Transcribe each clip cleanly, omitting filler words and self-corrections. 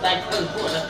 đại thân của nó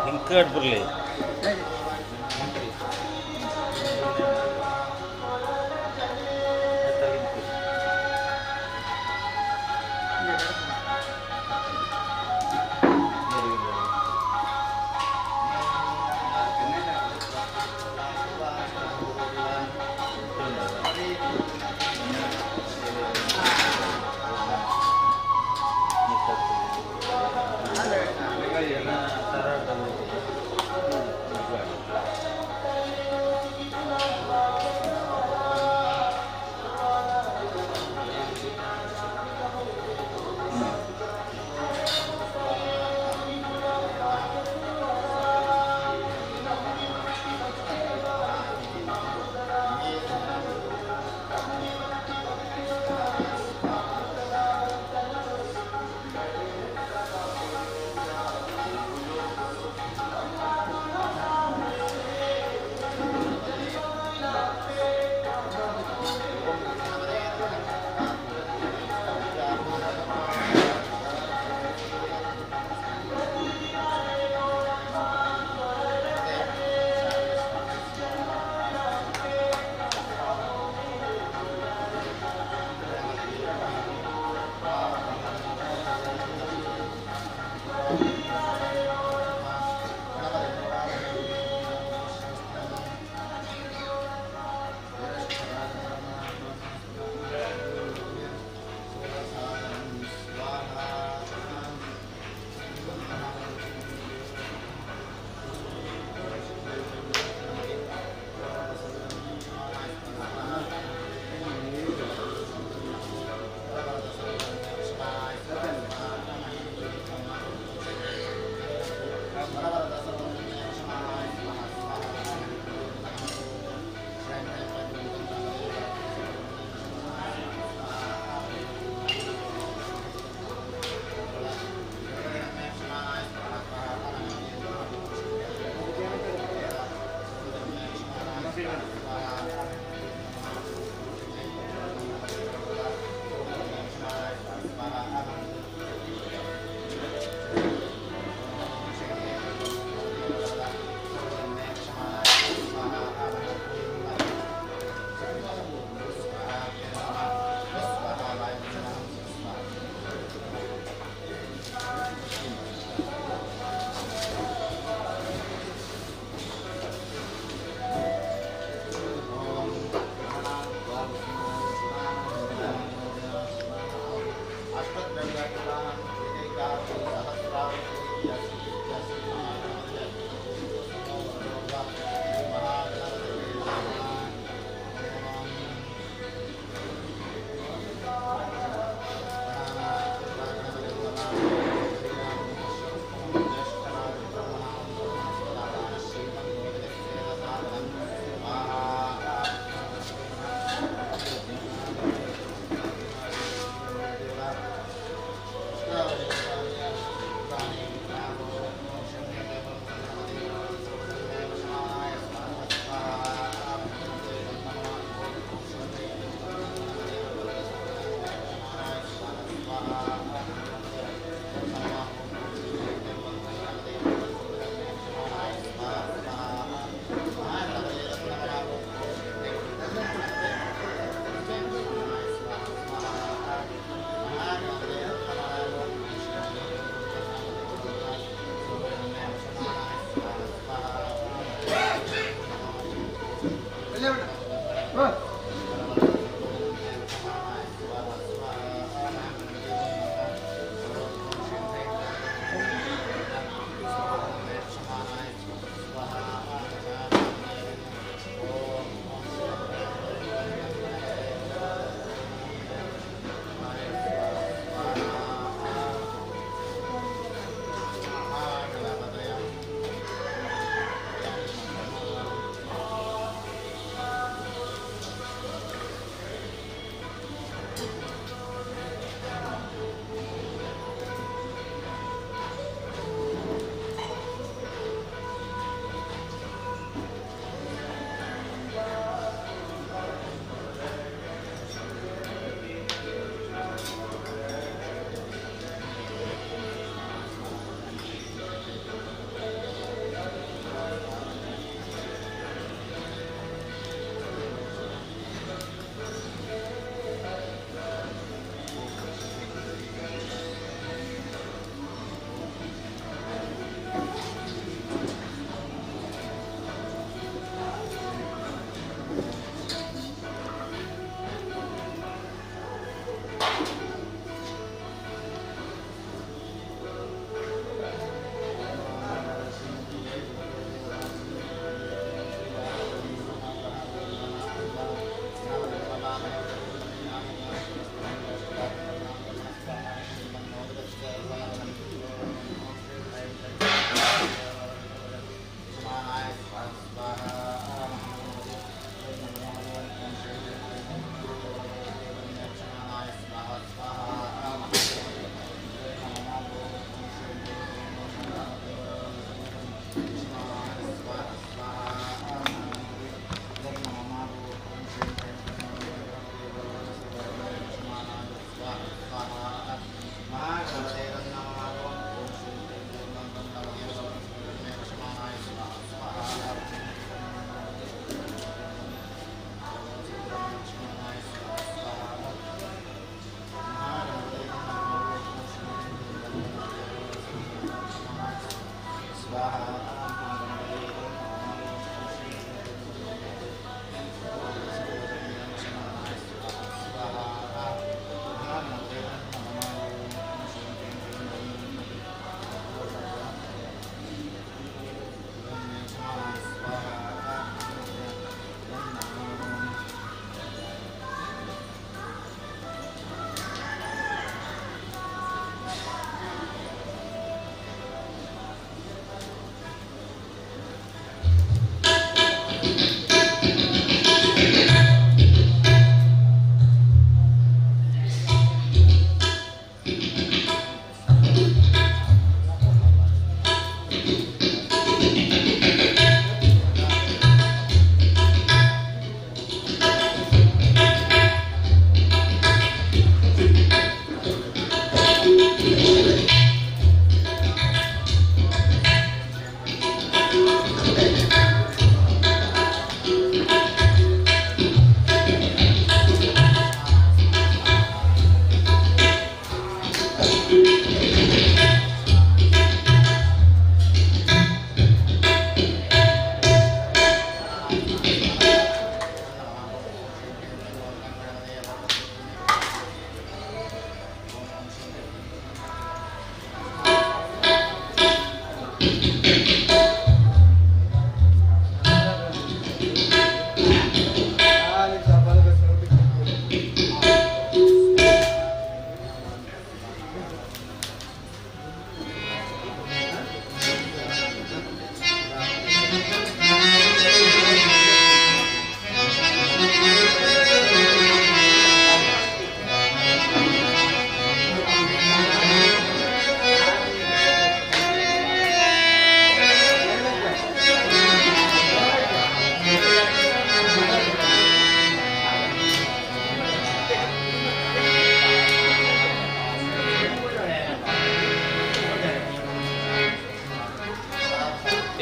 ಹಿಂಕಟ್ ಬರಲಿ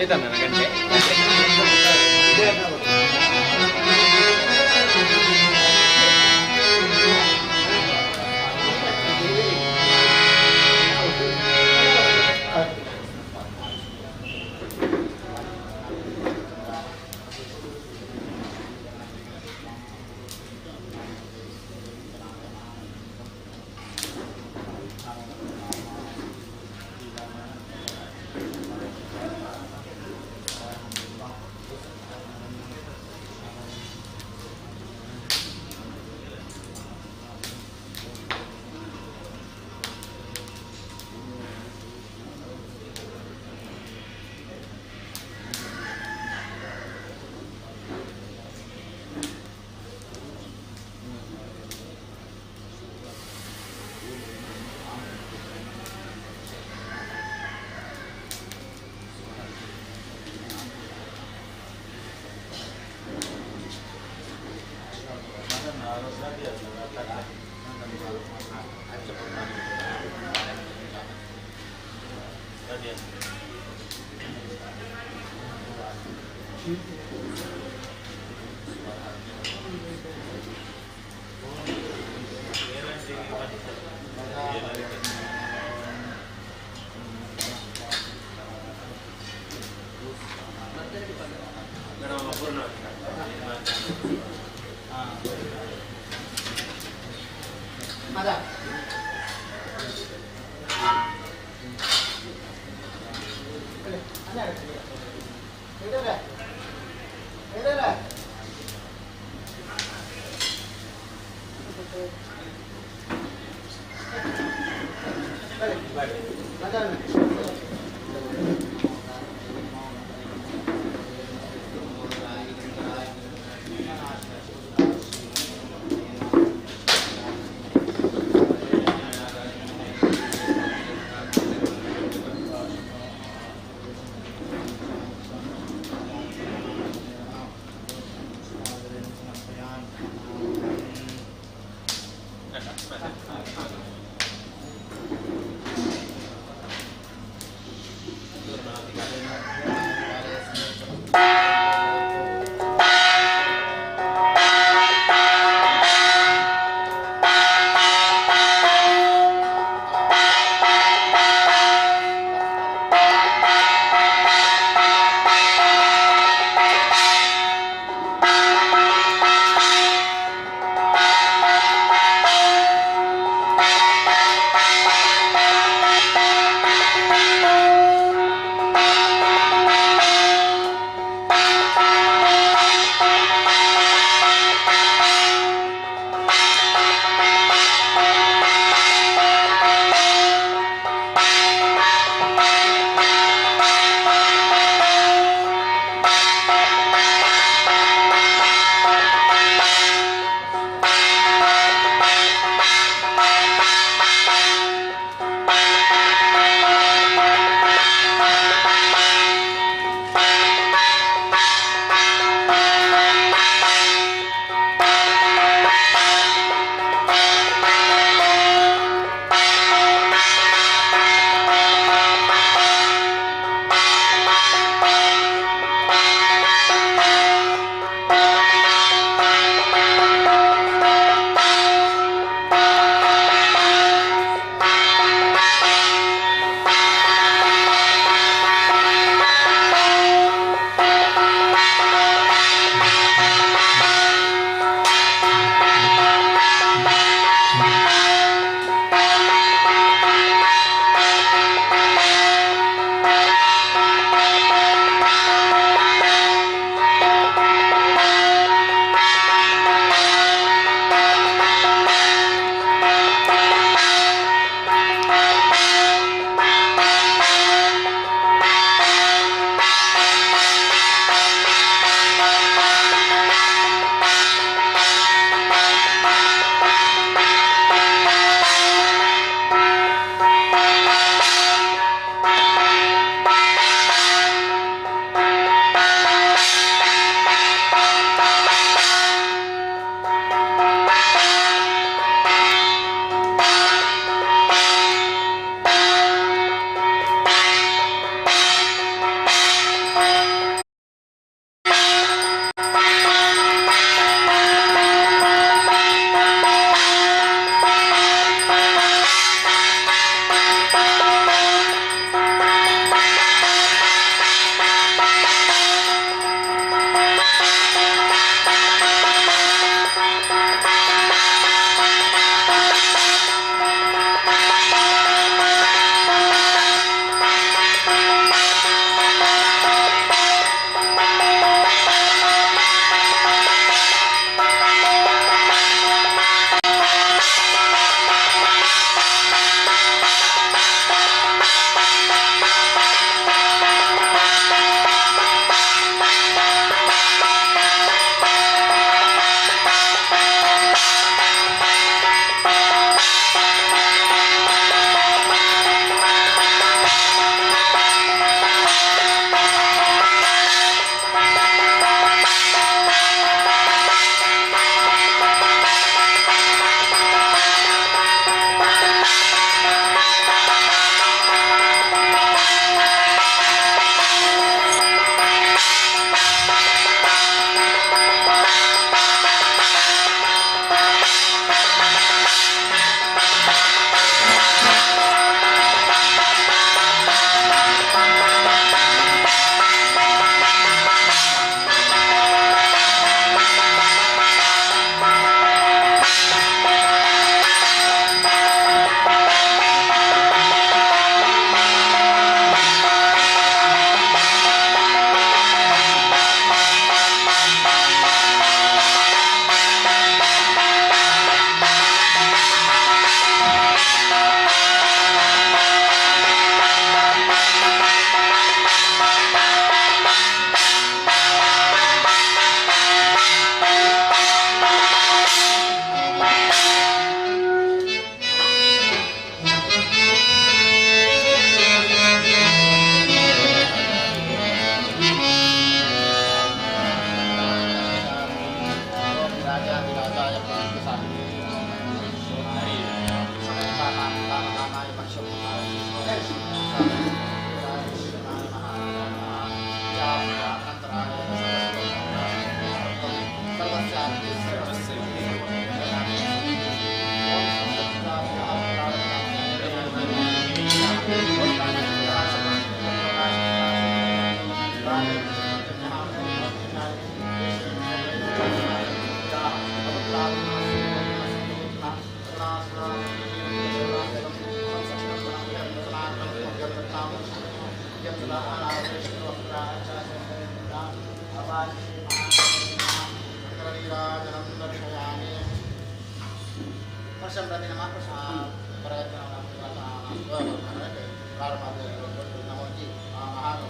ಆಯ್ತಾ ನನ್ನ ಗಂಟೆ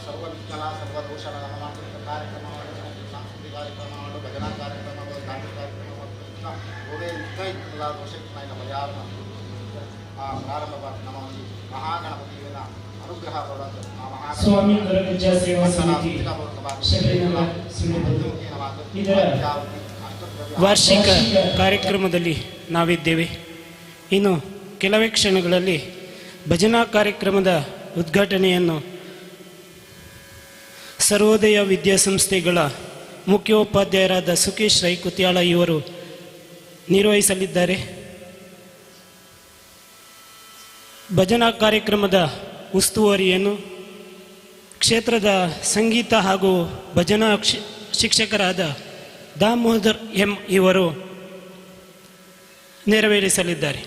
ಸರ್ವವಿಜ್ಞಾನ ಸರ್ವದೋಷಣ ಕಾರ್ಯಕ್ರಮಗಳು ಸಾಂಸ್ಕೃತಿಕ ಕಾರ್ಯಕ್ರಮಗಳು ಭಜನಾ ಕಾರ್ಯಕ್ರಮಗಳು ಧಾರ್ಮಿಕ ಕಾರ್ಯಕ್ರಮಗಳು ಒಳ್ಳೆ ಎಲ್ಲ ದೋಷಕ್ಕೆ ಮರ್ಯಾದ ಪ್ರಾರಂಭವಾಗಿ ನಮ್ಮ ಮಹಾಗಣಪತಿಯ ಅನುಗ್ರಹ ಸ್ವಾಮಿ ಗರಗಜ್ಜ ಸೇವಾ ಸಮಿತಿ ಇದರ ವಾರ್ಷಿಕ ಕಾರ್ಯಕ್ರಮದಲ್ಲಿ ನಾವಿದ್ದೇವೆ. ಇನ್ನು ಕೆಲವೇ ಕ್ಷಣಗಳಲ್ಲಿ ಭಜನಾ ಕಾರ್ಯಕ್ರಮದ ಉದ್ಘಾಟನೆಯನ್ನು ಸರ್ವೋದಯ ವಿದ್ಯಾಸಂಸ್ಥೆಗಳ ಮುಖ್ಯೋಪಾಧ್ಯಾಯರಾದ ಸುಕೇಶ್ ರೈ ಕುತ್ಯಾಳ ಇವರು ನಿರ್ವಹಿಸಲಿದ್ದಾರೆ. ಭಜನಾ ಕಾರ್ಯಕ್ರಮದ ಉಸ್ತುವಾರಿಯನ್ನು ಕ್ಷೇತ್ರದ ಸಂಗೀತ ಹಾಗೂ ಭಜನಾ ಶಿಕ್ಷಕರಾದ ದಾಮೋದರ್ ಎಂ ಇವರು ನೆರವೇರಿಸಲಿದ್ದಾರೆ.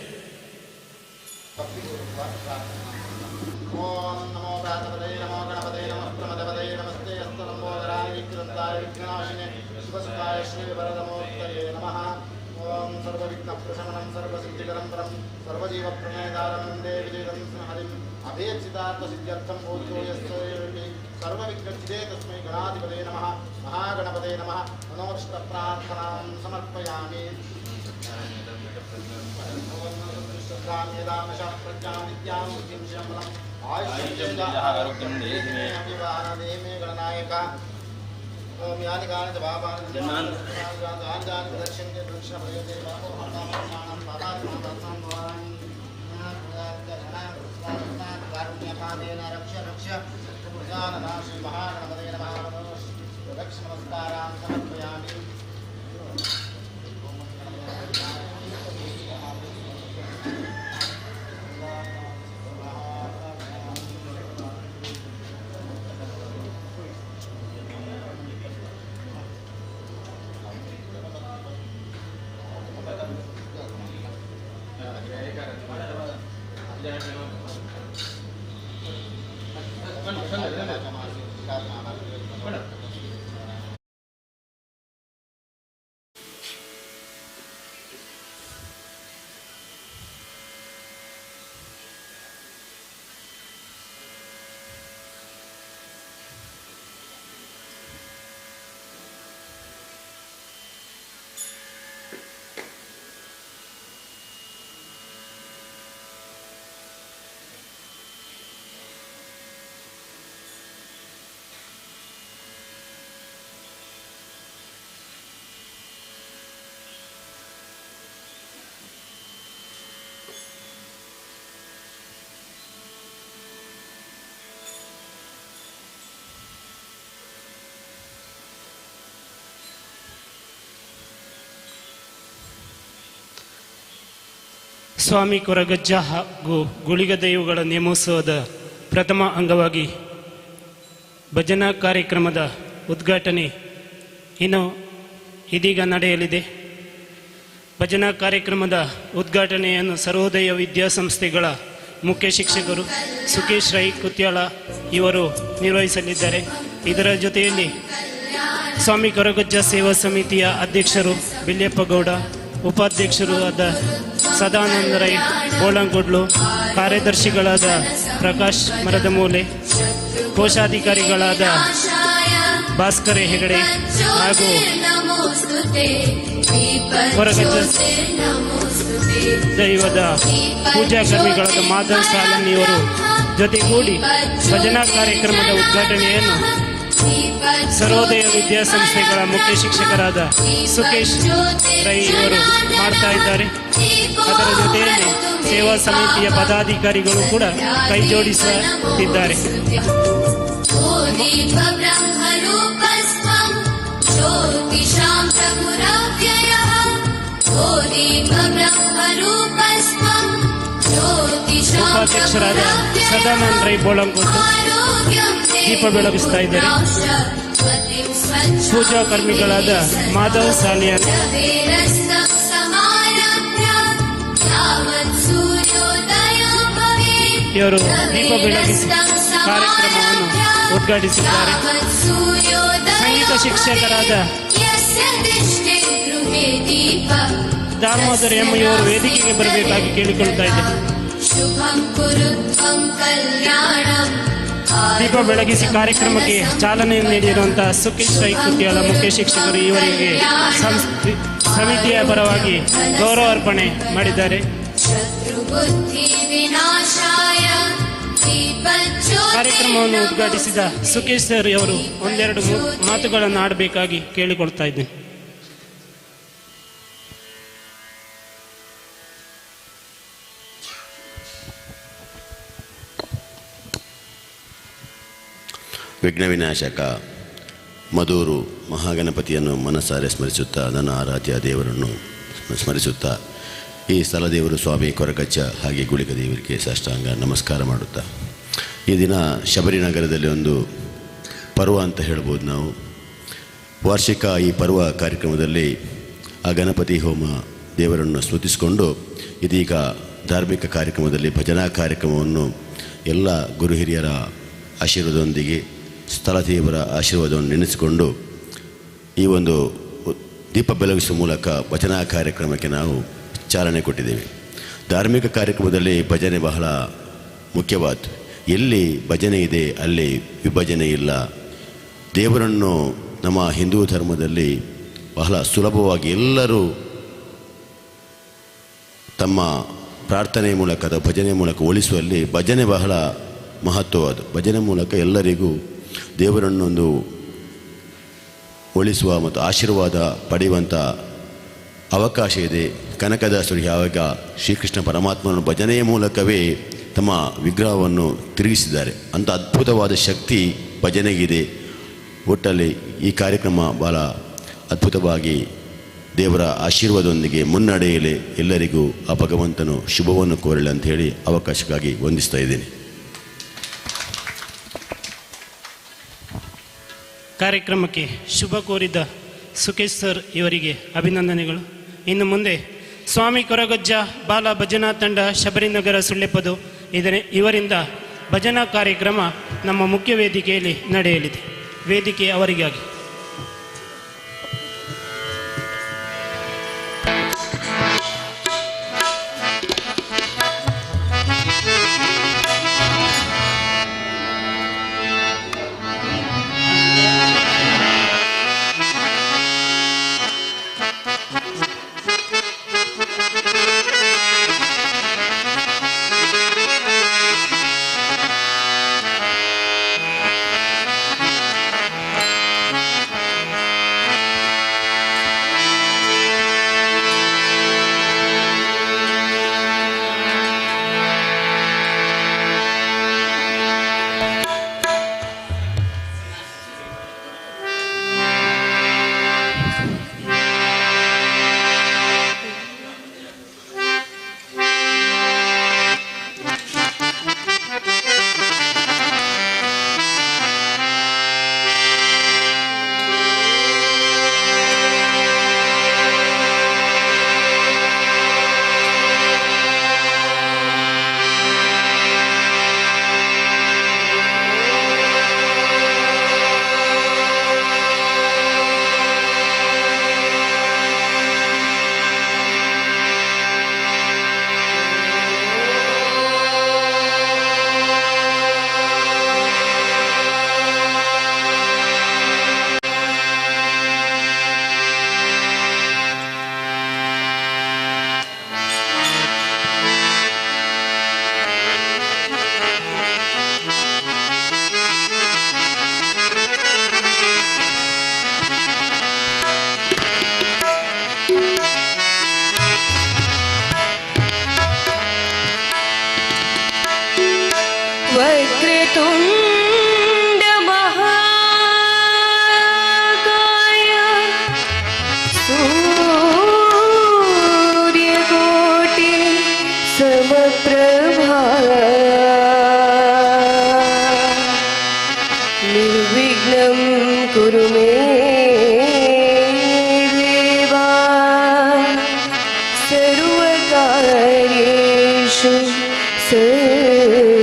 सर्वविघ्नप्रशमनं सर्वसिद्धिकरं सर्वजीव प्रणयदारं देवीं हरिं अभेक्षितार्थसिद्ध्यर्थं बोधो यस्ते सर्वविघ्नचिदे तस्मै गणाधिपते नमः महागणपते नमः मनोष्टप्रार्थनां समर्पयामि. ओम यानि गानि च भावानि जानि प्रदक्षिण के वृक्ष प्रयोगे बाहो हरनामं पादात्मं भवानि कारुण्यपादेन रक्ष रक्ष पूजाननाशि महागणपते नमः रक्ष नमस्कारां समर्पयामि. ಸ್ವಾಮಿ ಕೊರಗಜ್ಜ ಹಾಗೂ ಗುಳಿಗ ದೈವಗಳ ನೇಮೋತ್ಸವದ ಪ್ರಥಮ ಅಂಗವಾಗಿ ಭಜನಾ ಕಾರ್ಯಕ್ರಮದ ಉದ್ಘಾಟನೆ ಇದೀಗ ನಡೆಯಲಿದೆ. ಭಜನಾ ಕಾರ್ಯಕ್ರಮದ ಉದ್ಘಾಟನೆಯನ್ನು ಸರ್ವೋದಯ ವಿದ್ಯಾಸಂಸ್ಥೆಗಳ ಮುಖ್ಯ ಶಿಕ್ಷಕರು ಸುಕೇಶ್ ರೈ ಕುತ್ಯಾಳ ಇವರು ನಿರ್ವಹಿಸಲಿದ್ದಾರೆ. ಇದರ ಜೊತೆಯಲ್ಲಿ ಸ್ವಾಮಿ ಕೊರಗಜ್ಜ ಸೇವಾ ಸಮಿತಿಯ ಅಧ್ಯಕ್ಷರು ಬಿಲ್ಯಪ್ಪ ಗೌಡ, ಉಪಾಧ್ಯಕ್ಷರು ಆದ ಸದಾನಂದ ರೈ ಬೋಳಂಗೊಡ್ಲು, ಕಾರ್ಯದರ್ಶಿಗಳಾದ ಪ್ರಕಾಶ್ ಮರದಮೂಲೆ, ಕೋಶಾಧಿಕಾರಿಗಳಾದ ಭಾಸ್ಕರ ಹೆಗಡೆ ಹಾಗೂ ಕೊರಗಜ್ಜ ದೈವದ ಪೂಜಾ ಕರ್ಮಿಗಳಾದ ಮಾಧವ್ ಸಾಲನಿಯವರು ಜೊತೆಗೂಡಿ ಭಜನಾ ಕಾರ್ಯಕ್ರಮದ ಉದ್ಘಾಟನೆಯನ್ನು ಸರ್ವೋದಯ ವಿದ್ಯಾಸಂಸ್ಥೆಗಳ ಮುಖ್ಯ ಶಿಕ್ಷಕರಾದ ಸುಕೇಶ್ ರೈ ಇವರು ಮಾಡ್ತಾ ಇದ್ದಾರೆ. ಅದರ ಜೊತೆಯಲ್ಲಿ ಸೇವಾ ಸಮಿತಿಯ ಪದಾಧಿಕಾರಿಗಳು ಕೂಡ ಕೈ ಜೋಡಿಸುತ್ತಿದ್ದಾರೆ. ಉಪಾಧ್ಯಕ್ಷರಾದ ಸದಾನಂದ ರೈ ಬೋಳಂಗೊಡ್ಲು ದೀಪ ಬೆಳಗಿಸ್ತಾ ಇದ್ದಾರೆ. ಪೂಜಾ ಕರ್ಮಿಗಳಾದ ಮಾಧವ್ ಸಾಲಿಯಾನ್ ಇವರು ದೀಪ ಬೆಳಗಿಸಿ ಕಾರ್ಯಕ್ರಮವನ್ನು ಉದ್ಘಾಟಿಸಿದ್ದಾರೆ. ಸಂಗೀತ ಶಿಕ್ಷಕರಾದ ದಾಮೋದರ ಎಂ ಇವರು ವೇದಿಕೆಗೆ ಬರಬೇಕಾಗಿ ಕೇಳಿಕೊಳ್ತಾ ಇದ್ದಾರೆ. ದೀಪ ಬೆಳಗಿಸಿ ಕಾರ್ಯಕ್ರಮಕ್ಕೆ ಚಾಲನೆ ನೀಡಿರುವಂತಹ ಸುಖೇಶ್ ರೈ ಕುಟ್ಯಾಲ ಮುಖ್ಯ ಶಿಕ್ಷಕರು ಇವರಿಗೆ ಸಮಿತಿಯ ಪರವಾಗಿ ಗೌರವ ಅರ್ಪಣೆ ಮಾಡಿದ್ದಾರೆ. ಕಾರ್ಯಕ್ರಮವನ್ನು ಉದ್ಘಾಟಿಸಿದ ಸುಖೇಶ್ ಸರ್ ಅವರು ಒಂದೆರಡು ಮಾತುಗಳನ್ನು ಆಡಬೇಕಾಗಿ ಕೇಳಿಕೊಳ್ತಾ ಇದ್ದೇನೆ. ವಿಘ್ನ ವಿನಾಶಕ ಮಧೂರು ಮಹಾಗಣಪತಿಯನ್ನು ಮನಸಾರೆ ಸ್ಮರಿಸುತ್ತಾ, ನನ್ನ ಆರಾಧ್ಯ ದೇವರನ್ನು ಸ್ಮರಿಸುತ್ತಾ, ಈ ಸ್ಥಳ ದೇವರು ಸ್ವಾಮಿ ಕೊರಗಜ್ಜ ಹಾಗೆ ಗುಳಿಗ ದೇವರಿಗೆ ಸಾಷ್ಟಾಂಗ ನಮಸ್ಕಾರ ಮಾಡುತ್ತಾ, ಈ ದಿನ ಶಬರಿನಗರದಲ್ಲಿ ಒಂದು ಪರ್ವ ಅಂತ ಹೇಳ್ಬೋದು ನಾವು. ವಾರ್ಷಿಕ ಈ ಪರ್ವ ಕಾರ್ಯಕ್ರಮದಲ್ಲಿ ಆ ಗಣಪತಿ ಹೋಮ ದೇವರನ್ನು ಸ್ತುತಿಸಿಕೊಂಡು, ಇದೀಗ ಧಾರ್ಮಿಕ ಕಾರ್ಯಕ್ರಮದಲ್ಲಿ ಭಜನಾ ಕಾರ್ಯಕ್ರಮವನ್ನು ಎಲ್ಲ ಗುರು ಹಿರಿಯರ ಆಶೀರ್ವಾದದೊಂದಿಗೆ ಸ್ಥಳ ದೇವರ ಆಶೀರ್ವಾದವನ್ನು ನೆನೆಸಿಕೊಂಡು ಈ ಒಂದು ದೀಪ ಬೆಳಗಿಸುವ ಮೂಲಕ ಭಜನಾ ಕಾರ್ಯಕ್ರಮಕ್ಕೆ ನಾವು ಚಾಲನೆ ಕೊಟ್ಟಿದ್ದೇವೆ. ಧಾರ್ಮಿಕ ಕಾರ್ಯಕ್ರಮದಲ್ಲಿ ಭಜನೆ ಬಹಳ ಮುಖ್ಯವಾದ್ದು. ಎಲ್ಲಿ ಭಜನೆ ಇದೆ ಅಲ್ಲಿ ವಿಭಜನೆ ಇಲ್ಲ. ದೇವರನ್ನು ನಮ್ಮ ಹಿಂದೂ ಧರ್ಮದಲ್ಲಿ ಬಹಳ ಸುಲಭವಾಗಿ ಎಲ್ಲರೂ ತಮ್ಮ ಪ್ರಾರ್ಥನೆ ಮೂಲಕ ಅಥವಾ ಭಜನೆ ಮೂಲಕ ಒಲಿಸುವಲ್ಲಿ ಭಜನೆ ಬಹಳ ಮಹತ್ವವಾದ. ಭಜನೆ ಮೂಲಕ ಎಲ್ಲರಿಗೂ ದೇವರನ್ನೊಂದು ಒಲಿಸುವ ಮತ್ತು ಆಶೀರ್ವಾದ ಪಡೆಯುವಂಥ ಅವಕಾಶ ಇದೆ. ಕನಕದಾಸರು ಯಾವಾಗ ಶ್ರೀಕೃಷ್ಣ ಪರಮಾತ್ಮನನ್ನು ಭಜನೆಯ ಮೂಲಕವೇ ತಮ್ಮ ವಿಗ್ರಹವನ್ನು ತಿರುಗಿಸಿದ್ದಾರೆ. ಅಂಥ ಅದ್ಭುತವಾದ ಶಕ್ತಿ ಭಜನೆಗಿದೆ. ಒಟ್ಟಲ್ಲಿ ಈ ಕಾರ್ಯಕ್ರಮ ಬಹಳ ಅದ್ಭುತವಾಗಿ ದೇವರ ಆಶೀರ್ವಾದದೊಂದಿಗೆ ಮುನ್ನಡೆಯಲಿ. ಎಲ್ಲರಿಗೂ ಆ ಭಗವಂತನು ಶುಭವನ್ನು ಕೋರಲಿ ಅಂತ ಹೇಳಿ ಅವಕಾಶಕ್ಕಾಗಿ ವಂದಿಸ್ತಾ ಇದ್ದೀನಿ. ಕಾರ್ಯಕ್ರಮಕ್ಕೆ ಶುಭ ಕೋರಿದ ಸುಖೇಶ್ ಸರ್ ಇವರಿಗೆ ಅಭಿನಂದನೆಗಳು. ಇನ್ನು ಮುಂದೆ ಸ್ವಾಮಿ ಕೊರಗಜ್ಜ ಬಾಲ ಭಜನಾ ತಂಡ ಶಬರಿನಗರ ಸುಳ್ಳೆಪದು ಇವರಿಂದ ಭಜನಾ ಕಾರ್ಯಕ್ರಮ ನಮ್ಮ ಮುಖ್ಯ ವೇದಿಕೆಯಲ್ಲಿ ನಡೆಯಲಿದೆ. ವೇದಿಕೆ ಅವರಿಗಾಗಿ. वक्रतुण्ड महाकाय सूर्यकोटि समप्रभा निर्विघ्नं कुरु मे देवा सर्वकार्येषु सर्वदा।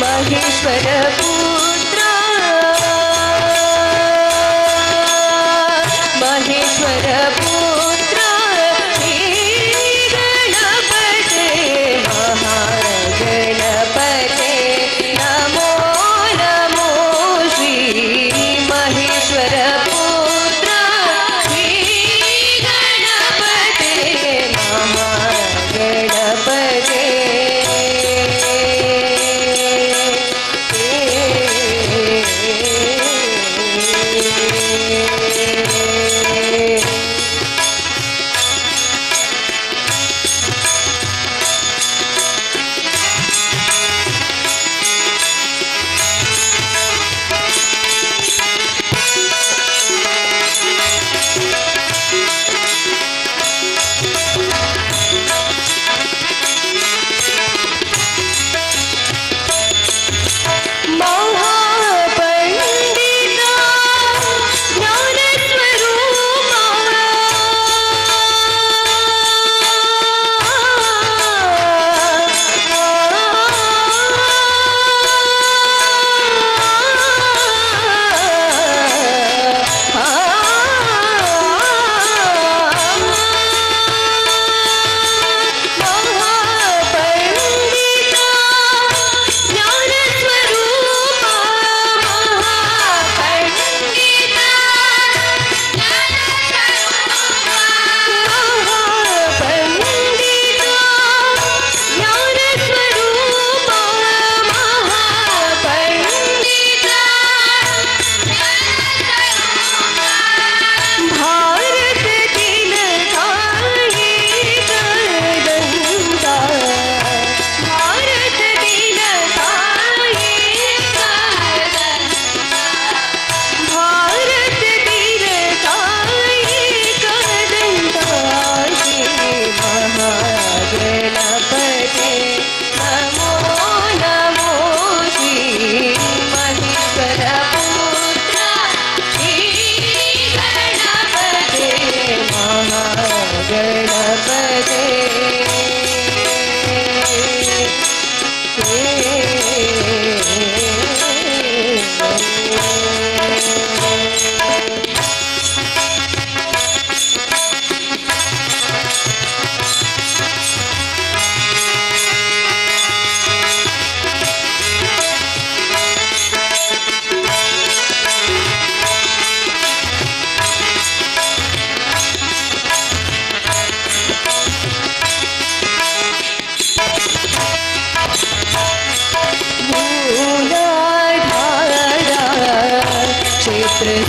महेश्वर पुत्र महेश्वर पुत्र श्री गणपते महागणपते नमो नमो श्री महेश्वर पुत्र श्री गणपते महागणपते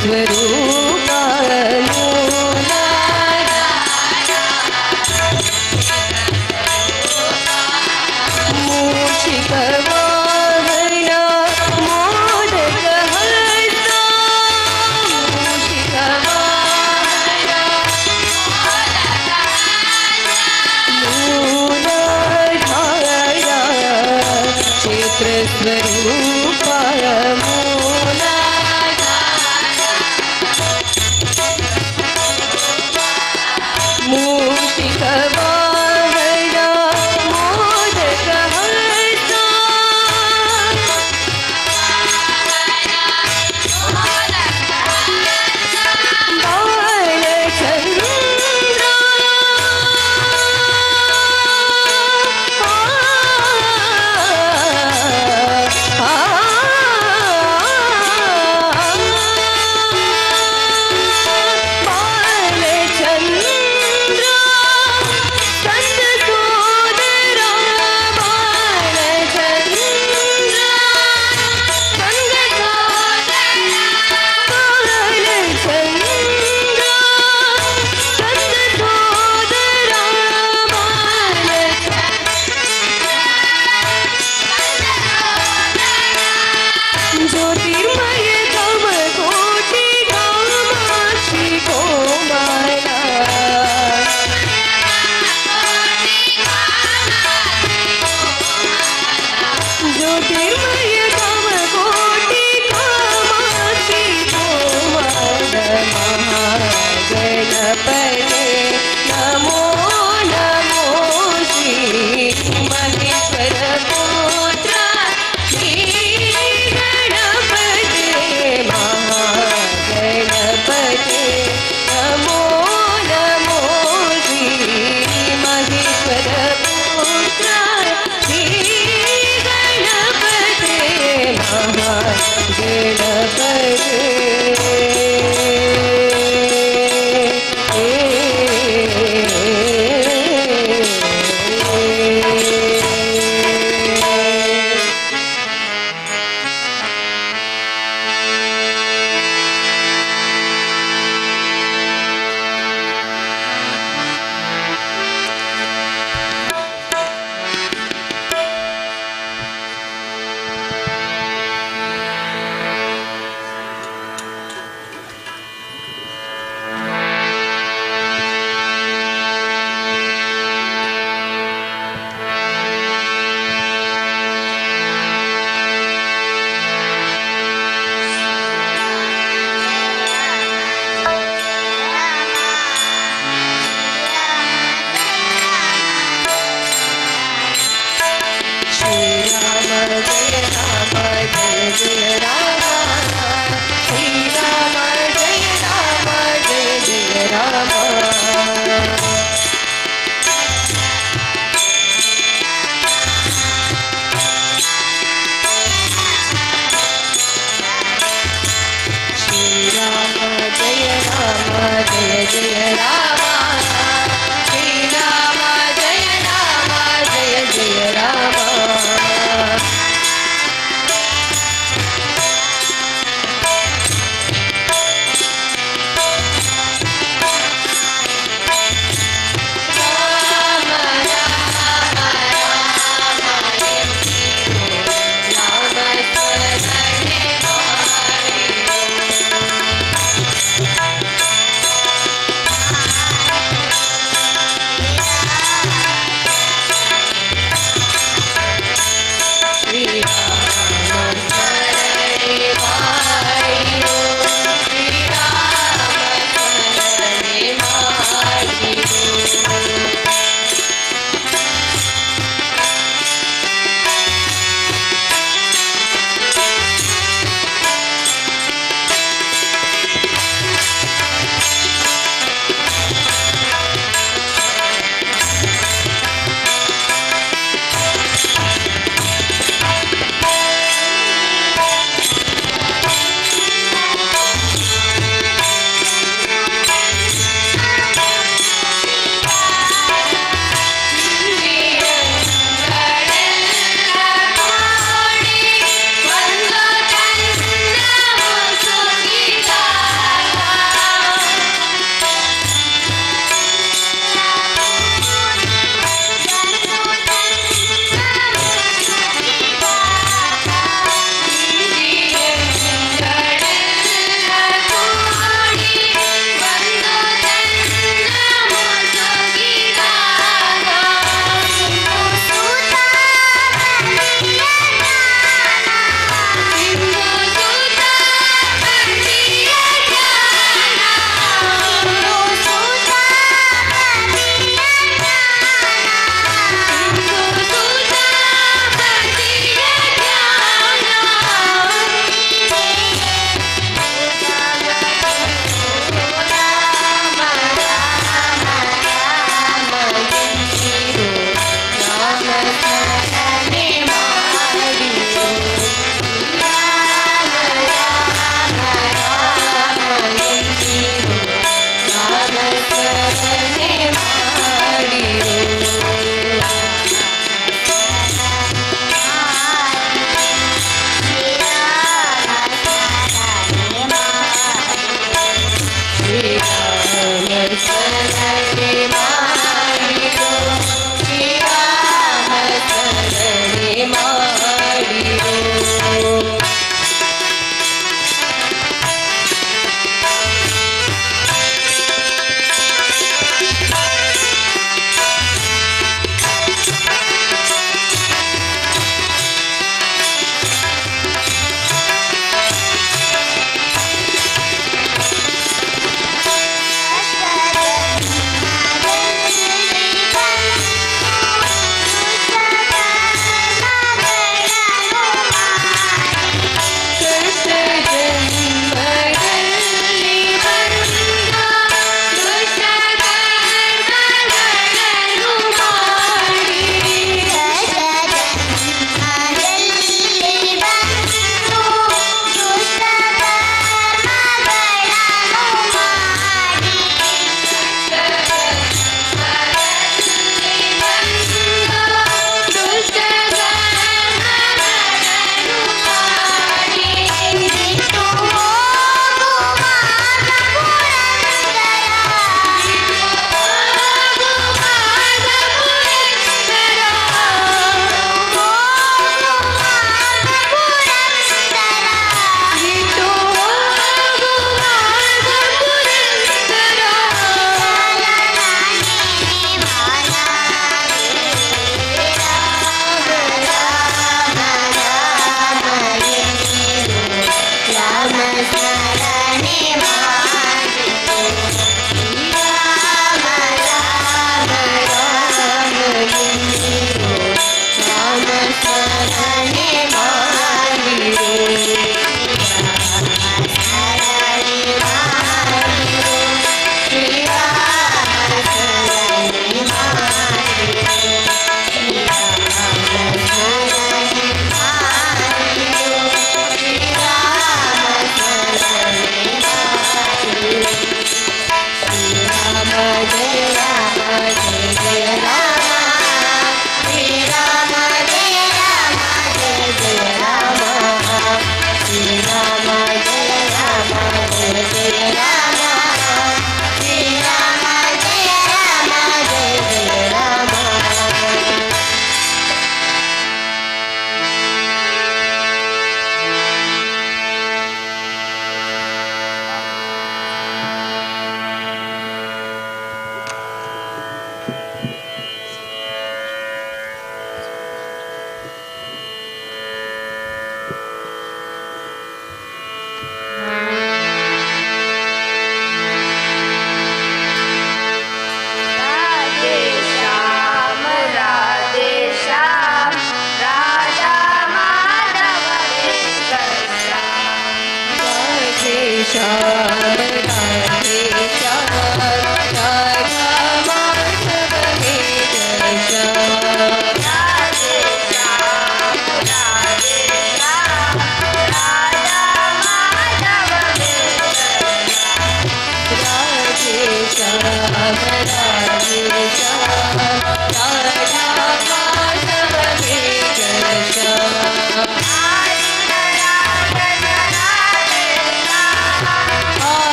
स्वरूपा मूषिक वाहना मोदक हस्ता मूषिक वाहना मूलाधारा क्षेत्र स्वरूपा मूषिक वाहना मोदक हस्ता बालचंद्र आ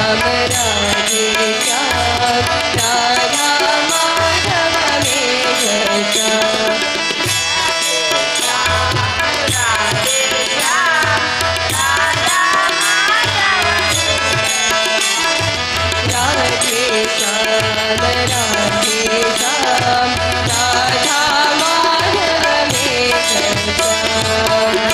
श्याम राधे श्याम राधा माधव मेघ श्याम राधे श्याम राधा माधव मेघ श्याम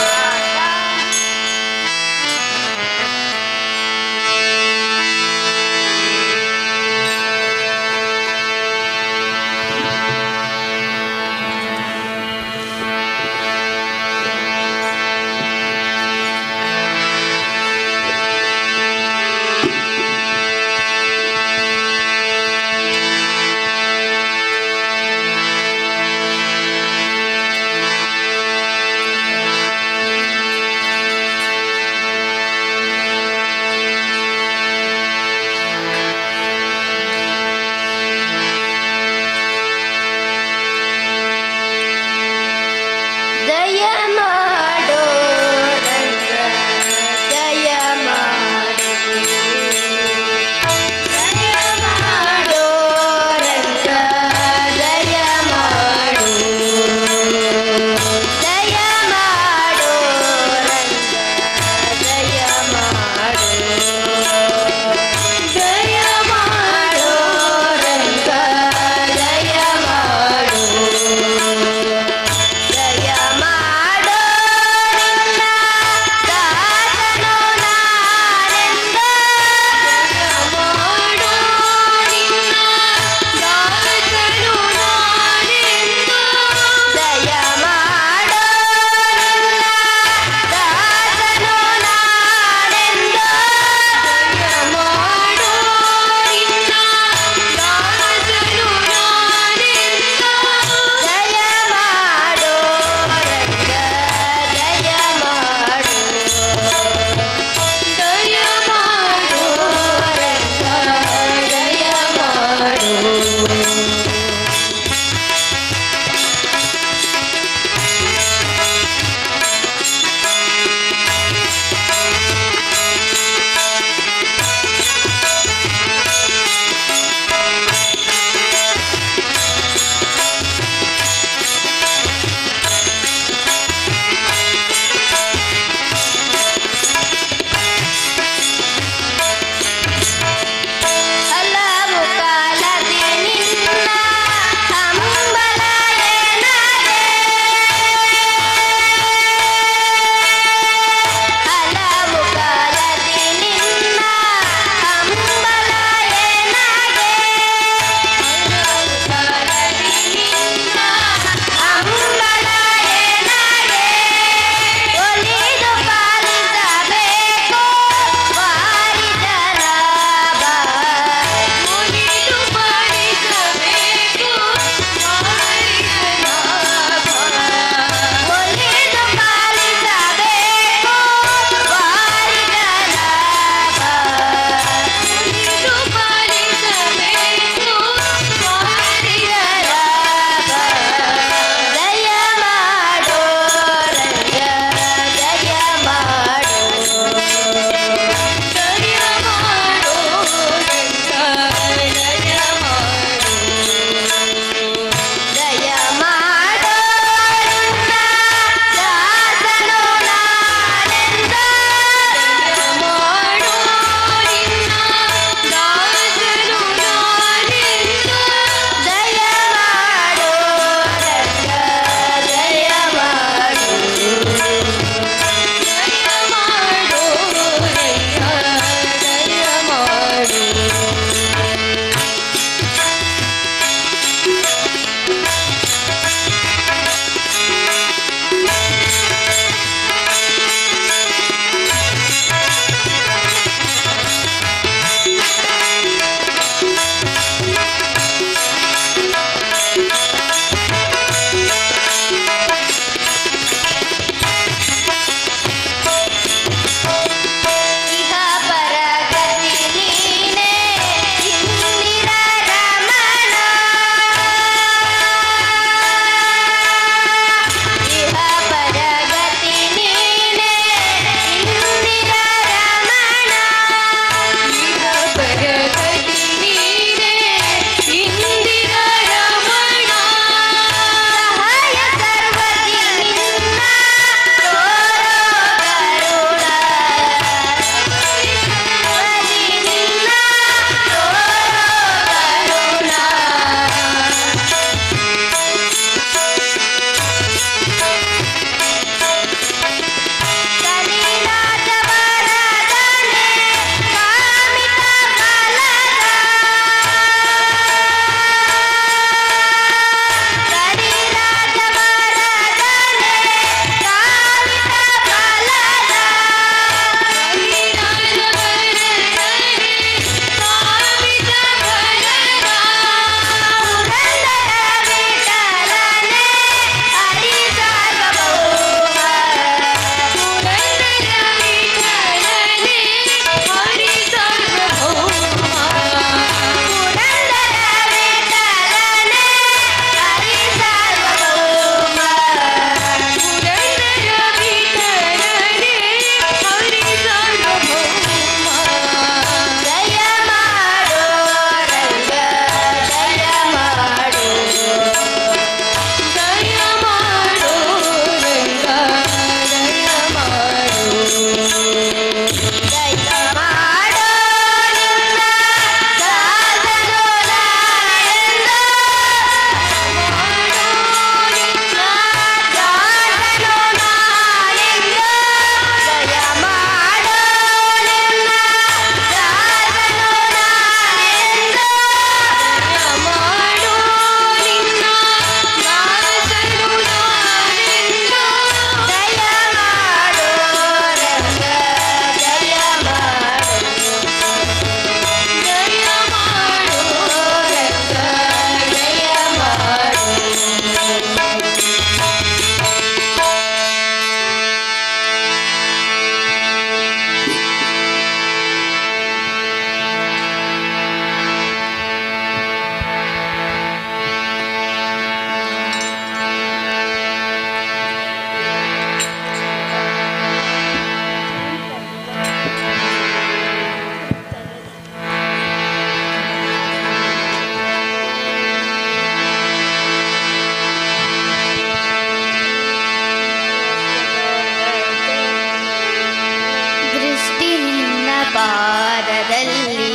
ದೃಷ್ಟಿ ನಿನ್ನ ಪಾದದಲ್ಲಿ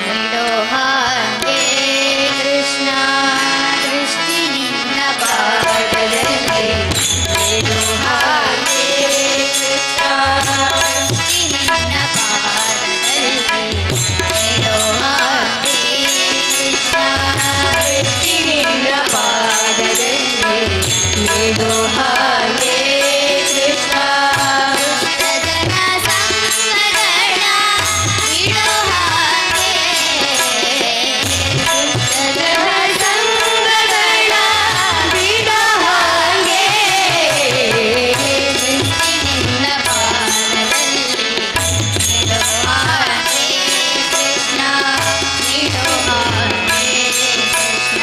ನೀಡೋ ಹಾಗೆ ಕೃಷ್ಣ, ದೃಷ್ಟಿ ನಿನ್ನ ಪಾದದಲ್ಲಿ ನೀಡೋ ಹಾಗೆ ಕೃಷ್ಣ, ದೃಷ್ಟಿ ನಿನ್ನ ಪಾದದಲ್ಲಿ ನೀಡೋ ಹಾಗೆ ಕೃಷ್ಣ, ದೃಷ್ಟಿ ನಿನ್ನ ಪಾದದಲ್ಲಿ ನೀಡೋ ಹಾಗೆ ಕೃಷ್ಣ. ದುಷ್ಟಜನ ಸಂಗಗಳ ಬಿಡೋ ಹಾಗೆ, ದುಷ್ಟಜನ ಸಂಗಗಳ ಬಿಡೋ ಹಾಗೆ, ದೃಷ್ಟಿ ನಿನ್ನ ಪಾದದಲ್ಲಿ ನೀಡೋ ಹಾಗೆ ಕೃಷ್ಣ, ನೀಡೋ ಹಾಗೆ ಕೃಷ್ಣ.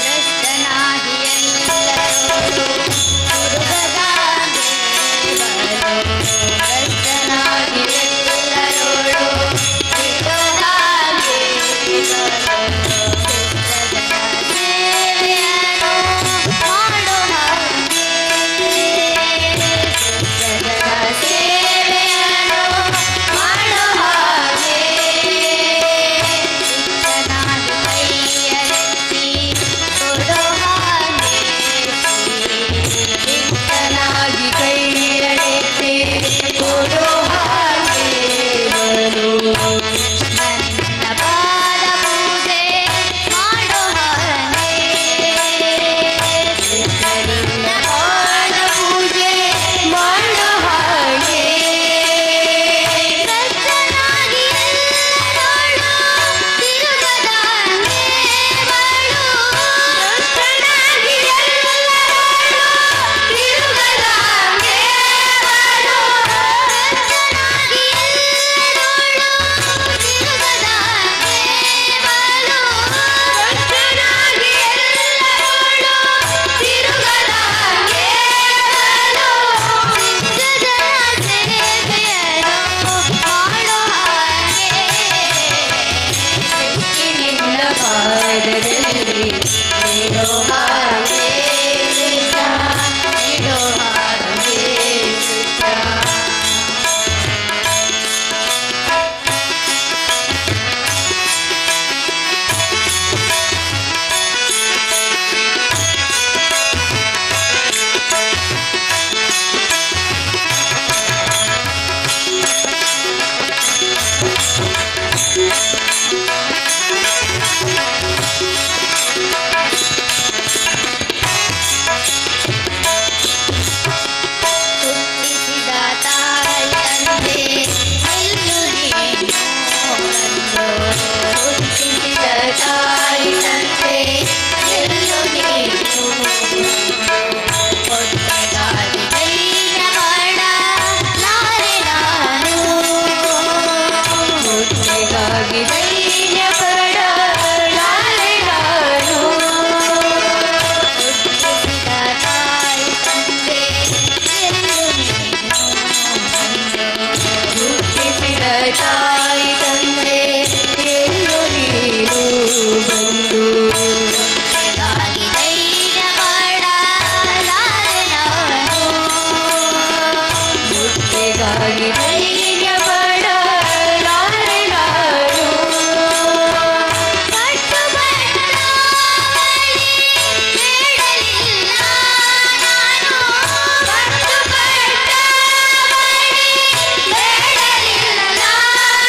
ಭ್ರಷ್ಟನಾಗಿ ಎಲ್ಲರೂ ತಿರುಗದಾಗೆ ಬರು, ಭ್ರಷ್ಟನಾಗಿ ಎಲ್ಲರೂ ತಿರುಗದಾಗೆ ಬರು, ದುಷ್ಟಜನ ಸೇವೆಯನ್ನು ಮಾಡೋ ಹಾಗೆ, ದುಷ್ಟಜನ ಸೇವೆಯನ್ನು ಮಾಡೋ ಹಾಗೆ, ದುಷ್ಟನಾಗಿ ಕೈಯೆತ್ತಿ ಕೊಡೋ ಹಾಗೆ, ದುಷ್ಟನಾಗಿ ಕೈಯೆತ್ತಿ ಕೊಡೋ ಹಾಗೆ ಬರು, ಕೃಷ್ಣ ನಿನ್ನ ಪಾದ ಪೂಜೆ ಮಾಡೋ ಹಾಗೆ, ಕೃಷ್ಣ ನಿನ್ನ ಪಾದ ಪೂಜೆ ಮಾಡೋ ಹಾಗೆ, ಭ್ರಷ್ಟನಾಗಿ ಎಲ್ಲರೊಳು ತಿರುಗದಾಗೆ ಬರು, ಭ್ರಷ್ಟನಾಗಿ ಎಲ್ಲರೊಳು ತಿರುಗದಾಗೆ ಬರು, ಭ್ರಷ್ಟನಾಗಿ ಎಲ್ಲರೊಳು ತಿರುಗದಾಗೆ ಬರು, ಭ್ರಷ್ಟನಾಗಿ ಎಲ್ಲರೊಳು ತಿರುಗದಾಗೆ ಬರು, ಶಿಷ್ಟಜನ ಸೇವೆಯನ್ನು ಮಾಡೋ ಹಾಗೆ, ದೃಷ್ಟಿ ನಿನ್ನ ಪಾದದಲ್ಲಿ ನೀಡೋ ಹಾಗೆ ಕೃಷ್ಣ, ನೀಡೋ ಹಾಗೆ ಕೃಷ್ಣ. ಹುಟ್ಟಿಸಿದ ತಾಯಿ ತಂದೆ ಎಲ್ಲೂ ನೀನು ಬಂದು, ಹುಟ್ಟಿಸಿದ ತಾಯಿ ತಂದೆ ಎಲ್ಲೂ ನೀನು ಹೊಟ್ಟೆಗಾಗಿ ಧೈರ್ಯ ಮಾಡಲಾರೆ ನಾನು, ಹೊಟ್ಟೆಗಾಗಿ ಧೈರ್ಯ ಪಡಲಾರೆ ನಾನು, ಹುಟ್ಟಿಸಿದ ತಾಯಿ ತಂದೆ ಎಲ್ಲೂ ನೀನು ಬಂದು, ಹುಟ್ಟಿಸಿದ ತಾಯಿ ತಂದೆ ಎಲ್ಲೂ ನೀನು ಬಂದು, ಹೊಟ್ಟೆಗಾಗಿ ಧೈರ್ಯ ಮಾಡಲಾರೆ ನಾನು, ಹೊಟ್ಟೆಗಾಗಿ ಧೈರ್ಯ ಮಾಡಲಾರೆ ನಾನು, ಕಟ್ಟುಬಟ್ಟ ಬಳಿ ಬೇಡಲಿಲ್ಲ ನಾನು, ಕಟ್ಟುಬಟ್ಟ ಬಳಿ ಬೇಡಲಿಲ್ಲ ನಾನು,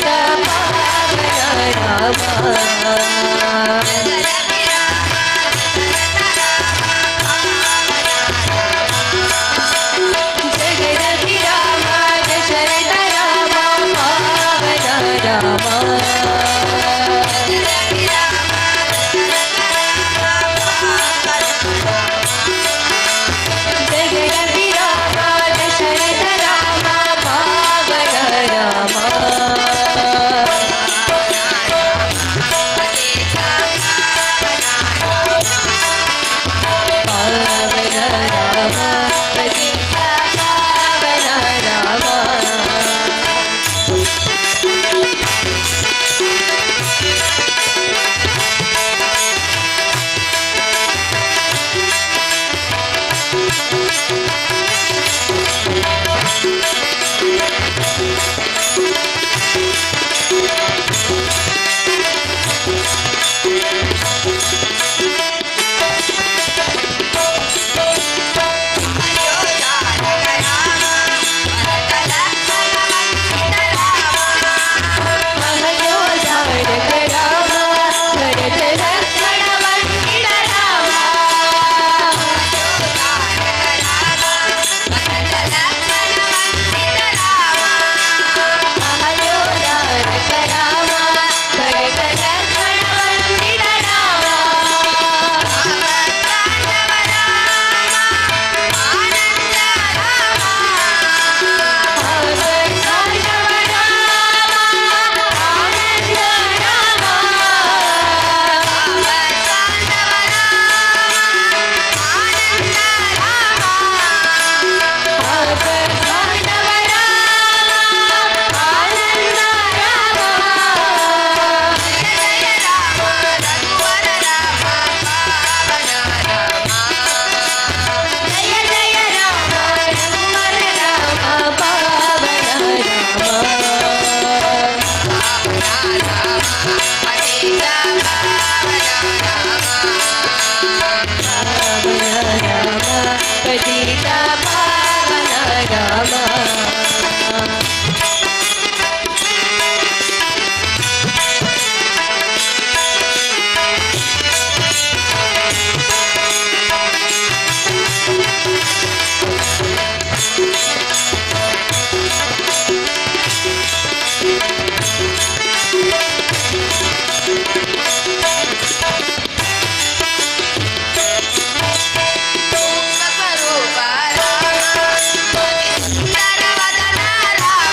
पतित पावन राम जगदपि राम दशरथ राम पावन राम जगदपि राम दशरथ राम पावन राम पावन राम पतित पावन राम रूप राम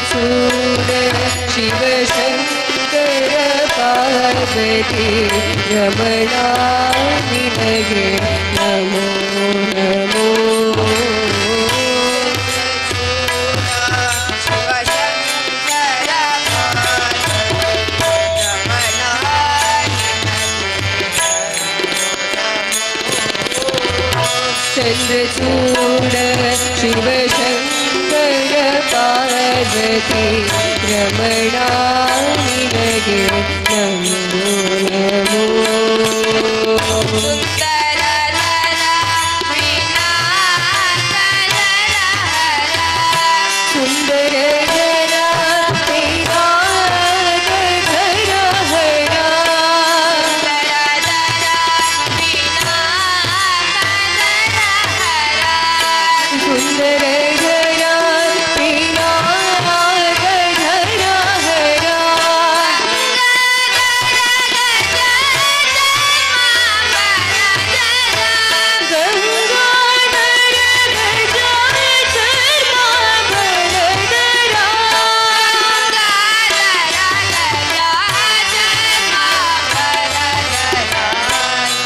चन्द्रचूड शिवशङ्कर पार्वती रमणा निनगे नमो नमो चन्द्रचूड शिवशङ्कर पार्वती रमणा निनगे नमो नमो सुन्दर धरा तेरा धरा हरा सुन्दर धरा तेरा धरा हरा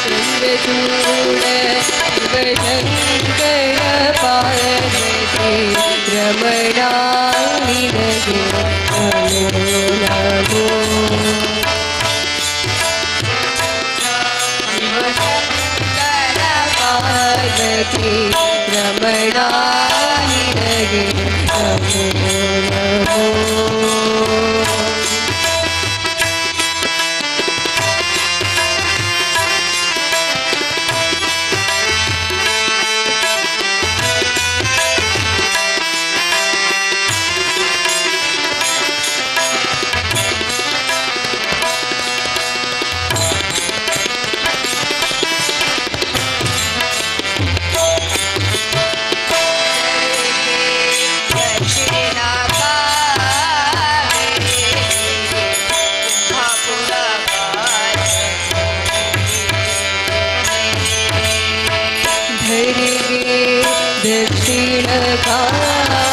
चन्द्रचूड शिवशङ्कर पार्वती रमणा निनगे नमो नमो पार्वती रमणा निनगे नमो नमो दक्षिण कावेरी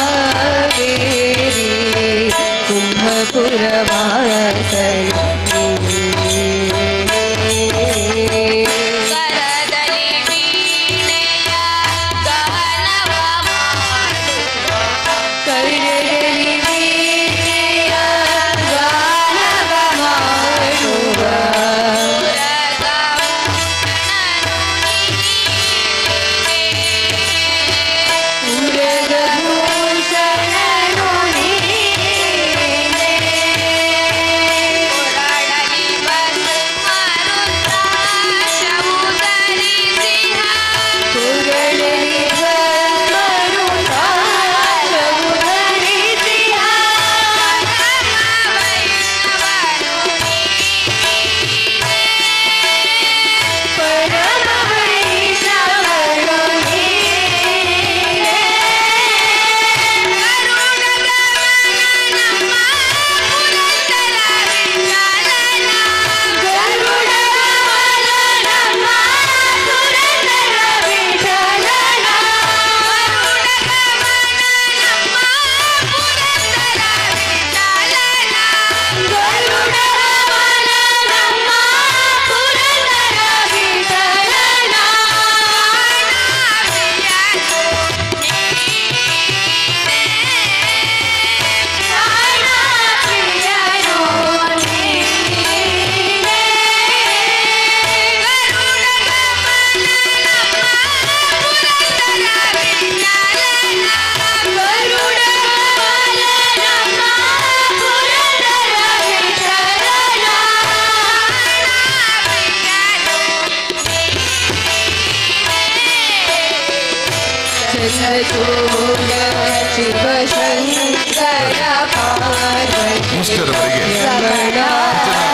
ಇಷ್ಟರವರೆಗೆ ಭಜನಾ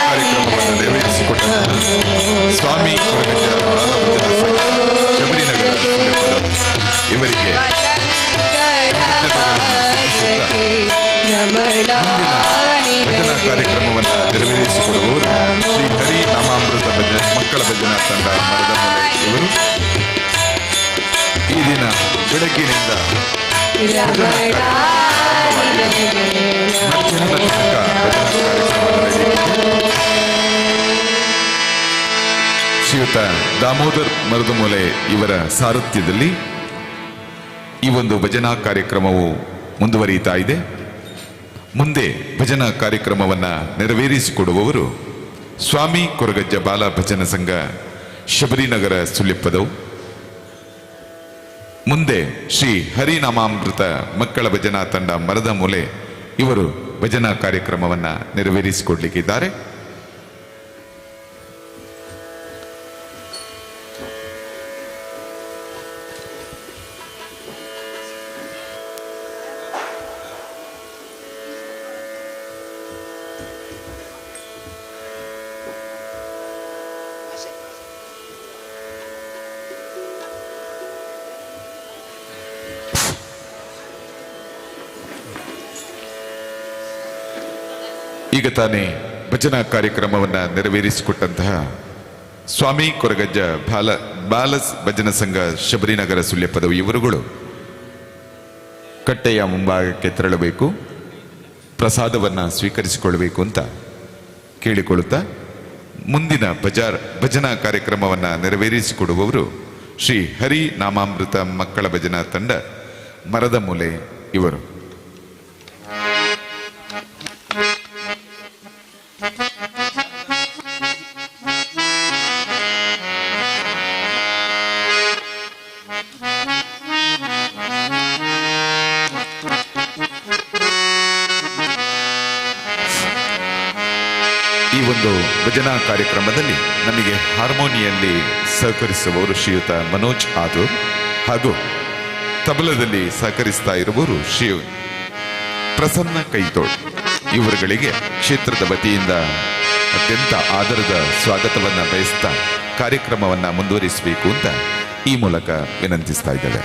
ಕಾರ್ಯಕ್ರಮವನ್ನು ನೆರವೇರಿಸಿಕೊಟ್ಟ ಸ್ವಾಮಿ ಕೊರಗಜ್ಜ ಶಬರಿನಗರ ಇವರಿಗೆ ಭಜನಾ ಕಾರ್ಯಕ್ರಮವನ್ನು ನೆರವೇರಿಸಿಕೊಡುವವರು ಶ್ರೀ ಹರಿ ನಾಮಾಮೃತ ಮಕ್ಕಳ ಭಜನಾ ತಂಡ ಮರದಮೂಲೆ ಇವರು ಈ ದಿನ ಬೆಳಗ್ಗಿನಿಂದ ಶ್ರೀಯುತ ದಾಮೋದರ್ ಮರದಮೂಲೆ ಇವರ ಸಾರಥ್ಯದಲ್ಲಿ ಈ ಒಂದು ಭಜನಾ ಕಾರ್ಯಕ್ರಮವು ಮುಂದುವರಿಯುತ್ತಾ ಇದೆ. ಮುಂದೆ ಭಜನಾ ಕಾರ್ಯಕ್ರಮವನ್ನು ನೆರವೇರಿಸಿಕೊಡುವವರು ಸ್ವಾಮಿ ಕೊರಗಜ್ಜ ಬಾಲ ಭಜನಾ ಸಂಘ ಶಬರಿನಗರ ಸುಳ್ಯಪ್ಪದವು. ಮುಂದೆ ಶ್ರೀ ಹರಿನಾಮಾಮೃತ ಮಕ್ಕಳ ಭಜನಾ ತಂಡ ಮರದ ಮೂಲೆ ಇವರು ಭಜನಾ ಕಾರ್ಯಕ್ರಮವನ್ನು ನೆರವೇರಿಸಿಕೊಡ್ಲಿಕ್ಕಿದ್ದಾರೆ. ಈಗ ತಾನೇ ಭಜನಾ ಕಾರ್ಯಕ್ರಮವನ್ನು ನೆರವೇರಿಸಿಕೊಟ್ಟಂತಹ ಸ್ವಾಮಿ ಕೊರಗಜ್ಜ ಬಾಲ ಭಜನಾ ಸಂಘ ಶಬರಿನಗರ ಸುಳ್ಯಪ್ಪದವು ಇವರುಗಳು ಕಟ್ಟೆಯ ಮುಂಭಾಗಕ್ಕೆ ತೆರಳಬೇಕು, ಪ್ರಸಾದವನ್ನು ಸ್ವೀಕರಿಸಿಕೊಳ್ಳಬೇಕು ಅಂತ ಕೇಳಿಕೊಳ್ಳುತ್ತಾ ಮುಂದಿನ ಭಜನಾ ಕಾರ್ಯಕ್ರಮವನ್ನು ನೆರವೇರಿಸಿಕೊಡುವವರು ಶ್ರೀ ಹರಿ ನಾಮಾಮೃತ ಮಕ್ಕಳ ಭಜನಾ ತಂಡ ಮರದ ಮೂಲೆ ಇವರು. ಈ ಒಂದು ಭಜನಾ ಕಾರ್ಯಕ್ರಮದಲ್ಲಿ ನಮಗೆ ಹಾರ್ಮೋನಿಯಲ್ಲಿ ಸಹಕರಿಸುವವರು ಶ್ರೀಯುತ ಮನೋಜ್ ಆದೂರ್ ಹಾಗೂ ತಬಲದಲ್ಲಿ ಸಹಕರಿಸ್ತಾ ಇರುವವರು ಶ್ರೀ ಪ್ರಸನ್ನ ಕೈತೋಳ್. ಇವರುಗಳಿಗೆ ಕ್ಷೇತ್ರದ ವತಿಯಿಂದ ಅತ್ಯಂತ ಆದರದ ಸ್ವಾಗತವನ್ನು ಬಯಸ್ತಾ ಕಾರ್ಯಕ್ರಮವನ್ನು ಮುಂದುವರಿಸಬೇಕು ಅಂತ ಈ ಮೂಲಕ ವಿನಂತಿಸ್ತಾ ಇದ್ದೇವೆ.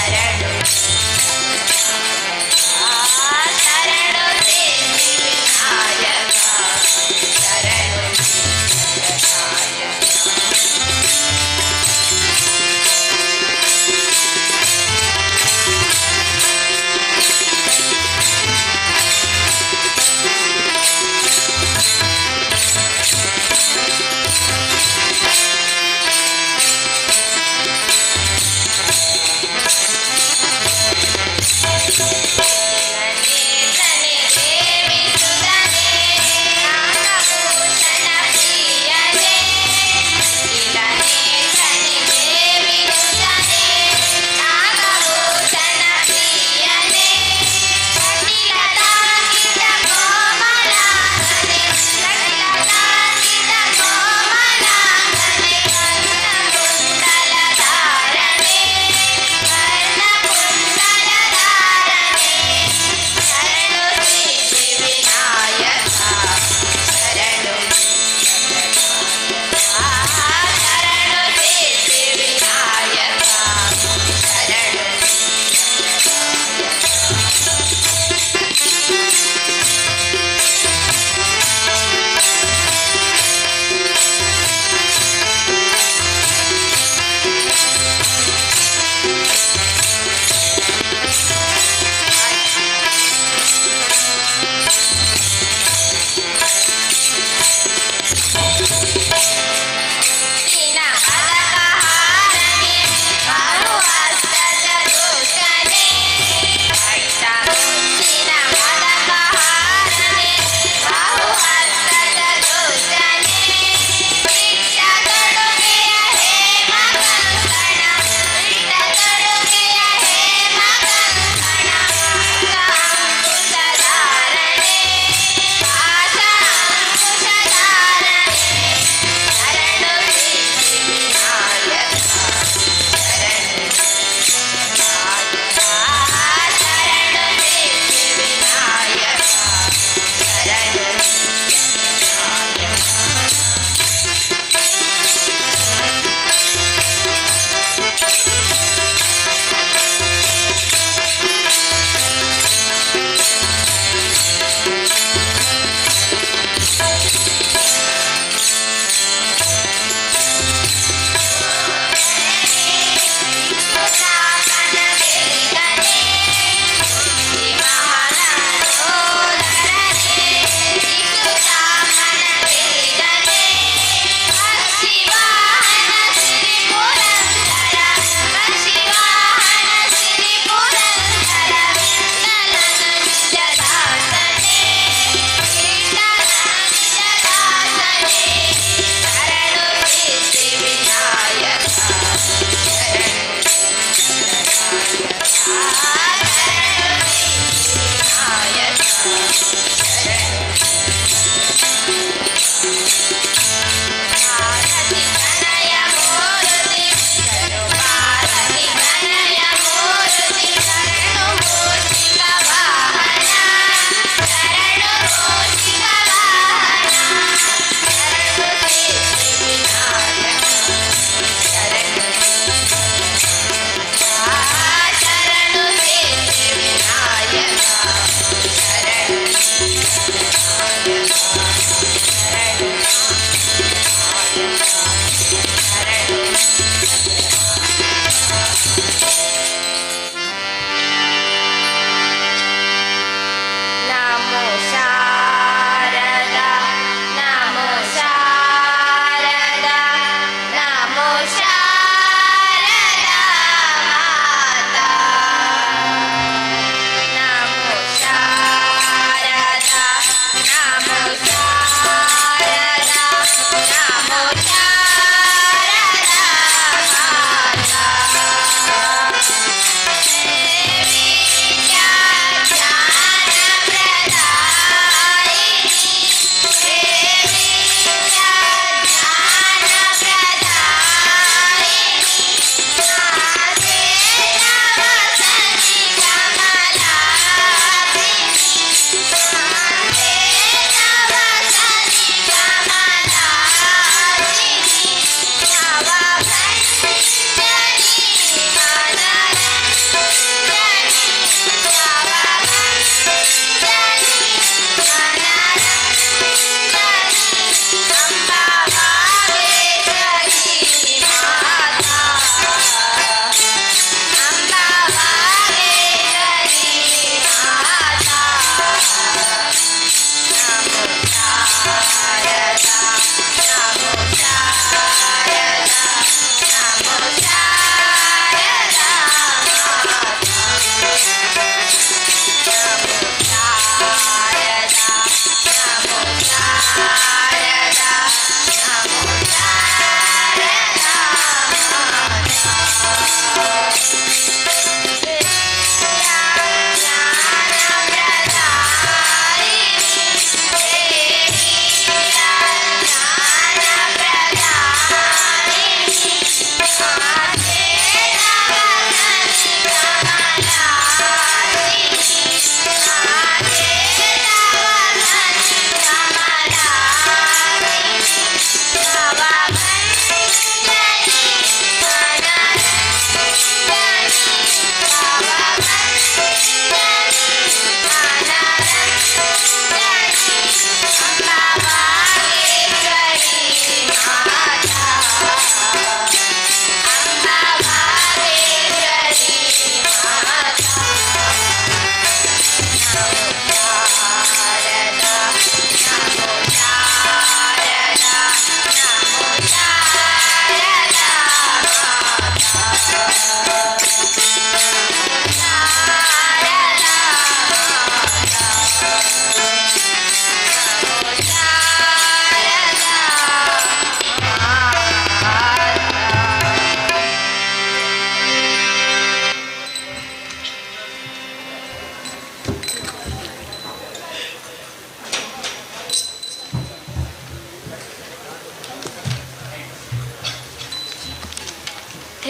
ಶರಣು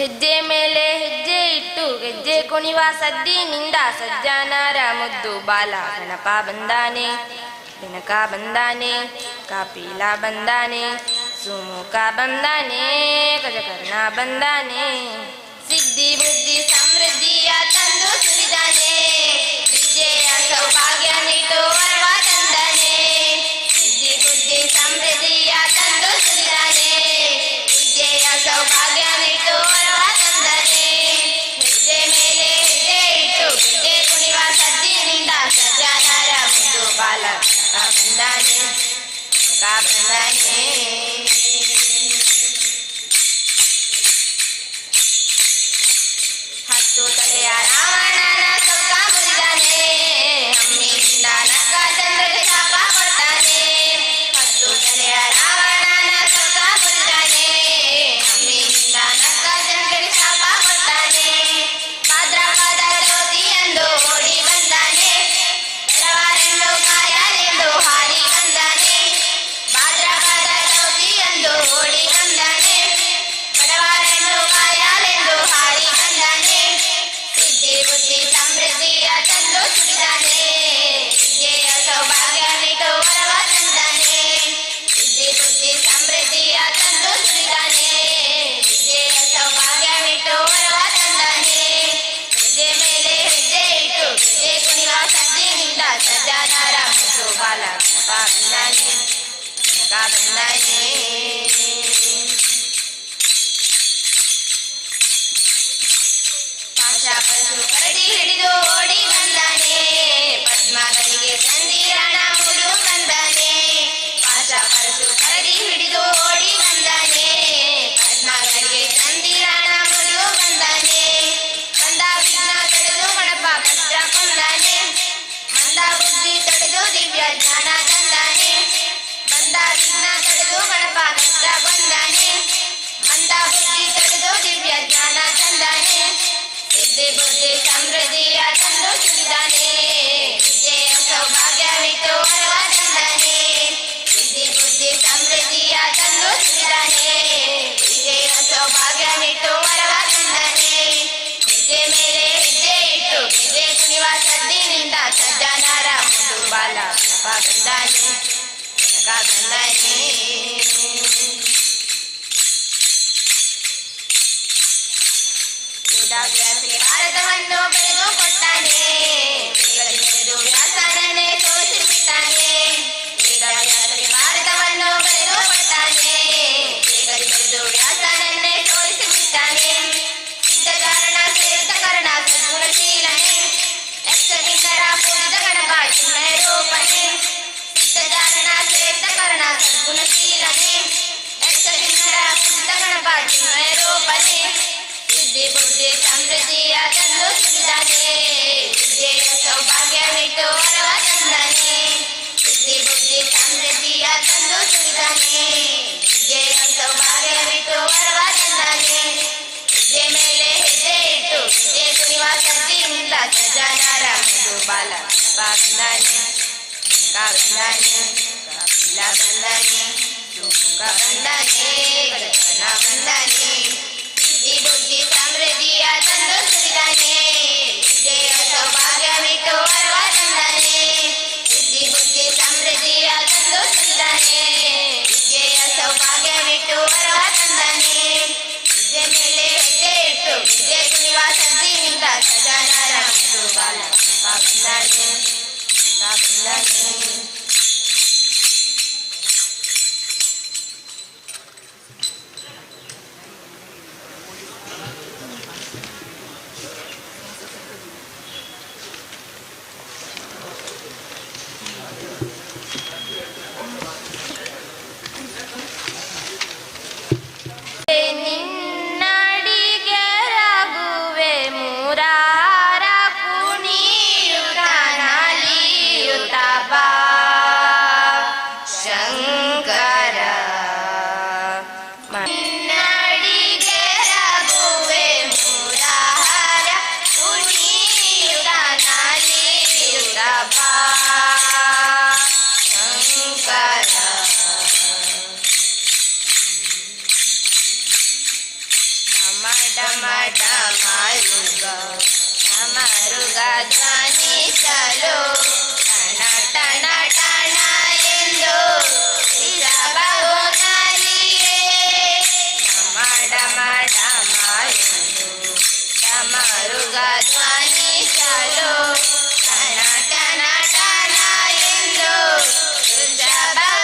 ಹೆಜ್ಜೆ ಮೇಲೆ ಹೆಜ್ಜೆ ಇಟ್ಟು ಗೆಜ್ಜೆ ಕುಣಿವ ಸದ್ದಿನಿಂದ ಸಜ್ಜನರ ಮುದ್ದು ಬಾಲ ಗಣಪ ಬಂದಾನೆ, ಬೆನಕ ಬಂದಾನೆ, ಕಾಪಿಲ ಬಂದಾನೆ, ಸುಮುಖ ಬಂದಾನೆ, ಗಜಕರ್ಣ ಬಂದಾನೆ. ಸಿದ್ಧಿ ಬುದ್ಧಿ ಸಮೃದ್ಧಿಯ ತಂದು ಸುರಿದಾನೆ, ವಿದ್ಯೆಯ ಸೌಭಾಗ್ಯ ನೀಡು ವರವ ತಂದಾನೆ. ಸಿದ್ಧಿ ಬುದ್ಧಿ ಸಮೃದ್ಧಿಯ ತಂದು ಸುರಿದಾನೆ, ವಿದ್ಯೆಯ ಸೌಭಾಗ್ಯ ನೀಡು ವರವ ತಂದಾನೆ. ಹೆಜ್ಜೆ ಮೇಲೆ ಹೆಜ್ಜೆ ಇಟ್ಟು ಗೆಜ್ಜೆ ಕುಣಿವ ಸದ್ದಿನಿಂದ ಸಜ್ಜನರ ಮುದ್ದು ಬಾಲ ಬಂದಾನೆ, ಬಂದಾನೆ. ಹತ್ತು ತಲೆಯ ರಾವಣನ ಸೌಕ ಮುರಿದಾನೆ, ಅಮ್ಮಿನಿಂದ ನಕ್ಕ ಚಂದ್ರಗೆ ಶಾಪ ಕೊಡ್ತಾನೆ. ಹತ್ತು ತಲೆಯ ರಾವಣನ ಸೌಕ ಮುರಿದಾನೆ, ಅಮ್ಮಿನಿಂದ ನಕ್ಕ ಚಂದ್ರಗೆ ಶಾಪ ಕೊಡ್ತಾನೆ. ಭಾದ್ರಪದ ಜ್ಯೋತಿಯೆಂದು ಓಡಿ ಬಂದಾನೆ, ಬೆಳವಾರೆಂದು ಕಾಯಲೆಂದು ಹಾರಿ ಬಂದಾನೆ. ಭಾದ್ರಪದ ಜ್ಯೋತಿಯೆಂದು ಓಡಿ ಬಂದಾನೆ, ಬಡವರೆಂದು ಕಾಯಲೆಂದು ಹಾರಿ ಬಂದಾನೆ. ಸಿದ್ಧಿ ಬುದ್ಧಿ ಸಮೃದ್ಧಿಯ ತಂದು ಸುರಿದಾನೆ, ವಿದ್ಯೆಯ ಸೌಭಾಗ್ಯ ನೀಡು ವರವ ತಂದಾನೆ. ಸಿದ್ಧಿ ಬುದ್ಧಿ ಸಮೃದ್ಧಿಯ ತಂದು ಸುರಿದಾನೆ, ವಿದ್ಯೆಯ ಸೌಭಾಗ್ಯ ನೀಡು ವರವ ತಂದಾನೆ. ಹೆಜ್ಜೆ ಮೇಲೆ ಹೆಜ್ಜೆ ಇಟ್ಟು ಗೆಜ್ಜೆ ಕುಣಿವ ಸದ್ದಿನಿಂದ ಸಜ್ಜನರ ಮುದ್ದು ಬಾಲ ಗಣಪ ಬಂದಾನೆ, ಗಣಪ ಬಂದಾನೆ. ಪಾಶಾಪರಶು ಕರಡಿ ಹಿಡಿದು ಓಡಿ ಬಂದಾನೆ, ಪದ್ಮಗಳಿಗೆ ಚಂದಿರನ ಮುಡು ಬಂದಾನೆ. ಪಾಶಾಪರಶು ಕರಡಿ ಹಿಡಿದು ಓಡಿ ಬಂದಾನೆ, ಪದ್ಮಗಳಿಗೆ ಚಂದಿರನ ಮುಡು ಬಂದಾನೆ. ಬಂದ ವಿಘ್ನ ತಡೆದು ಗಣಪ ಭದ್ರ ಕೊಂದಾನೆ, ಮಂದ ಬುದ್ಧಿ ತಡೆದು ದಿವ್ಯ ಜ್ಞಾನ ತಂದಾನೆ. ಬಂದ ವಿಘ್ನ ತಡೆದು ಗಣಪ ಭದ್ರ ಬಂದಾನೆ, ಮಂದ ಬುದ್ಧಿ ತಡೆದು ದಿವ್ಯ ಜ್ಞಾನ ತಂದಾನೆ. ಸಿದ್ಧಿ ಬುದ್ಧಿ ಸಮೃದ್ಧಿಯ ತಂದು ಸುರಿದಾನೆ, ವಿದ್ಯೆಯ ಸೌಭಾಗ್ಯ ನೀಡು ವರವ ತಂದಾನೆ. ಸಿದ್ಧಿ ಬುದ್ಧಿ ಸಮೃದ್ಧಿಯ ತಂದು ಸುರಿದಾನೆ, ವಿದ್ಯೆಯ ಸೌಭಾಗ್ಯ ನೀಡು ವರವ ತಂದಾನೆ. ಹೆಜ್ಜೆ ಮೇಲೆ ಹೆಜ್ಜೆ ಇಟ್ಟು ಗೆಜ್ಜೆ ಕುಣಿವ ಸದ್ದಿನಿಂದ ಸಜ್ಜನರ ಮುದ್ದು ಬಾಲ ಗಣಪ ಬಂದಾನೆ, ಗಣಪ ಬಂದಾನೆ. ವೇದವ್ಯಾಸರಿಗೆ ಭಾರತವನ್ನು ಬರೆದು ಕೊಟ್ಟಾನೆ, ವೇದವ್ಯಾಸರು ವ್ಯಾಸನನ್ನೇ ಸೋಲಿಸಿಬಿಟ್ಟಾನೆ. ವೇದವ್ಯಾಸರಿಗೆ ಭಾರತವನ್ನು ಬರೆದು ಕೊಟ್ಟಾನೆ, ವೇದವ್ಯಾಸರು ವ್ಯಾಸನನ್ನೇ ಸೋಲಿಸಿಬಿಟ್ಟಾನೆ. ಸಿದ್ಧಕಾರಣ ಶ್ರೇಷ್ಠಕರಣ ಸದ್ಗುಣಶೀಲನೆ, ಯಕ್ಷಕಿನ್ನರ ಪೂಜಿತ ಗಣಪ ಚಿನ್ಮಯ ರೂಪನೆ. ಸಿದ್ಧಕಾರಣ ಶ್ರೇಷ್ಠಕರಣ ಸದ್ಗುಣಶೀಲನೆ, ಯಕ್ಷಕಿನ್ನರ ಪೂಜಿತ ಗಣಪ ಚಿನ್ಮಯ ರೂಪನೆ. ಸಿದ್ಧಿ ಬುದ್ಧಿ ಸಮೃದ್ಧಿಯ ತಂದು ಸುರಿದಾನೆ, ವಿದ್ಯೆಯ ಸೌಭಾಗ್ಯ ನೀಡು ವರವ ತಂದಾನೆ. ಸಿದ್ಧಿ ಬುದ್ಧಿ ಸಮೃದ್ಧಿಯ ತಂದು ಸುರಿದಾನೆ, ವಿದ್ಯೆಯ ಸೌಭಾಗ್ಯ ನೀಡು ವರವ ತಂದಾನೆ. ಹೆಜ್ಜೆ ಮೇಲೆ ಹೆಜ್ಜೆ ಇಟ್ಟು ಗೆಜ್ಜೆ ಕುಣಿವ ಸದ್ದಿನಿಂದ ಸಜ್ಜನರ ಮುದ್ದು ಬಾಲ ಗಣಪ ಬಂದಾನೆ, ಗಣಪ ಬಂದಾನೆ, ಕಾಪಿಲ ಬಂದಾನೆ, ಸುಮುಖ ಬಂದಾನೆ, ಗಜಕರ್ಣ ಬಂದಾನೆ. ಸಿದ್ಧಿ ಬುದ್ಧಿ ಸಮೃದ್ಧಿಯ ತಂದು ಸುರಿದಾನೆ, ವಿದ್ಯೆಯ ಸೌಭಾಗ್ಯ ನೀಡು ವರವ ತಂದಾನೆ. ಸಿದ್ಧಿ ಬುದ್ಧಿ ಸಮೃದ್ಧಿಯ ತಂದು ಸುರಿದಾನೆ, ವಿದ್ಯೆಯ ಸೌಭಾಗ್ಯ ನೀಡು ವರವ ತಂದಾನೆ. ಹೆಜ್ಜೆ ಮೇಲೆ ಹೆಜ್ಜೆ ಇಟ್ಟು ಗೆಜ್ಜೆ ಕುಣಿವ ಸದ್ದಿನಿಂದ ಸಜ್ಜನರ ಮುದ್ದು ಬಾಲ ಗಣಪ ಬಂದಾನೆ, ಗಣಪ ಬಂದಾನೆ. ಧ್ವನಿಸಲು ಟಣ ಟಣ ಟಣ ಎಂದು ಋಷಭವನಲ್ಲಿಯೇ ಡಮ ಡಮ ಡಮ ಎಂದು ಡಮರುಗ ಧ್ವನಿಸಲು ಟಣ ಟಣ ಟಣ ಎಂದು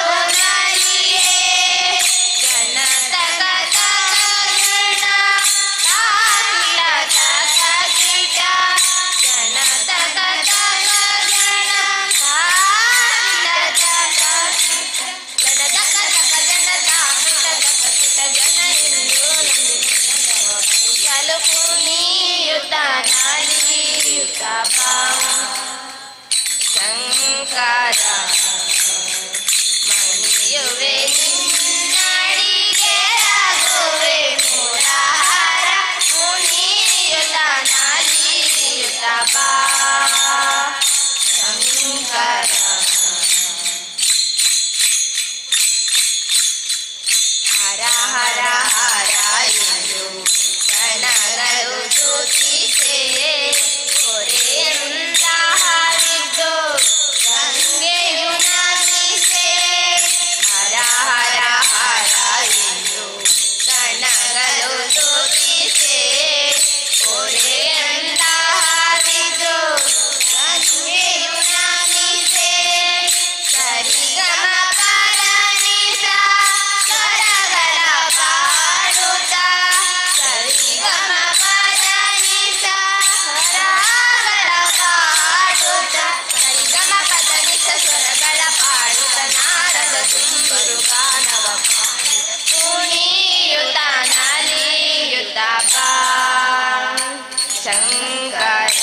ಋಷಭವನಲ್ಲಿಯೇ ಜನತ ಕಥ ಗಣ ತಾಕಿಲ ತಥ ಕಿಟ ಜನತ ಕಥ ಗಣ ತಾಕಿಲ ತಥ ಕಿಟ ಜನತ ಕಥ ಜನ ತಾಕಿಟ ತಥ ಕಿಟ ಜನ ಎಂದು ನಂದಿಸಲು ಪುನೀಯುತ ನಾಲಿಯುತ ಶಂಕರ ಮಣಿಯುವೆ ನಿನ್ನಡಿಗೆ ರಘುವೆ ಮುರಾರ ಮುನಿಯುತ ನಾಲಿಯುತ ಶಂಕರ ಹರ ಹರ ಹರ ಎಂದು ಗಣಗಳು ಸ್ತುತಿಸೆ ಹೊರೆಯಿಂದ ಹಾರಿದ್ದು ಗಂಗೆಯು ನಮಿಸೆ ಹರ ಹರ ಹರ ಎಂದು ಗಣಗಳು ಸ್ತುತಿಸೆ ಹೊರೆಯಿಂದ ಹಾರಿದ್ದು ಗಂಗೆಯು ನಮಿಸೆ ಸರಿಗಮ ಪರನಿಸ ಸ್ವರಗಳ ಪಾಡುತ್ತ ಸರಿಗಮ ಪದನಿಸ ಸ್ವರಗಳ ಪಾಡುತ್ತ ಸರಿಗಮ ಪದನಿಸ ಸ್ವರಗಳ ಪಾಡುತ್ತ ನಾರದ ತುಂಬರು ಗಾನವ ಪುಣಿಯುತ ನಲಿಯುತ ಶಂಕರ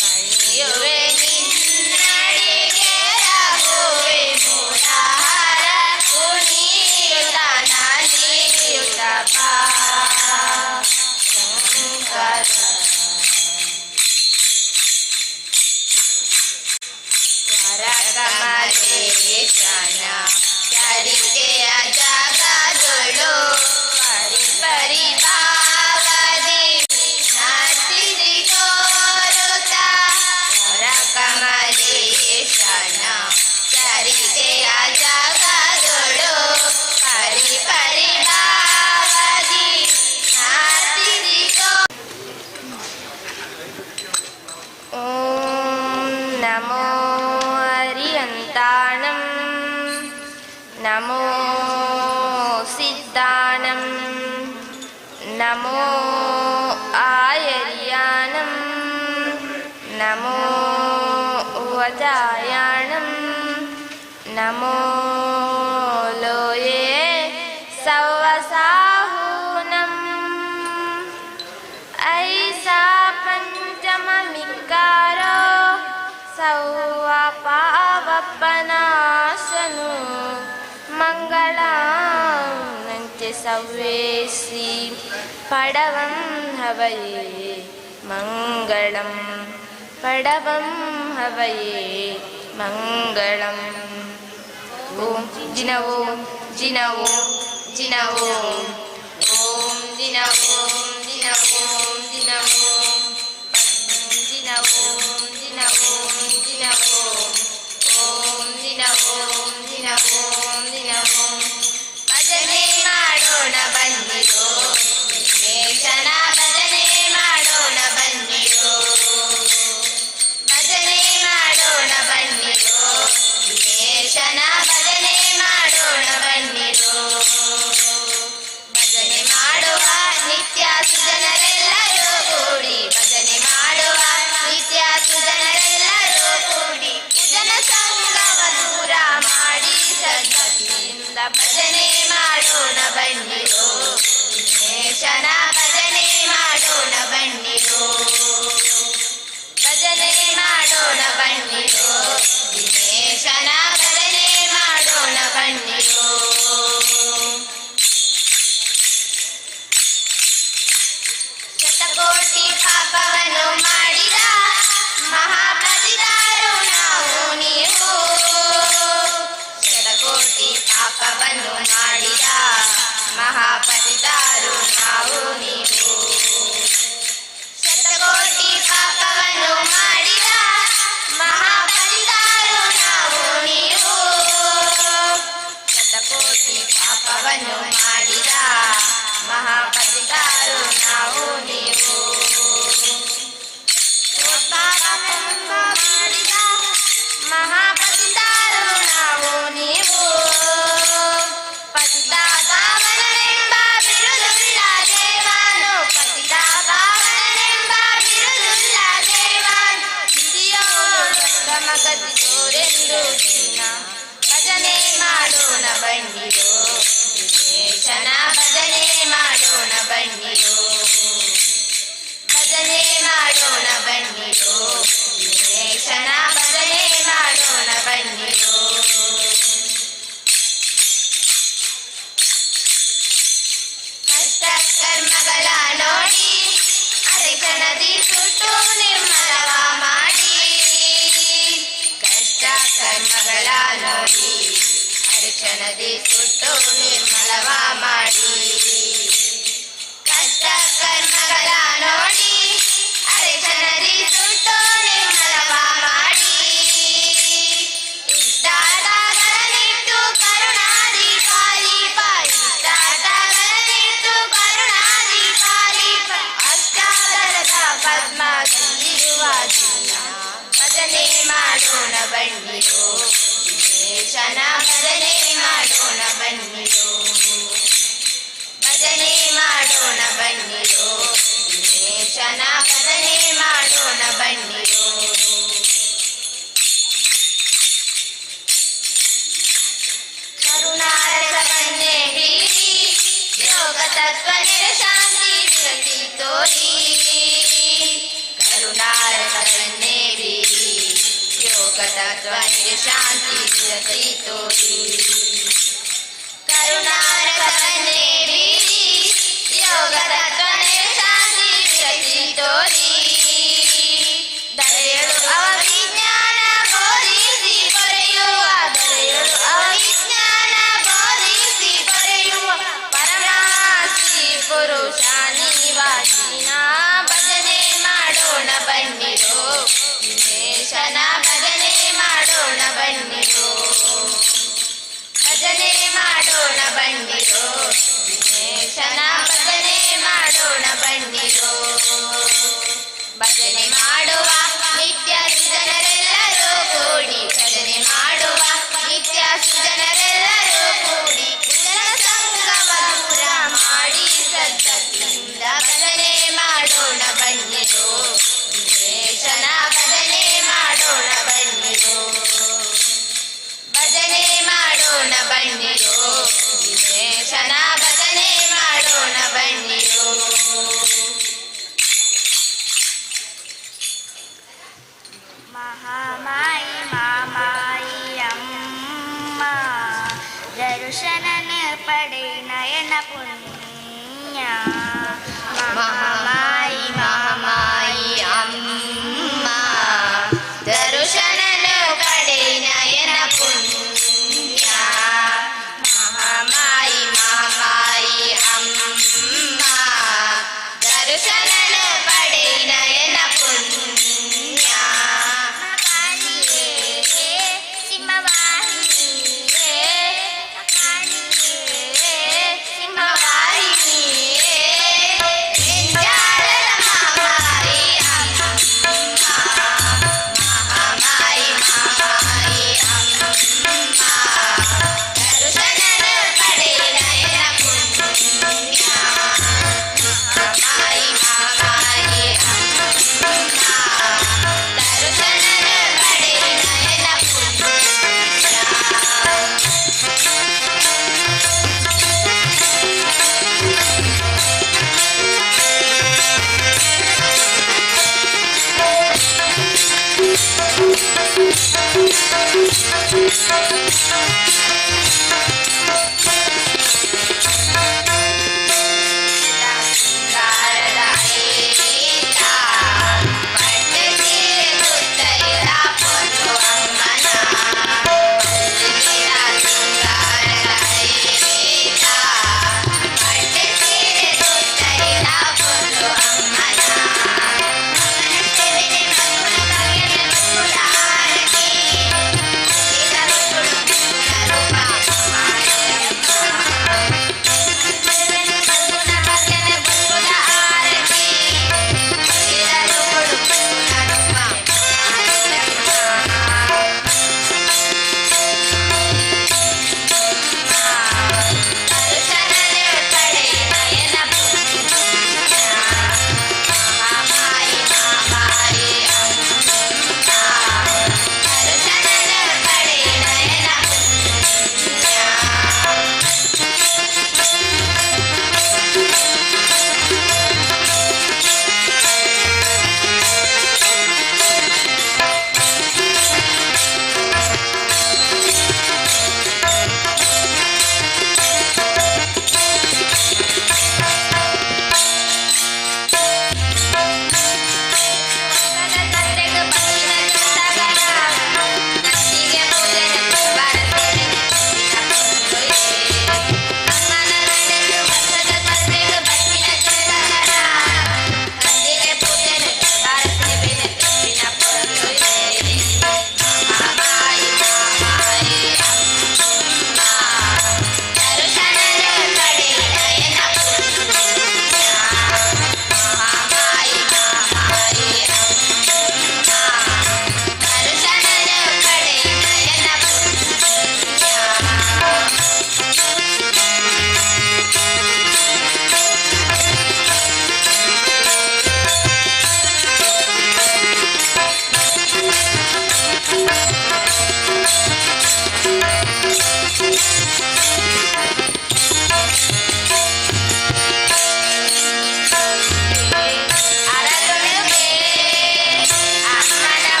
ಮಣಿಯುವೆ ನಿನ್ನಡಿಗೆ ರಘುವೆ ಮುರಾರ ಪುಣಿಯುತ ನಲಿಯುತ ಶಂಕರ ವರಕಮಲೇಶನ ಚರಿತೆಯ ಜಗದೊಳು ಪರಿ ಪರಿಭಾವದಿ ನರ್ತಿಸಿ ತೋರುತ್ತ ವರಕಮಲೇಶನ ಚರಿತೆಯ ಜಗದೊಳು ಪರಿ ಪರಿಭಾವದಿ ನರ್ತಿಸಿ ಓಂ ನಮೋ ಹರಿಯಂತಾಣಂ ನಮೋ ಸಿದ್ಧಾಣಂ ನಮೋ ಆಯರ್ಯಾಣಂ ನಮೋ ವಜಾಯಾಣಂ ನಮೋ ಲೋಯೇ ಸವಸಾಹೂನಂ ಐಸಾ ಪಂಚಮಮಿಕಾರೋ ಸೌವ ಪಾವಪನಾಶನು ಮಂಗಳಾಂಚೆ ಸವ್ವೇಸಿ ಪಡವಂ ಹವಯೇ ಮಂಗಳಂ ಪಡವಂ ಹವಯೇ ಮಂಗಳಂ ಓಂ ಜಿನ ಓಂ ಜಿನ ಓಂ ಜಿನ ಓಂ ಓಂ ಜಿನ ಓಂ ಜಿನ ಓಂ ಜಿನ ಓಂ ಜಿನ ಓಂ ಜಿನ ಓಂ ಜಿನ ಓಂ ಓಂ ಜಿನ ಓಂ ಜಿನ ಓಂ ಜಿನ ಓಂ ಭಜನೆ ಮಾಡೋಣ ಬನ್ನಿರೋ ವಿಘ್ನೇಶನ ಭಜನೆ ಮಾಡೋಣ ಬನ್ನಿರೋ ಭಜನೆ ಮಾಡೋಣ ಬನ್ನಿರೋ ವಿಘ್ನೇಶನ ಭಜನೆ ಮಾಡೋಣ ಬನ್ನಿರೋ ಭಜನೆ ಮಾಡುವ ನಿತ್ಯ ಸುಜನರೆಲ್ಲರೂ ಕೂಡಿ ಭಜನೆ ಮಾಡುವ ನಿತ್ಯ ಸುಜನರೆಲ್ಲರೂ ಕೂಡಿ ಜನ ಸಂಗವ ದೂರ ಮಾಡಿ ಸದ್ಗತಿಯಿಂದ ಭಜನೆ ಮಾಡೋಣ ಬನ್ನಿರೋ ವಿಘ್ನೇಶನ ಭಜನೆ ಮಾಡೋಣ ಬನ್ನಿರೋ ಭಜನೆ ಮಾಡೋಣ ಬನ್ನಿರೋ ವಿಘ್ನೇಶನ ಭಜನೆ ಮಾಡೋಣ ಬನ್ನಿರೋ ಶತಕೋಟಿ ಪಾಪವನ್ನು ಮಾಡಿದ ಮಹಾಪತಿದಾರು ನಾವು ನೀವು ಶತಕೋಟಿ ಪಾಪವನ್ನು ಮಾಡಿದ ಮಹಾಪತಿದಾರು ನಾವು ನೀವು ಶತಕೋಟಿ ಪಾಪ ಕಸಿತೋರೆಂದು ದಿನ ಭಜನೆ ಮಾಡೋಣ ಬನ್ನಿರೋ ದಿನೇಶನ ಭಜನೆ ಮಾಡೋಣ ಬನ್ನಿರೋ ಭಜನೆ ಮಾಡೋಣ ಬನ್ನಿರೋ ದಿನೇಶನ ಭಜನೆ ಮಾಡೋಣ ಬನ್ನಿರೋ ಕಷ್ಟ ಕರ್ಮಗಳ ನೋಡಿ ಅರೆಕ್ಷಣದಿ ಸುಟ್ಟು ನಿರ್ಮಲವ ಮಾಡಿ ಕಷ್ಟ ಕರ್ಮಗಳ ನೋಡಿ ಅರೆಕ್ಷಣದಿ ಸುಟ್ಟು ನಿರ್ಮಲವ ಮಾಡಿ ಕಷ್ಟ ಕರ್ಮಗಳ ನೋಡಿ ಅರೆಕ್ಷಣದಿ ಸುಟ್ಟು ನಿರ್ಮಲವ ಮಾಡಿ ಇಷ್ಟಾರ್ಥಗಳನ್ನಿಟ್ಟು ಕರುಣಾದಿ ಪಾಲಿಪ ಇಷ್ಟಾರ್ಥಗಳನ್ನಿಟ್ಟು ಕರುಣಾದಿ ಪಾಲಿಪ ಅಷ್ಟಾದರದ ಪದ್ಮದಲ್ಲಿರುವ ದಿನ ಭಜನೆ ಮಾಡೋಣ ಬನ್ನಿರೋ ದಿನೇಶನ ಭಜನೆ ಮಾಡೋಣ ಬನ್ನಿರೋ ಭಜನೆ ಮಾಡೋಣ ಬನ್ನಿರೋ ದಿನೇಶನ ಭಜನೆ ಮಾಡೋಣ ಬನ್ನಿರೋ ಕರುಣಾರಸವನ್ನೇ ಬೀರಿ ಯೋಗ ತತ್ವ ಶಾಂತಿ ವಿರತಿ ತೋರಿ ಕರುಣಾರಸವನ್ನೇ ಬೀರಿ ಯೋಗ ತತ್ವ ಶಾಂತಿ ವಿರತಿ ತೋರಿ ಕರುಣಾರಸವನ್ನೇ ಬೀರಿ ಯೋಗ ತತ್ವ ಶಾಂತಿ ವಿರತಿ ತೋರಿ ದರೆಯಳು ಅವಿಜ್ಞಾನ ಬೋಧಿಸಿ ಕೊರೆಯುವ ದರೆಯಳು ಅವಿಜ್ಞಾನ ಬೋಧಿಸಿ ಕೊರೆಯುವ ಪರಮಾಶ್ರೀ ಪುರುಷ ನಿವಾಸಿನ ಭಜನೆ ಮಾಡೋಣ ಬನ್ನಿರೋ ದಿನೇಶನ ಭಜನೆ ಮಾಡೋಣ ಬನ್ನಿರೋ ಭಜನೆ ಮಾಡೋಣ ಬನ್ನಿರೋ ದಿನೇಶನ ಭಜನೆ ಮಾಡೋಣ ಬನ್ನಿರೋ ಭಜನೆ ಮಾಡುವ ನಿತ್ಯ ಸುಜನರೆಲ್ಲರೂ ಕೂಡಿ ಭಜನೆ ಮಾಡುವ ನಿತ್ಯ ಸುಜನರೆಲ್ಲರೂ ಕೂಡಿ ಕುಶಲ ಸಂಗಮ ದೂರ ಮಾಡಿ ಸದ್ಗತಿಯಿಂದ ಭಜನೆ ಮಾಡೋಣ ಬನ್ನಿರೋ ದಿನೇಶನ ಭಜನೆ ಮಾಡೋಣ ಬನ್ನಿರೋ ಭಜನೆ ಮಾಡೋಣ ಬನ್ನಿರೋ ದಿನೇಶನ ಭಜನೆ ಮಾಡೋಣ ಬನ್ನಿರೋ ಮಹಾಮಾಯಿ ಮಾಮಾಯಿ ಅಮ್ಮ ದರ್ಶನನ ಪಡೆ ನಯನ ಪುಣ್ಯ ಮಹಾಮಾಯಿ ಮಹಾಮಾಯಿ ಅಮ್ಮ ದರ್ಶನನ ಪಡೆ ನಯನ ಪುಣ್ಯ ಮಹಾಮಾಯಿ ಮಹಾಮಾಯಿ ಅಮ್ಮ ದರ್ಶನನ ಪಡೆ ನಯನ ಪುಣ್ಯ ಕಾಣಿಯೇ ಸಿಂಹವಾಹಿನಿಯೇ ಕಾಣಿಯೇ ಸಿಂಹವಾಹಿನಿಯೇ ಎಂಜಾಲದ ಮಹಾಮಾರಿ ಅಮ್ಮ ಮಹಾಮಾಯಿ ಮಹಾಮಾಯಿ ಅಮ್ಮ ದರ್ಶನನ ಪಡೆ ನಯನ ಪುಣ್ಯ ಮಹಾಮಾಯಿ ಮಹಾಮಾಯಿ ಅಮ್ಮ ದರ್ಶನನ ಪಡೆ ನಯನ ಪುಣ್ಯ ಸಿಂಗಾರದ ಈತ ಪಟ್ಟೆ ಸೀರೆ ಮುತ್ತೈದ ಪೊನ್ನು ಅಮ್ಮನ ಮಲ್ಲಿಗೆಯ ಸಿಂಗಾರದ ಈತ ಪಟ್ಟೆ ಸೀರೆ ಮುತ್ತೈದ ಪೊನ್ನು ಅಮ್ಮನ ಸೇವೆನೆ ಮಗುಳ ಬಗೆಯ ಮಗುಳ ಆರತಿ ಮುಗಿದ ಮಕ್ಕಳು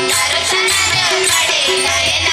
ದರ್ಶನದ ಪಡೆದ ಎನ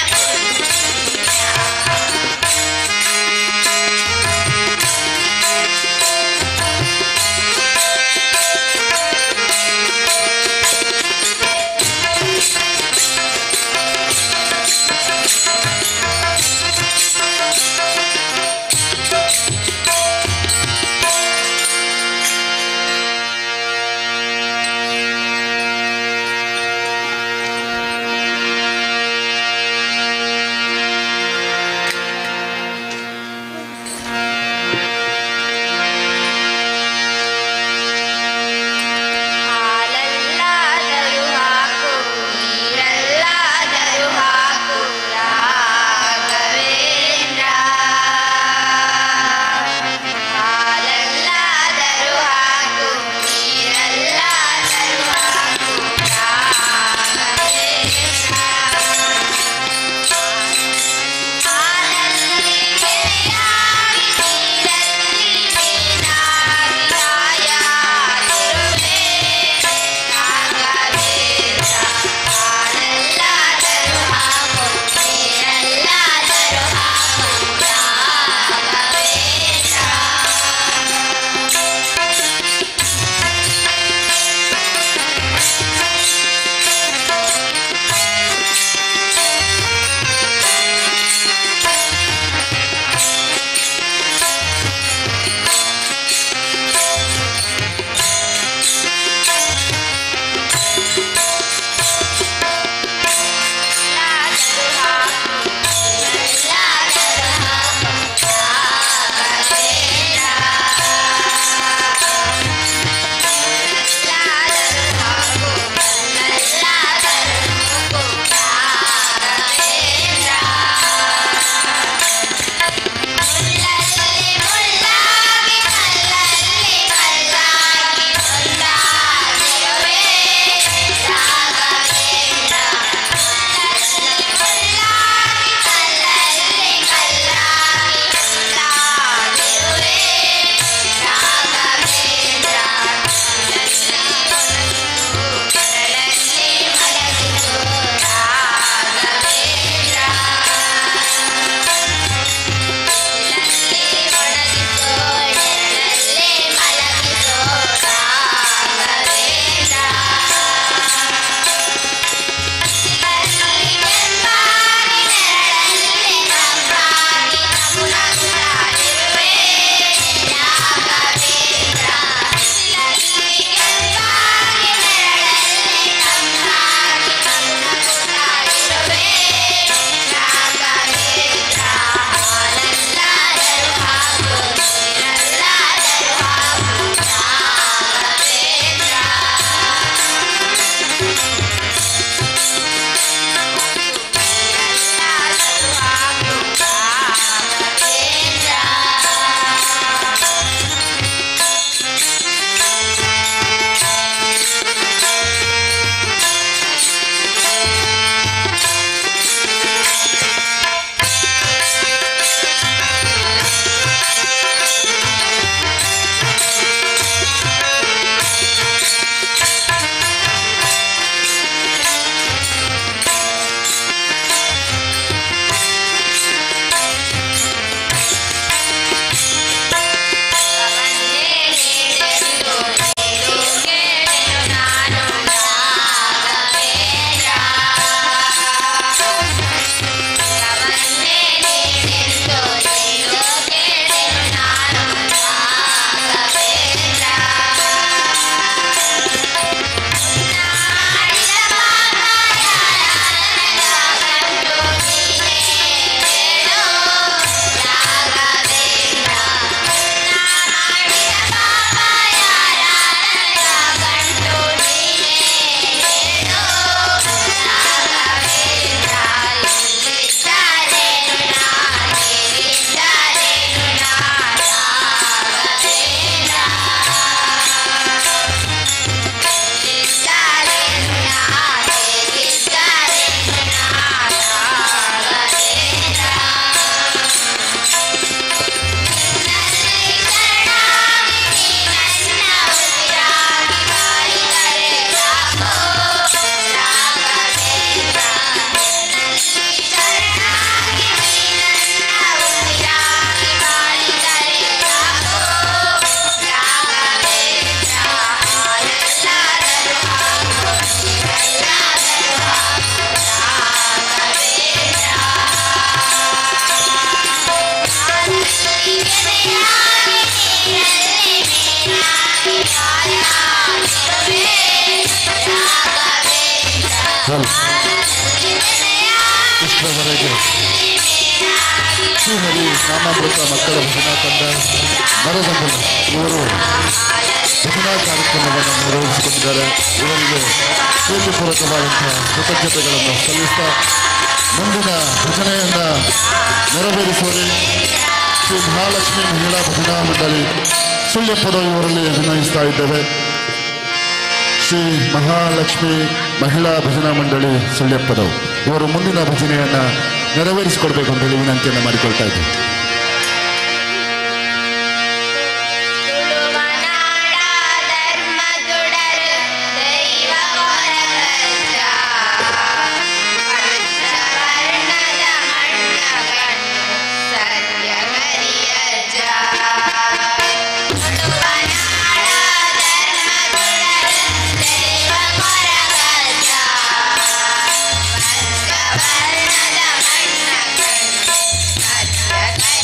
ಇಷ್ಟರವರೆಗೆ ಶ್ರೀಹರಿ ನಾಮಾಮೃತ ಮಕ್ಕಳ ಭಜನಾ ತಂಡ ಮರದಂಬಲ ಇವರು ಭಜನಾ ಕಾರ್ಯಕ್ರಮವನ್ನು ನಿರ್ವಹಿಸಿಕೊಂಡಿದ್ದಾರೆ. ಇವರಿಗೆ ಪ್ರೀತಿಪೂರ್ವಕವಾದಂತಹ ಕೃತಜ್ಞತೆಗಳನ್ನು ಸಲ್ಲಿಸ್ತಾ ಮುಂದಿನ ಭಜನೆಯನ್ನು ನೆರವೇರಿಸುವಲ್ಲಿ ಶ್ರೀ ಮಹಾಲಕ್ಷ್ಮಿ ಮಹಿಳಾ ಭಜನಾ ಮಂಡಳಿ ಸುಳ್ಯಪುರ ಇವರಲ್ಲಿ ವಿನಯಿಸ್ತಾ ಇದ್ದೇವೆ. ಶ್ರೀ ಮಹಾಲಕ್ಷ್ಮಿ ಮಹಿಳಾ ಭಜನಾ ಮಂಡಳಿ ಸುಳ್ಯಪದವು ಇವರು ಮುಂದಿನ ಭಜನೆಯನ್ನು ನೆರವೇರಿಸಿಕೊಡ್ಬೇಕು ಅಂತೇಳಿ ವಿನಂತಿಯನ್ನು ಮಾಡಿಕೊಳ್ತಾ ಇದ್ದೇವೆ. Bye.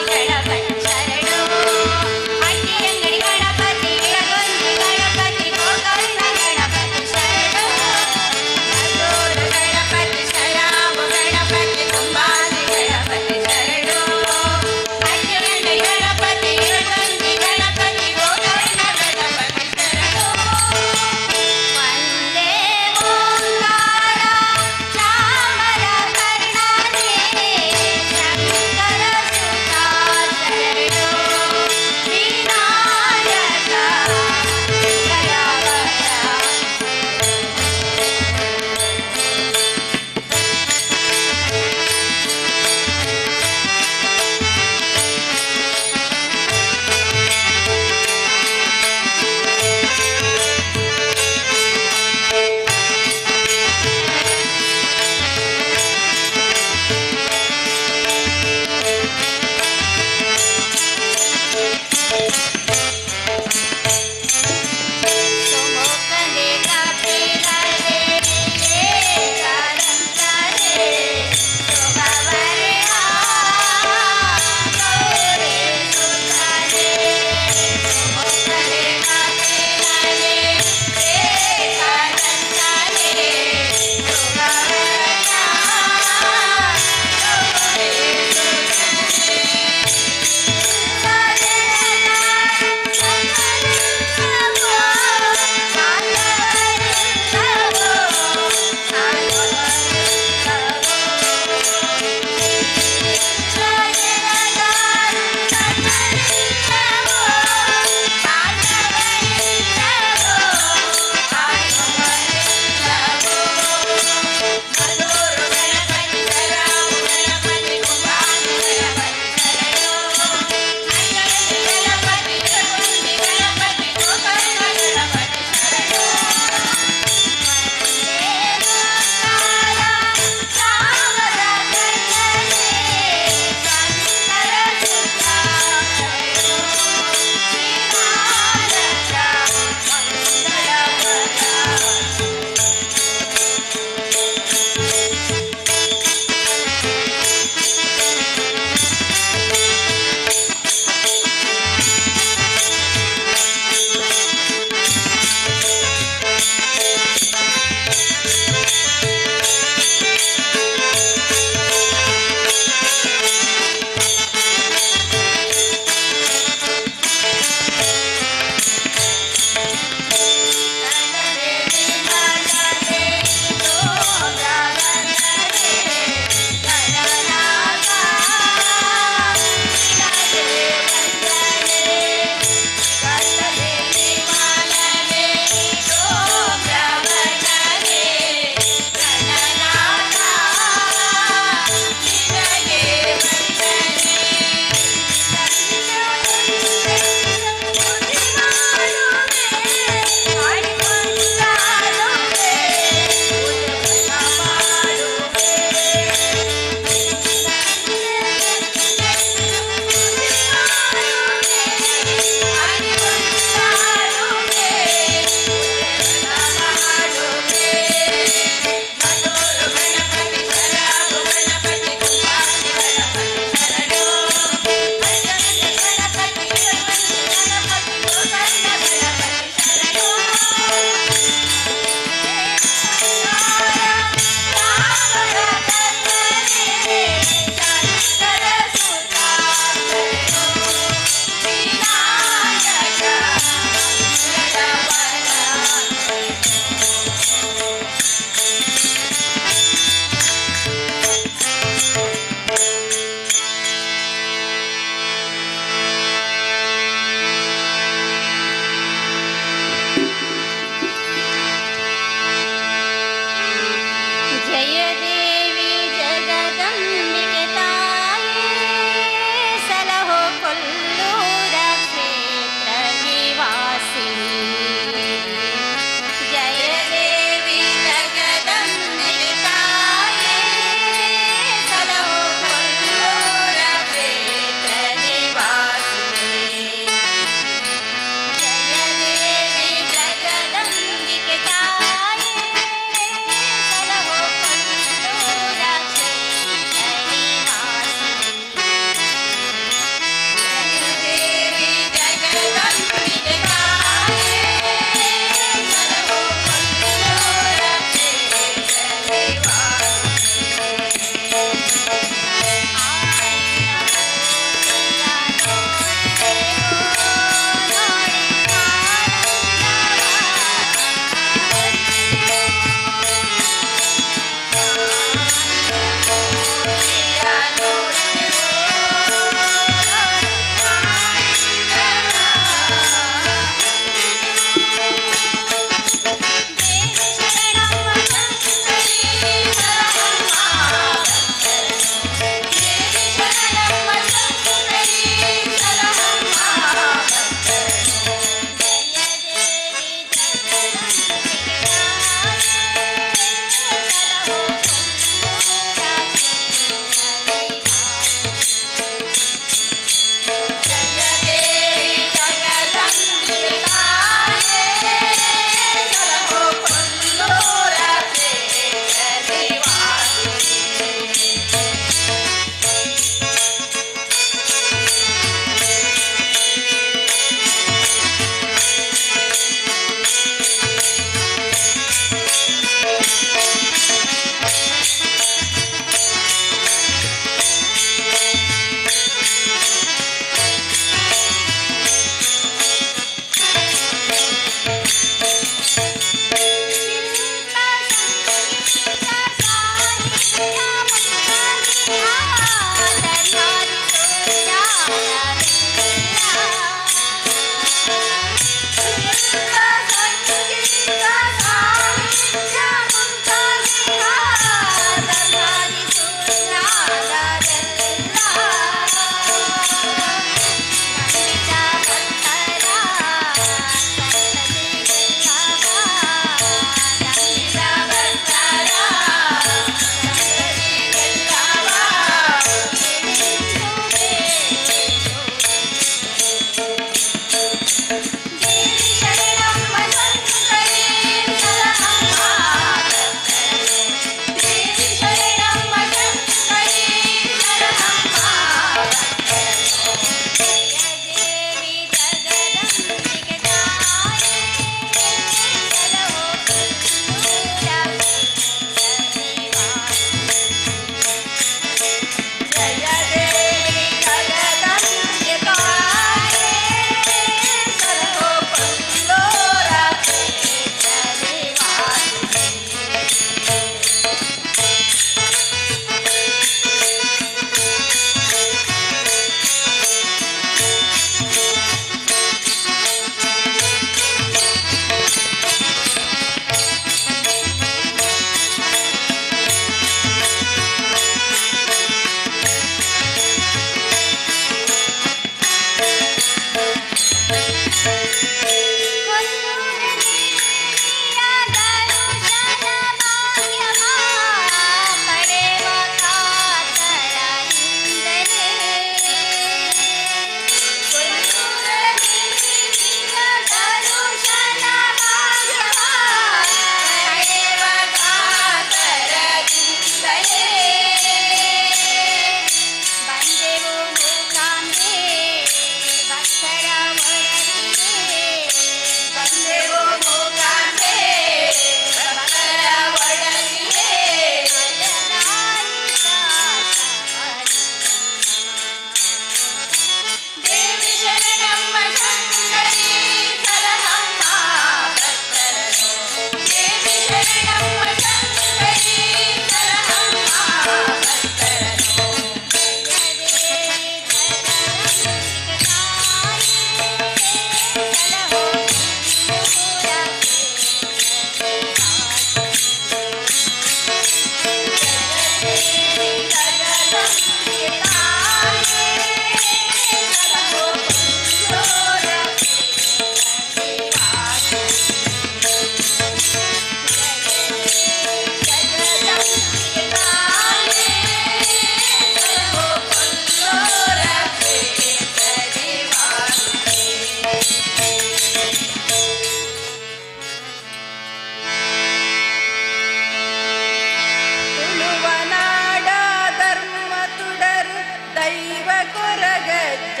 ದೈವ ಕೊರಗಜ್ಜ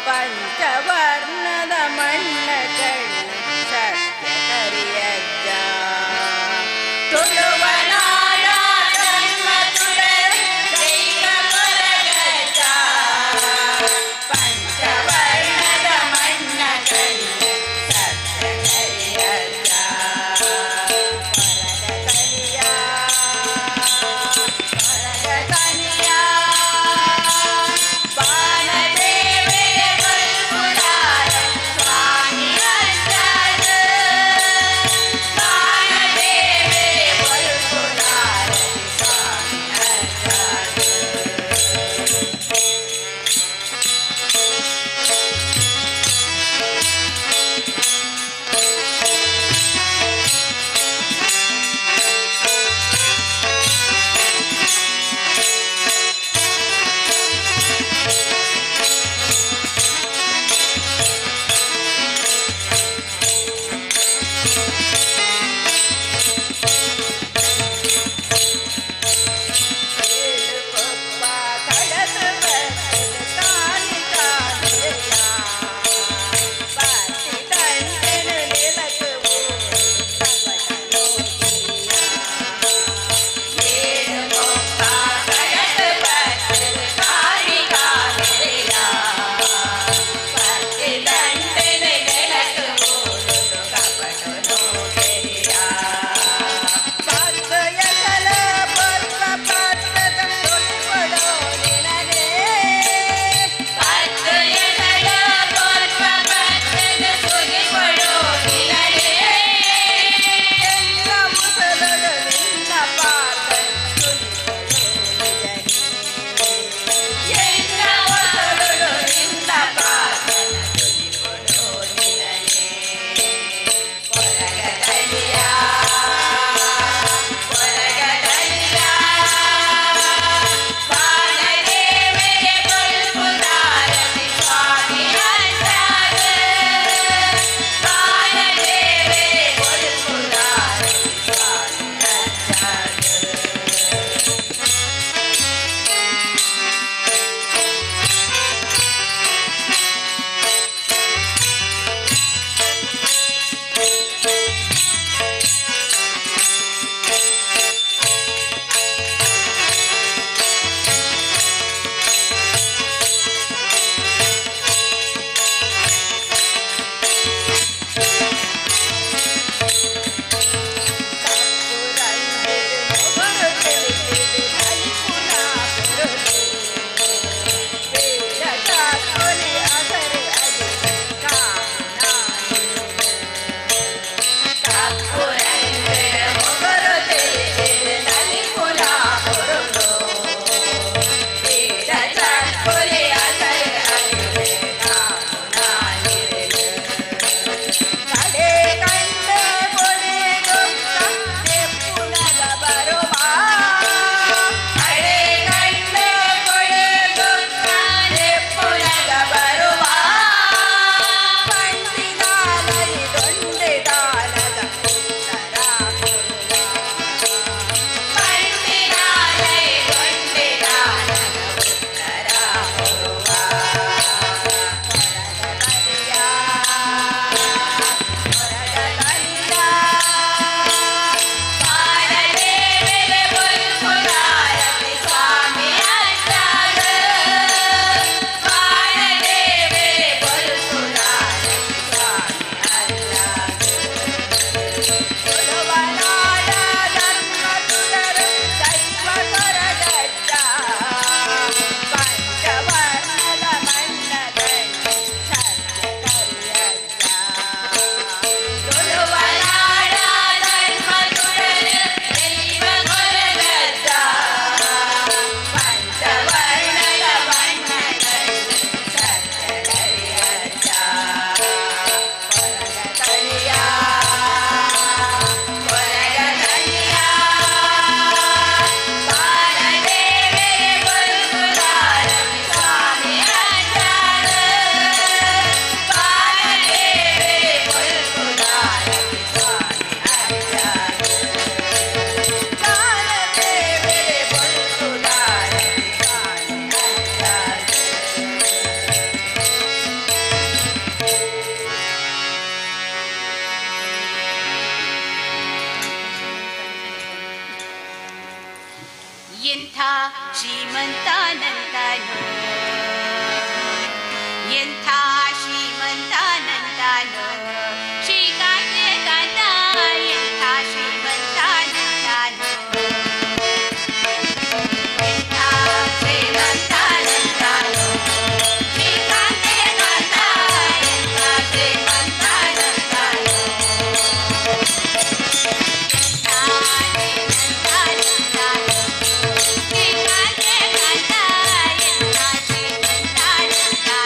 ಪಂಚವರ್ಣದ ಮಣ್ಣ ಕಣ್ಣು ಸತ್ಯ ಕರಿಯಜ್ಜ ತುಳುವನಾಡ ಜನ್ಮ ತುಳರ ದೈವ ಕೊರಗಜ್ಜ ಪಂಚವರ್ಣದ ಮಣ್ಣ ಕಣ್ಣು ಸತ್ಯ ಕರಿಯಜ್ಜ ಕೊರಗ ಕನಿಯ ಬಾನ ಎಂಥ ಶ್ರೀಮಂತಾನಂದನೋ ಎಂಥ ಶ್ರೀಮಂತಾನಂದನೋ ಶ್ರೀಕಾಂತೆ ಕಾಂತ ಎಂಥ ಶ್ರೀಮಂತಾನಂದನೋ ಎಂಥ ಶ್ರೀಮಂತಾನಂದನೋ ಶ್ರೀಕಾಂತೆ ಕಾಂತ ಎಂಥ ಶ್ರೀಮಂತಾನಂದನೋ ಶ್ರೀಕಾಂತೆ ಕಾಂತ ಎಂಥ ಶ್ರೀಮಂತಾನಂದನೋ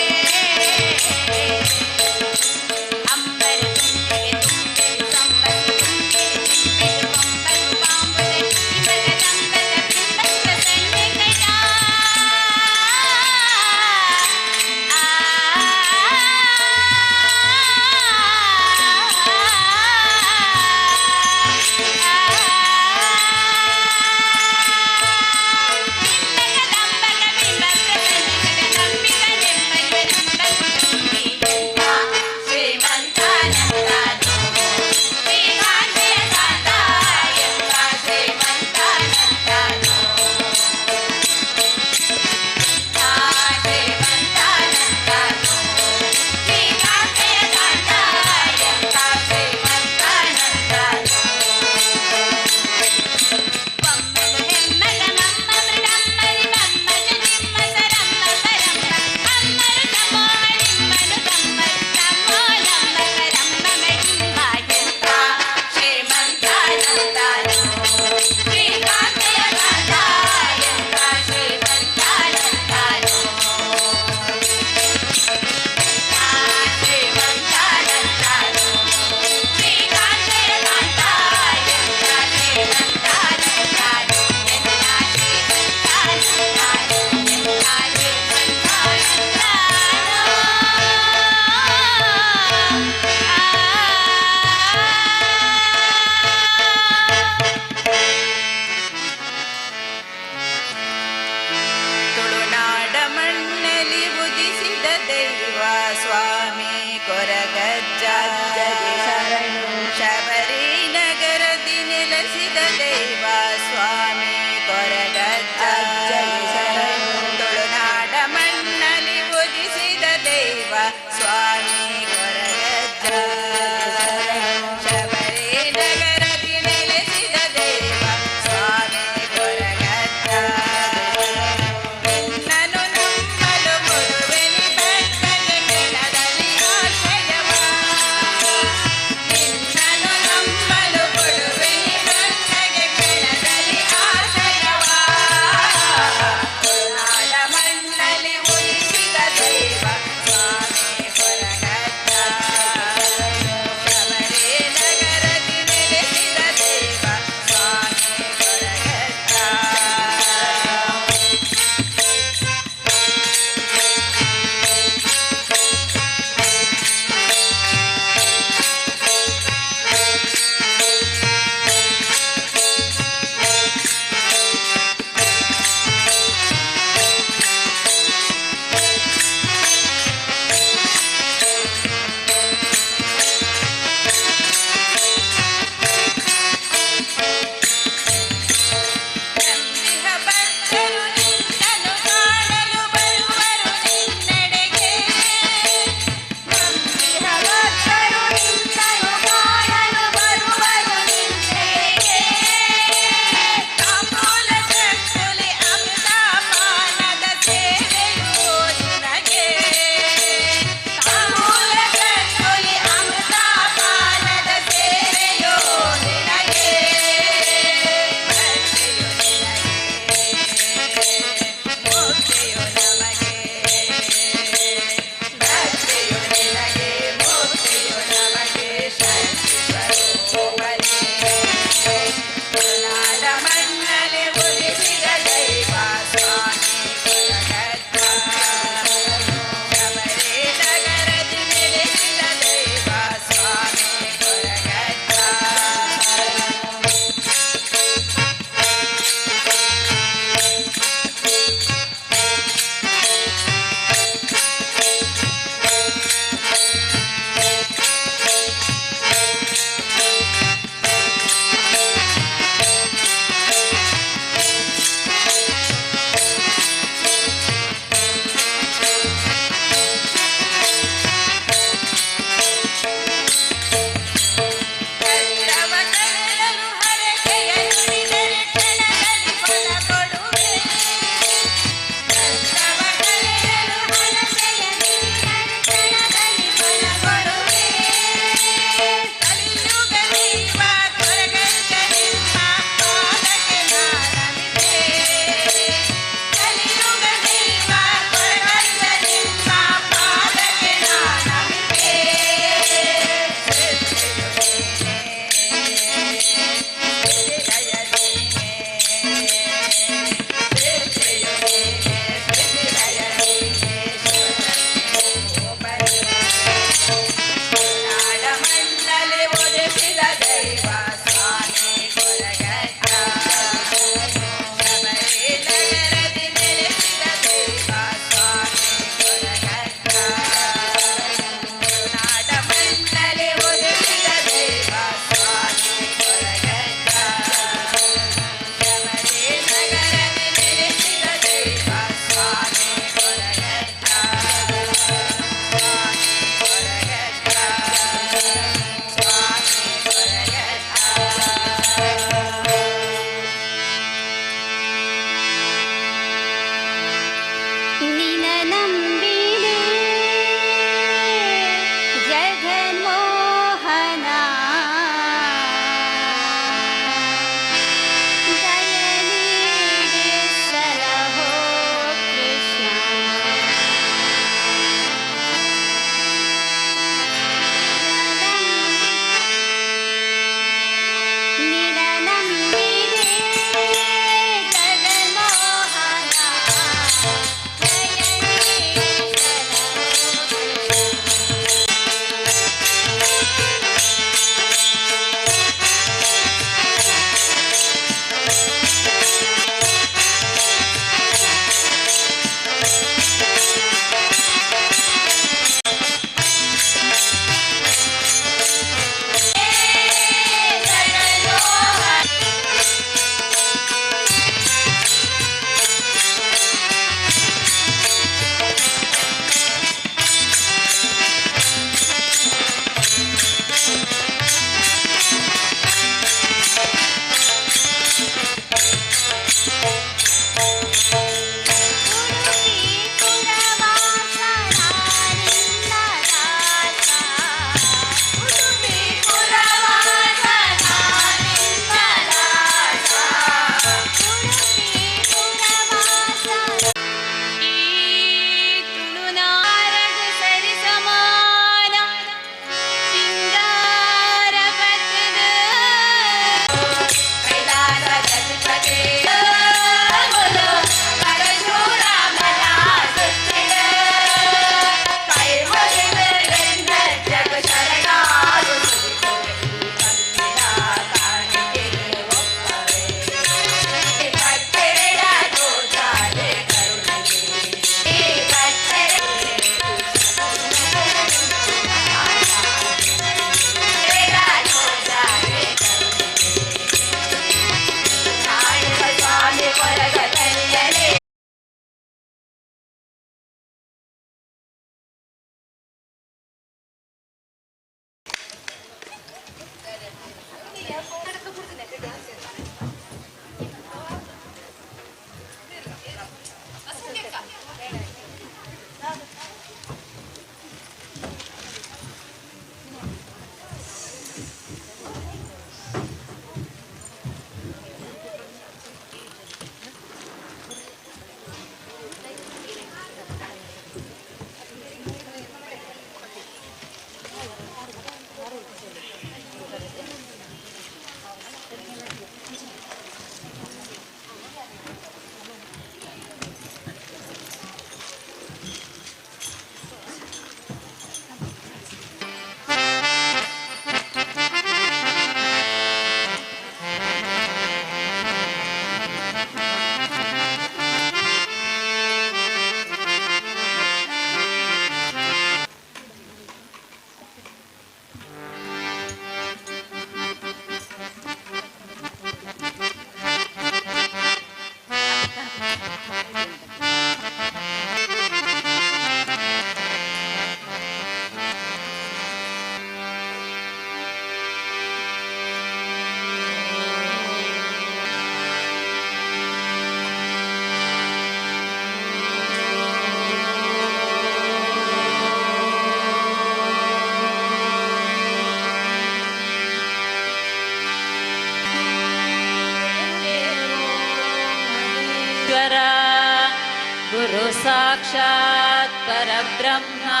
साक्षात् परब्रह्मा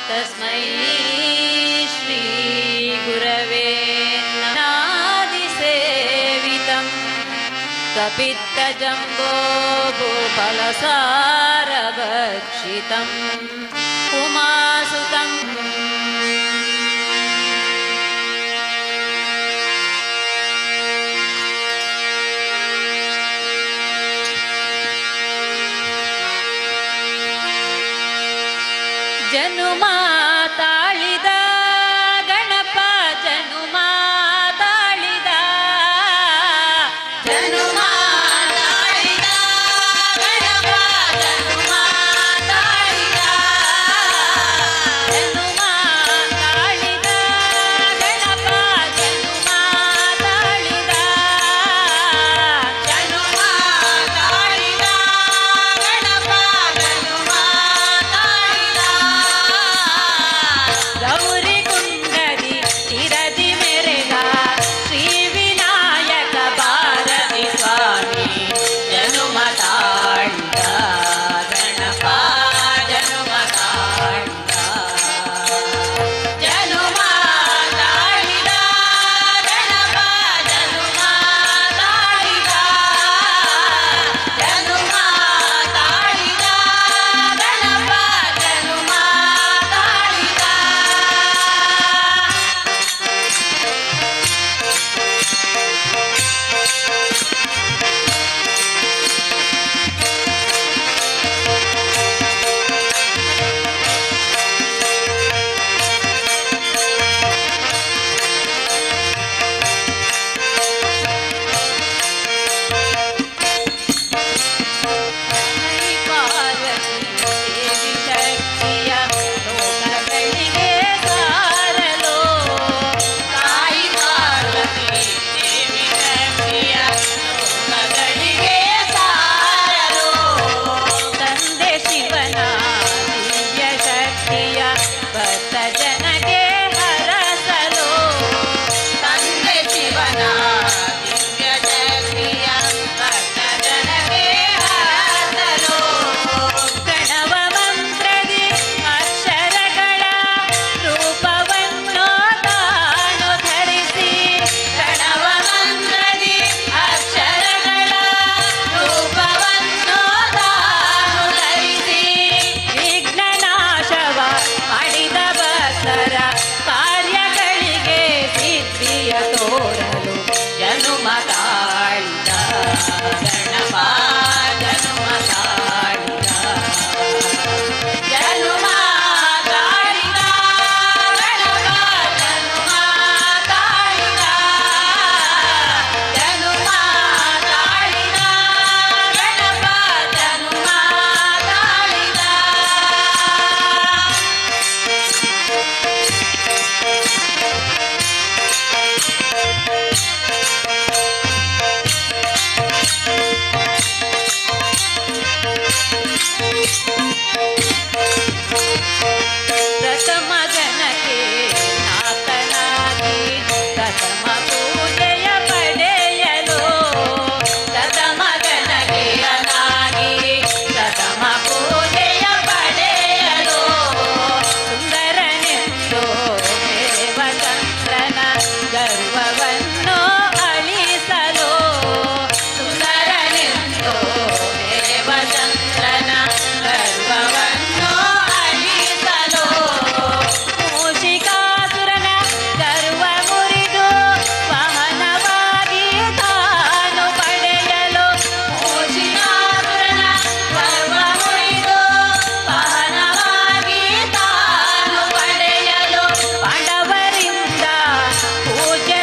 तस्मै श्री गुरवे नादिसेवितं कपित्तजम्बो भूफलसारभक्षितम् उमासुतम् ಜನುಮಾ ತಾಳಿದ ಗಣಪ ಜನುಮಾ ತಾಳಿದ ಜನುಮಾ ತಾಳಿದ ಗಣಪ ಜನುಮಾ ತಾಳಿದ ಜನುಮಾ ತಾಳಿದ ಗಣಪ ಜನುಮಾ ತಾಳಿದ ಜನುಮಾ ತಾಳಿದ ಗಣಪ ಜನುಮಾ ತಾಳಿದ ಗೌರಿ ಕುಂಡದಿ ತಿರದಿ ಮೆರೆದ ಶ್ರೀ ವಿನಾಯಕ ಭಾರತಿ ಸ್ವಾಮಿ ಜನುಮ ತಾಳಿದ ಗಣಪ ಜನುಮ ತಾಳಿದ ಜನುಮ ತಾಳಿದ ಗಣಪ ಜನುಮ ತಾಳಿದ ಜನುಮ ತಾಳಿದ ಗಣಪ ಜನುಮ ತಾಳಿದ ಪಾರ್ವತಿ ದೇವಿ ಶಕ್ತಿಯ ಲೋಕಗಳಿಗೆ ಸಾರಲು ತಾಯಿ ಪಾರ್ವತಿ ದೇವಿ ಶಕ್ತಿಯ ಲೋಕಗಳಿಗೆ ಸಾರಲು ತಂದೆ ಶಿವನ ದಿವ್ಯ ಶಕ್ತಿಯ ಭಕ್ತ ಜನಗೆ ಹರಸಲು ತಂದೆ ಶಿವನ ದಿವ್ಯ ಶಕ್ತಿಯ ಭಕ್ತ ಜನಗೆ ಹರಸಲು ಪ್ರಣವ ಮಂತ್ರದಿ ಅಕ್ಷರಗಳ ರೂಪವನ್ನು ತಾನು ಧರಿಸಿ ಪ್ರಣವ ಮಂತ್ರದಿ ಅಕ್ಷರಗಳ ರೂಪವನ್ನು ತಾನು ಧರಿಸಿ ವಿಘ್ನನಾಶವ ಮಾಡಿದ ಭಕ್ತರ ಕಾರ್ಯಗಳಿಗೆ ಸಿದ್ಧಿಯ ತೋರಲು ಜನುಮ ತಾಳಿದ ಗಣಪ ಜನುಮ ತಾಳಿದ ಜನುಮ ತಾಳಿದ ಗಣಪ ಜನುಮ ತಾಳಿದ ಜನುಮ ತಾಳಿದ ಗಣಪ ಜನುಮ ತಾಳಿದ ಪ್ರಥಮ ಜನಕ್ಕೆ ನಾಥನಾಗಿ ಪ್ರಥಮ ಪೂಜೆಯ ಪಡೆಯಲು ಪ್ರಥಮ ಜನಕ್ಕೆ ಅನಾಗಿ ಪ್ರಥಮ ಪೂಜೆಯ ಪಡೆಯಲು ಸುಂದರನೆಂದು ಮೆರೆವ ಚಂದ್ರನ ಗರ್ವವನ್ನು ಅಳಿಸಲು ಸುಂದರನೆಂದು ಮೆರೆವ ಚಂದ್ರನ ಗರ್ವವನ್ನು ಅಳಿಸಲು ಮೂಷಿಕಾಸುರನ ಗರ್ವ ಮುರಿದು ವಾಹನವಾಗಿ ತಾನು ಪಡೆಯಲು ಮೂಷಿಕಾಸುರನ ಗರ್ವ ಮುರಿದು ವಾಹನವಾಗಿ ತಾನು ಪಡೆಯಲು ಪಾಂಡವರಿಂದ ಪೂಜೆ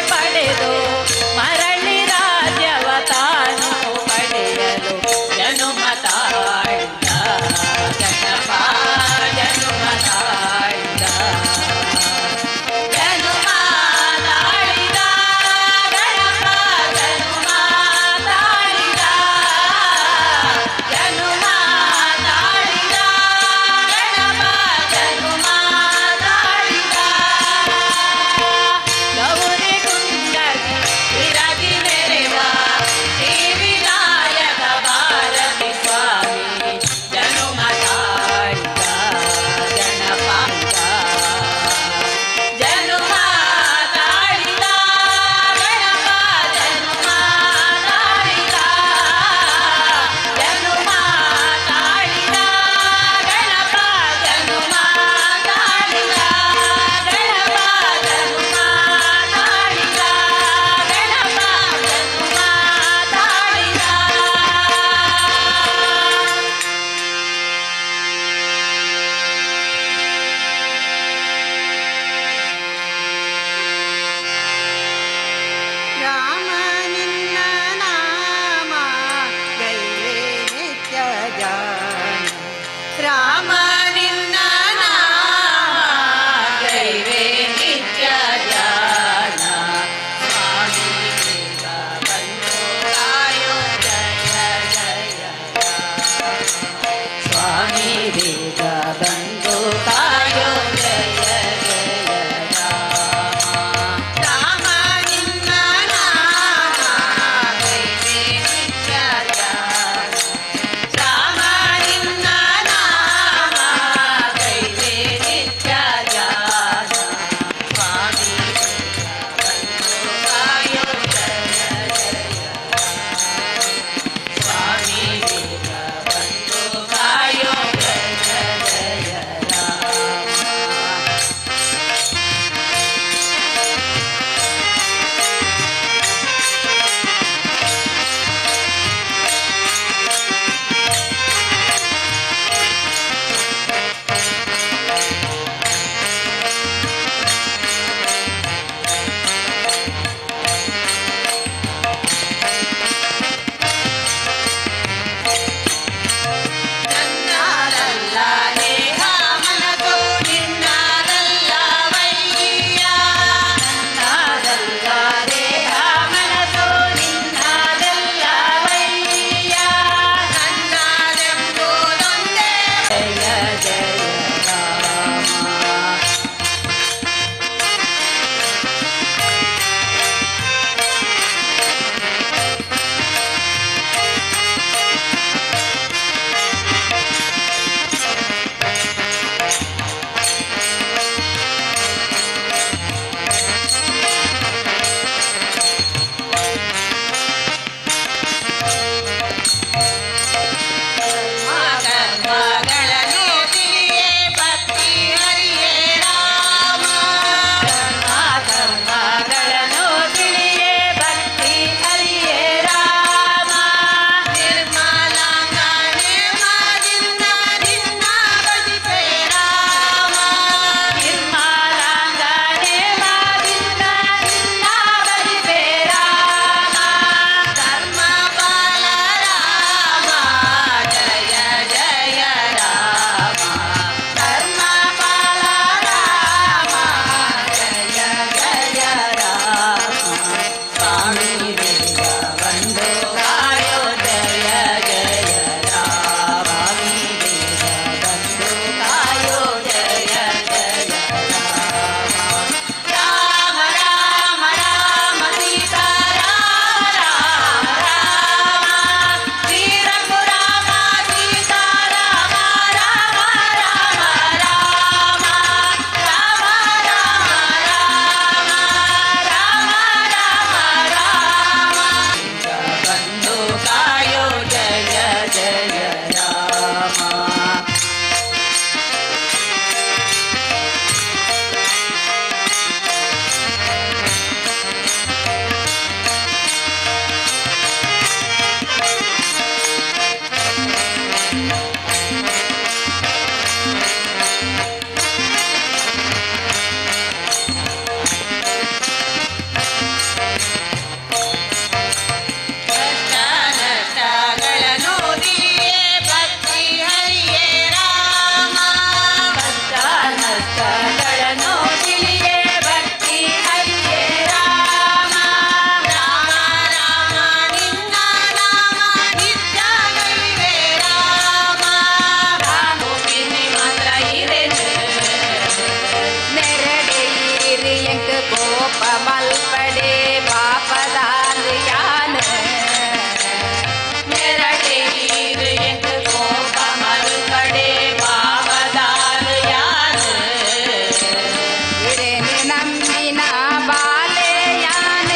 ನಂಬಿನ ಬಾಲೆಯಾನ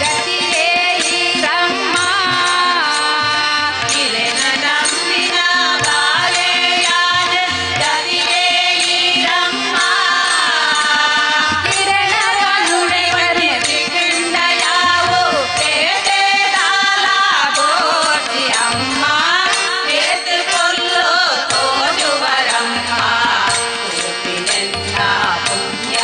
ಗತಿಯೇ ಈರಮ್ಮ ಕಿರಣ ನಂಬಿನ ಬಾಲೆಯಾನ ಗತಿಯೇ ಈರಮ್ಮ ಕಿರಣವ ನುಡಿವರೆ ತ್ರಿಕಂಡ ಯಾವು ಪೇಟೆದಾಲ ಬೋಟಿ ಅಮ್ಮ ಏತು ಕೊಲ್ಲೋ ತೋಜುವರಮ್ಮ ರೂಪಿನೆಲ್ಲ ಪುಣ್ಯ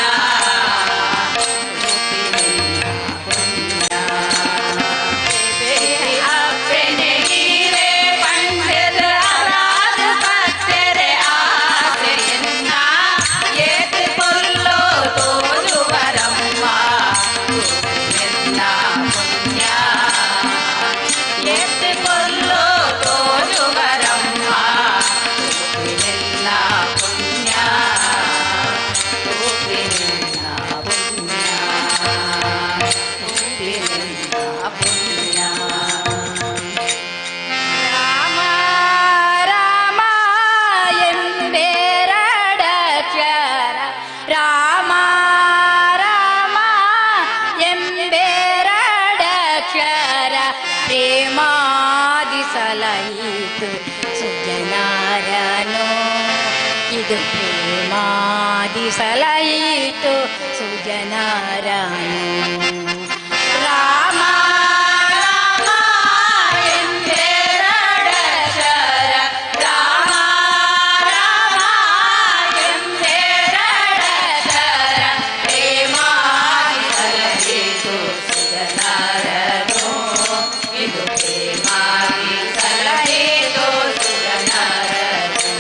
ಅಪ್ಪನೆ ಹೀರೆ ಪಂಡದ ಅರಾಧ ಪತ್ತೆರೆ ಆಸೆಯನ್ನ ಏತು ಕೊಲ್ಲೋ ತೋಜುವರಮ್ಮ ರೂಪಿನೆಲ್ಲ ಪುಣ್ಯ ಏತು ಕೊಲ್ಲೋ ತೋಜುವರಮ್ಮ ರೂಪಿನೆಲ್ಲ ಪುಣ್ಯ ರೂಪಿನೆಲ್ಲ ಪುಣ್ಯ ರೂಪಿನೆಲ್ಲ ಪುಣ್ಯ ರಾಮ ರಾಮ ಎಂಬೆರಡಕ್ಷರ ರಾಮ ರಾಮ ಎಂಬೆರಡಕ್ಷರ ಪ್ರೇಮಾದಿ ಸಲಹಿತು ಸುಜನಾರನು ಇದು ಪ್ರೇಮಾದಿ ಸಲಹಿತು ಸುಜನಾರನು ರಾಮ ರಾಮ ಎಂಬೆರಡಕ್ಷರ ರಾಮ ರಾಮ ಎಂಬೆರಡಕ್ಷರ ಪ್ರೇಮಾದಿ ಸಲಹಿತು ಸುಜನಾರನು ಇದು ಪ್ರೇಮಾದಿ ಸಲಹಿತು ಸುಜನಾರನು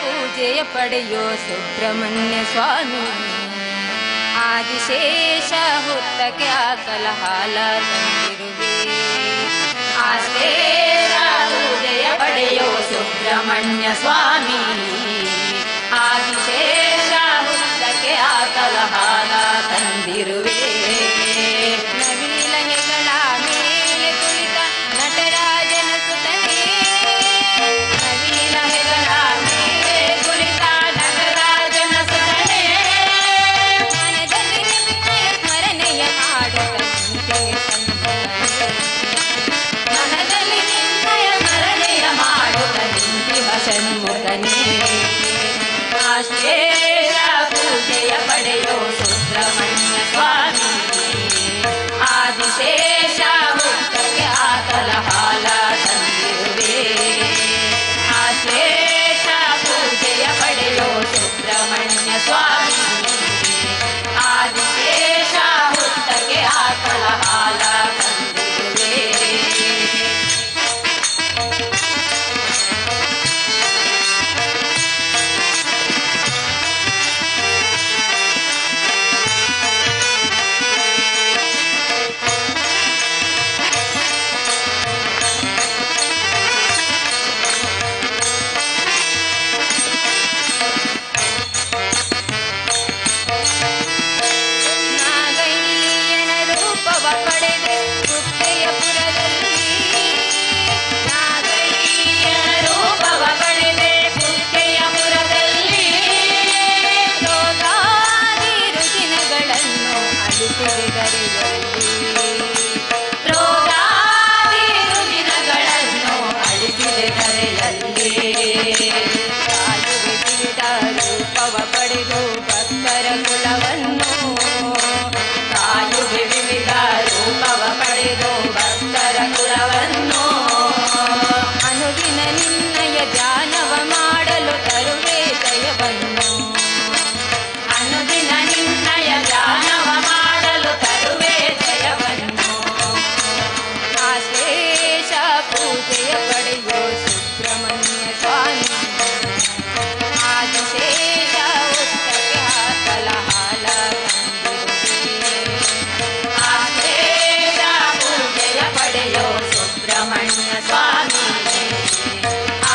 ಪೂಜೆಯ ಪಡೆಯೋ ಸುಬ್ರಹ್ಮಣ್ಯ ಸ್ವಾಮಿ ಆದಿಶೇಷ ಹುತ್ತಕ್ಕೆ ಆಕಲ ಹಾಲ ತಂದಿರುವೆ ಆಶೇಷ ಪೂಜೆಯ ಪಡೆಯೋ ಸುಬ್ರಹ್ಮಣ್ಯ ಸ್ವಾಮಿ ಆದಿಶೇಷ ಹುತ್ತಕ್ಕೆ ಆಕಲ ಹಾಲ ತಂದಿರುವೆ ನವೀನ ಹೆಗಳ ಮೇಲೆ ಕುಳಿತ ನಟರಾಜನ ಸುತನೇ ನವೀನ ಹೆಗಳ ಮೇಲೆ ಕುಳಿತ ನಟರಾಜನ ಸುತನೇ ಮನದಲ್ಲಿ ನಿನ್ನಯ ಸ್ಮರಣೆಯ ಮಾಡುತ್ತ ಚಿಂತೆಗೆ ಮನದಲ್ಲಿ ನಿನ್ನಯ ಸ್ಮರಣೆಯ ಮಾಡುತ್ತ ನಿಂತಿಹ ಷಣ್ಮುಖನೇ ಆಶೇಷ ಪೂಜೆಯ ಪಡೆಯೋ ಸುಬ್ರಹ್ಮಣ್ಯ ಸ್ವಾಮಿ ಆದಿಶೇಷ ಹುತ್ತಕ್ಕೆ ಆಕಲ ಹಾಲ ತಂದಿರುವೆ ಆಶೇಷ ಪೂಜೆಯ ಪಡೆಯೋ ಸುಬ್ರಹ್ಮಣ್ಯ ಸ್ವಾಮಿ ಆದಿಶೇಷ ಹುತ್ತಕ್ಕೆ ಆಕಲ ಹಾಲ ತಂದಿರುವೆ ನಾಗಯ್ಯನ ರೂಪವ ಪಡೆದೆ ಕುಕ್ಕೆಯಪುರದಲ್ಲಿ ನಾಗಯ್ಯನ ರೂಪವ ಪಡೆದೆ ಕುಕ್ಕೆಯಪುರದಲ್ಲಿ ರೋಗಾದಿ ರುಜಿನಗಳನ್ನು ಅಳಿಸಿದೆ ಧರೆಯಲ್ಲಿ ರೋಗಾದಿ ರುಜಿನಗಳನ್ನು ಅಳಿಸಿದೆ ಧರೆಯಲ್ಲಿ ಕಾಯುವೆ ಬಿಡ ರೂಪವ ಪಡೆದು ಭಕ್ತರ ಕುಲವನ್ನು ಕಾಯುವೆ ವಿವಿಧ ರೂಪವ ಪಡೆದು ಭಕ್ತರ ಕುಲವನ್ನು ಅನುದಿನ ನಿನ್ನಯ ಧ್ಯಾನವ ಮಾಡಲು ತರುವೆ ಜಯವನ್ನು ಅನುದಿನ ನಿನ್ನಯ ಧ್ಯಾನವ ಮಾಡಲು ತರುವೆ ಜಯವನ್ನು ಆಶೇಷ ಪೂಜೆಯ ಪಡೆಯೋ ಸುಬ್ರಹ್ಮಣ್ಯ ಸ್ವಾಮಿ ಆದಿಶೇಷ ಹುತ್ತಕ್ಕೆ ಆಕಲ ಹಾಲ ತಂದಿರುವೆ ಆಶೇಷ ಪೂಜೆಯ ಪಡೆಯೋ ಸುಬ್ರಹ್ಮಣ್ಯ ಸ್ವಾಮಿ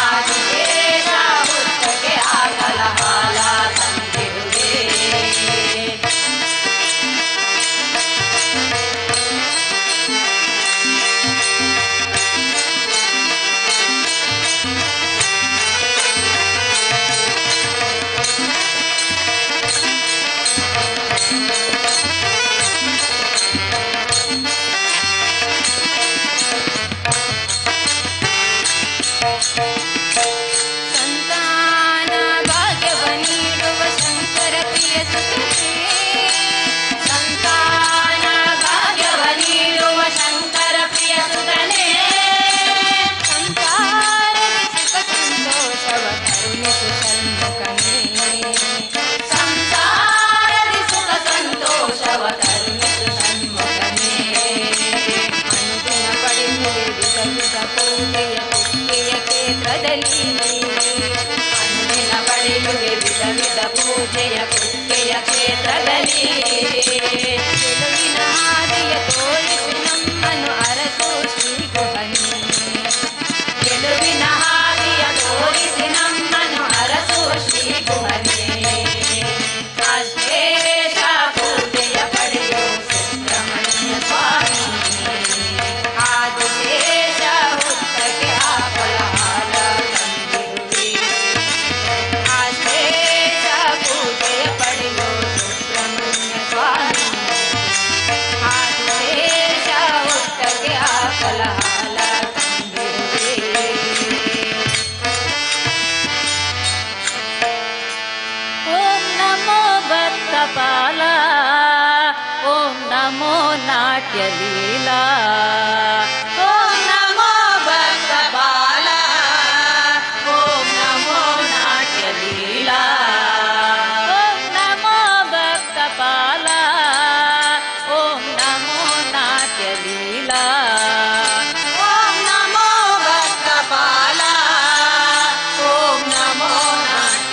ಆದಿಶೇಷ ಹುತ್ತಕ್ಕೆ ಆಕಲ ಹಾಲ ತಂದಿರುವೆ ಸಂತಾನ ಭಾಗ್ಯವ ನೀಡುವ ಶಂಕರ ಪ್ರಿಯ ಸುತನೇ ಸಂತಾನ ಭಾಗ್ಯವ ನೀಡುವ ಶಂಕರ ಪ್ರಿಯ ಸುತನೇ ಸಂಸಾರದ ಸುಖ ಸಂತೋಷವ ಕರುಣಿಸು ಷಣ್ಮುಖನೇ ಸಂಸಾರದ ಸುಖ ಸಂತೋಷವ ಕರುಣಿಸು ಷಣ್ಮುಖನೇ ಅನುದಿನ ಪಡೆಯುವೆ ವಿಧ ವಿಧ ಪೂಜೆಯ ಕುಕ್ಕೆಯ ಕ್ಷೇತ್ರದಲ್ಲಿ ಅನುದಿನ ಪಡೆಯುವೆ ವಿಧ ವಿಧ ಪೂಜೆಯ ಕುಕ್ಕೆಯ ಕ್ಷೇತ್ರದಲ್ಲಿ ಗೆಲುವಿನ ಹಾದಿಯ ತೋರಿಸಿ ನಮ್ಮನ್ನು ಅರಸು ಶ್ರೀ ಗುಹನೇ ಗೆಲುವಿನ ಹಾದಿಯ ತೋರಿಸಿ ನಮ್ಮನ್ನು ಅರಸು ಶ್ರೀ ಗುಹನೇ ಆಶೇಷ ಪೂಜೆಯ ಪಡೆಯೋ ಸುಬ್ರಹ್ಮಣ್ಯ ಸ್ವಾಮಿ ಆದಿಶೇಷ ಹುತ್ತಕ್ಕೆ ಆಕಲ ಹಾಲ ತಂದಿರುವೆ ಆಶೇಷ ಪೂಜೆಯ ಪಡೆಯೋ ಸುಬ್ರಹ್ಮಣ್ಯ ಸ್ವಾಮಿ ಆದಿಶೇಷ ಹುತ್ತಕ್ಕೆ ಆಕಲ ಹಾಲ ತಂದಿರುವೆ ಓಂ ನಮೋ ಭಕ್ತಪಾಲ ಓಂ ನಮೋ ನಾಟ್ಯ ಲೀಲಾ ಓಂ ನಮೋ ಭಕ್ತಪಾಲ ಓಂ ನಮೋ ನಾಟ್ಯ ಲೀಲಾ ಓಂ ನಮೋ ಭಕ್ತಪಾಲ ಓಂ ನಮೋ ನಾಟ್ಯ ಲೀಲಾ ಓಂ ನಮೋ ಭಕ್ತಪಾಲ ಓಂ ನಮೋ ನಾಟ್ಯ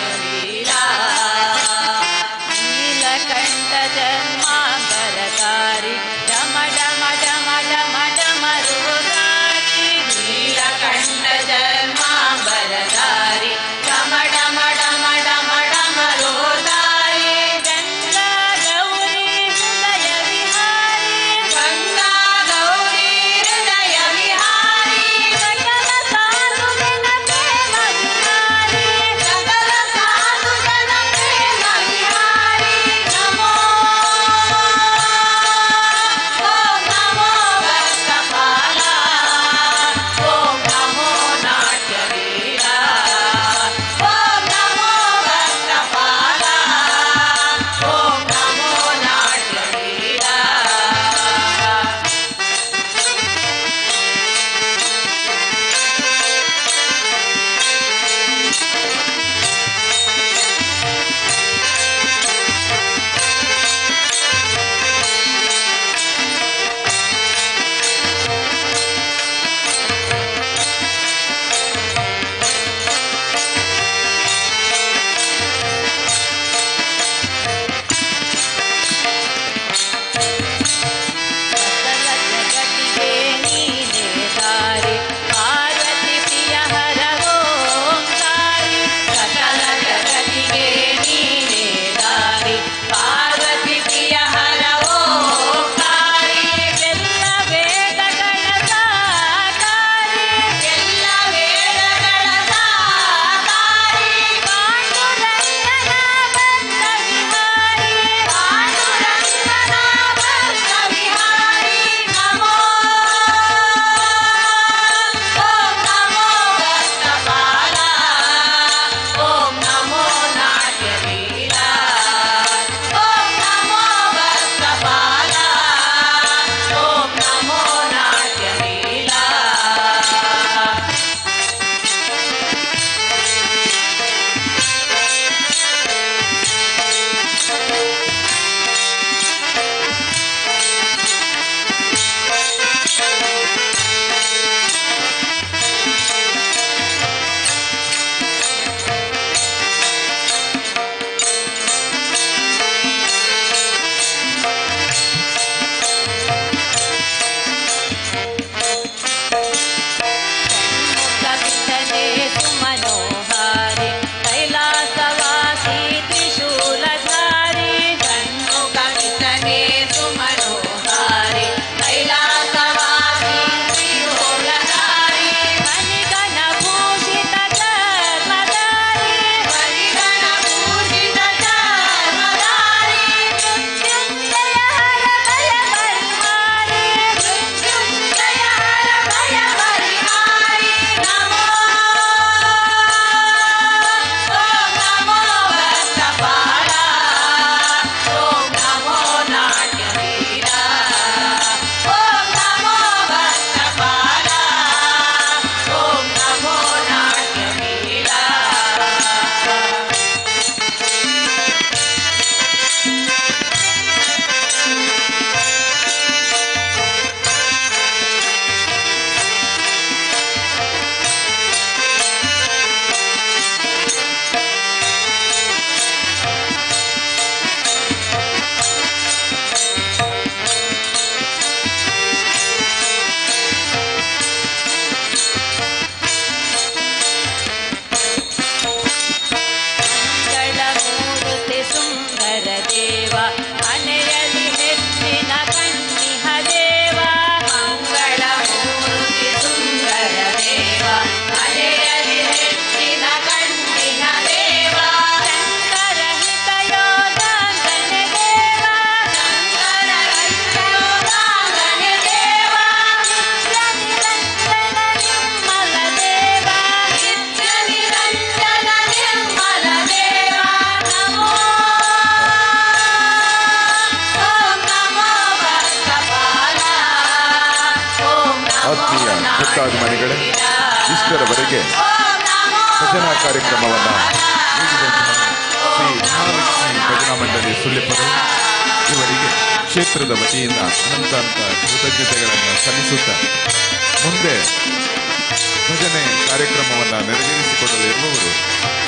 ಅಭಿಮಾನಿಗಳೇ, ಇಷ್ಟರವರೆಗೆ ಭಜನಾ ಕಾರ್ಯಕ್ರಮವನ್ನು ನೀಡಿದಂತಹ ಶ್ರೀ ಮಹಾಲಕ್ಷ್ಮಿ ಭಜನಾ ಮಂಡಳಿ ಸುಳ್ಳೆಪದ ಇವರಿಗೆ ಕ್ಷೇತ್ರದ ವತಿಯಿಂದ ಅನಂತ ಕೃತಜ್ಞತೆಗಳನ್ನು ಸಲ್ಲಿಸುತ್ತಾ ಮುಂದೆ ಭಜನೆ ಕಾರ್ಯಕ್ರಮವನ್ನು ನೆರವೇರಿಸಿಕೊಡಲು ಇರುವವರು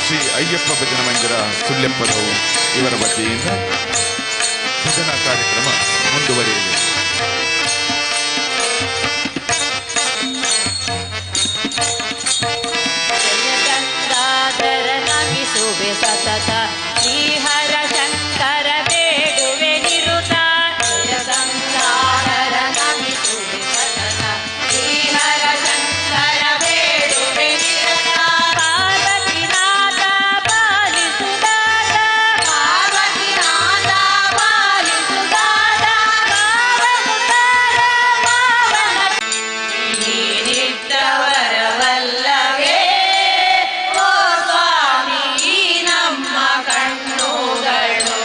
ಶ್ರೀ ಅಯ್ಯಪ್ಪ ಭಜನಾ ಮಂದಿರ ಸುಳ್ಳೆಪ್ಪದವು ಇವರ ವತಿಯಿಂದ ಭಜನಾ ಕಾರ್ಯಕ್ರಮ ಮುಂದುವರಿಯಲಿದೆ. ಗಂಗಾಧರ ನಮಿಸುವೆ ಸತತ ಶ್ರೀಹರ ಶಂಕರ ಬೇಡುವೆ ನಿರುತ. ಗಂಗಾಧರ ನಮಿಸುವೆ ಸತತ ಶ್ರೀಹರ ಶಂಕರ ಬೇಡುವೆ ನಿರುತ. ಪಾರ್ವತಿನಾಥ ಪಾಲಿಸುದಾತ, ಪಾರ್ವತಿನಾಥ ಪಾಲಿಸುದಾತ, ಪಾವನುತಾರ ಪಾವನ ನೀನಿಟ್ಟವರವಲ್ಲವೇ ಓ ಸ್ವಾಮಿ ನಮ್ಮ ಕಣ್ಣುಗಳು.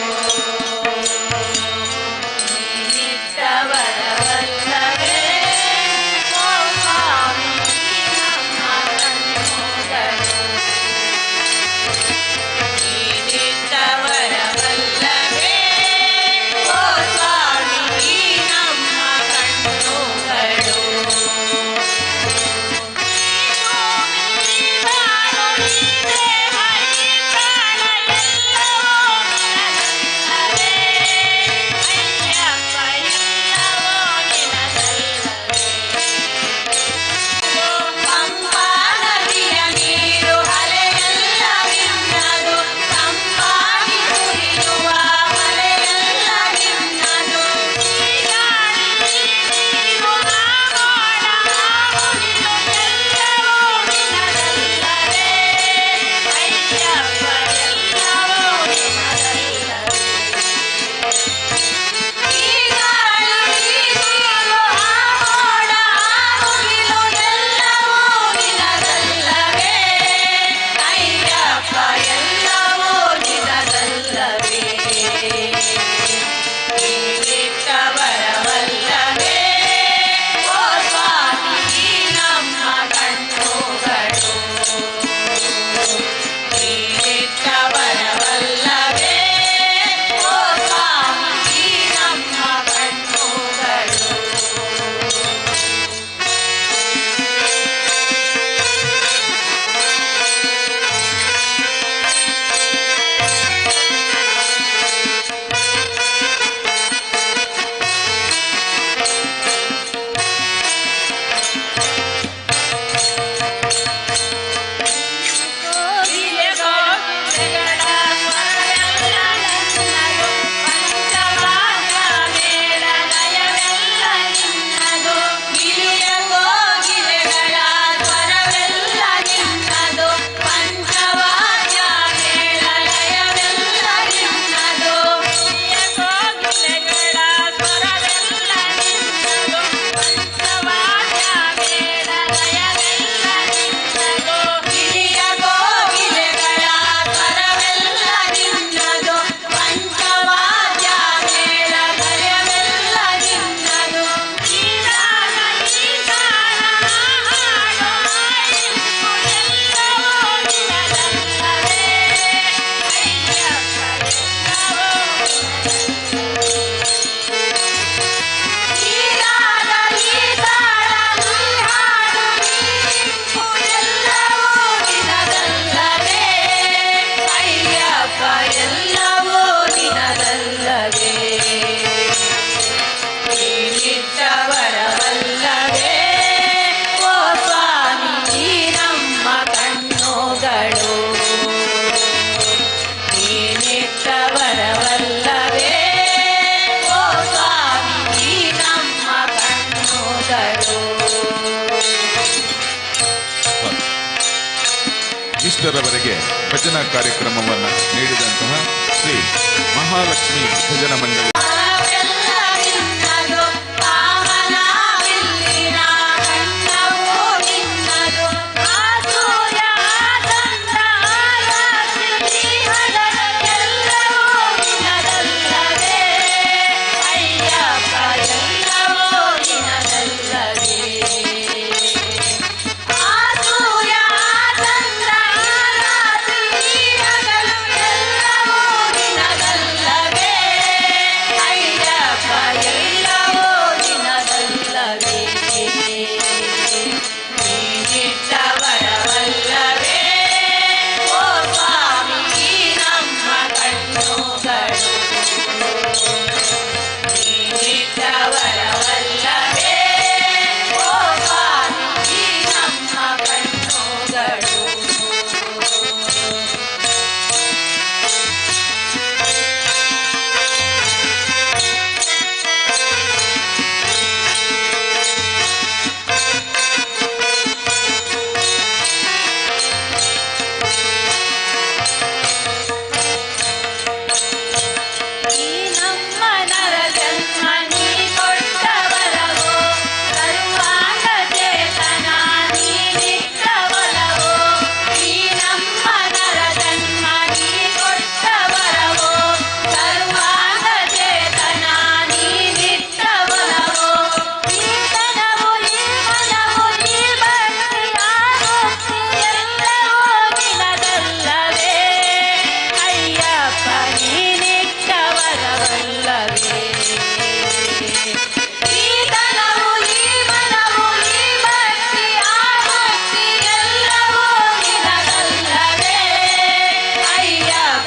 ನೀನಿಟ್ಟವರವಲ್ಲವೇ ಓ ಸ್ವಾಮಿ ನಮ್ಮ ಕಣ್ಣುಗಳು. ನೀನಿಟ್ಟವರವಲ್ಲವೇ ಓ ಸ್ವಾಮಿ ನಮ್ಮ ಕಣ್ಣುಗಳು. ಸಂಪಾದನೆಯ ನೀರು ಅಲೆಯೆಲ್ಲ ನಿನ್ನದು, ಸಂಪಾದಿ ಸುರಿಯುವ ಮಳೆಯೆಲ್ಲ ನಿನ್ನದು. ಈ ಗಾಳಿ ನೀರು ನಾಮೋಡ ಆಗುಲಿಲು ಎಲ್ಲವೂ ನಿನ್ನದಲ್ಲವೇ ಅಯ್ಯಪ್ಪ, ಎಲ್ಲವೂ ನಿನ್ನದಲ್ಲವೇ. ಈ ಗಾಳಿ ನೀರು ಆಮೋಡ ಆಗುಲಿಲು ಎಲ್ಲವೂ ನಿನ್ನದಲ್ಲವೇ ಅಯ್ಯಪ್ಪ, ಎಲ್ಲವೂ ನಿನ್ನದಲ್ಲವೇ. ನೀನಿಟ್ಟವರವಲ್ಲವೇ ಓ ಸ್ವಾಮಿ ನಮ್ಮ ಕಣ್ಣುಗಳು. ನೀನಿಟ್ಟವರವಲ್ಲವೇ ಓ ಸ್ವಾಮಿ ನಮ್ಮ ಕಣ್ಣುಗಳು. ನೀನಿಟ್ಟವರವಲ್ಲವೇ ಓ ಸ್ವಾಮಿ ನಮ್ಮ ಕಣ್ಣುಗಳು. ನೀನಿಟ್ಟವರವಲ್ಲವೇ ಓ ಸ್ವಾಮಿ ನಮ್ಮ ಕಣ್ಣುಗಳು. ಇಷ್ಟರವರೆಗೆ ಭಜನಾ ಕಾರ್ಯಕ್ರಮವನ್ನು ನೀಡಿದಂತಹ ಶ್ರೀ ಮಹಾಲಕ್ಷ್ಮಿ ಭಜನಾ ಮಂಡಳಿ ನಿನ್ನದು ಪಾವನ ಬಿಲ್ಲಿನ ಕಣ್ಣವು ನಿನ್ನದು. ಆ ಸೂರ್ಯ ಚಂದ್ರ ರಾತ್ರಿ ಹಗಲೆಲ್ಲವೂ ನಿನ್ನದಲ್ಲವೇ ಅಯ್ಯಪ್ಪ, ಎಲ್ಲವೂ ನಿನ್ನದಲ್ಲವೇ.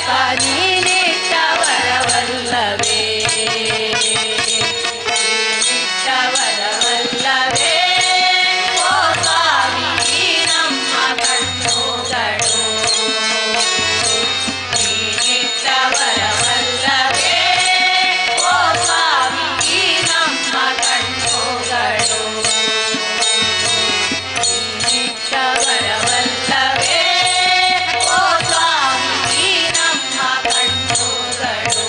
ಅಯ್ಯಪ್ಪ ನೀನಿಟ್ಟ ವರವಲ್ಲವೇ ನೀನಿಟ್ಟ ವರವಲ್ಲವೇ ಓ ಸ್ವಾಮಿ ನಮ್ಮ ಕಣ್ಣುಗಳು ನೀನಿಟ್ಟ ವರವಲ್ಲವೇ ಓ ಸ್ವಾಮಿ ನಮ್ಮ ಕಣ್ಣುಗಳು ನೀನಿಟ್ಟ ವರವಲ್ಲವೇ ಓ ಸ್ವಾಮಿ ನಮ್ಮ ಕಣ್ಣುಗಳು.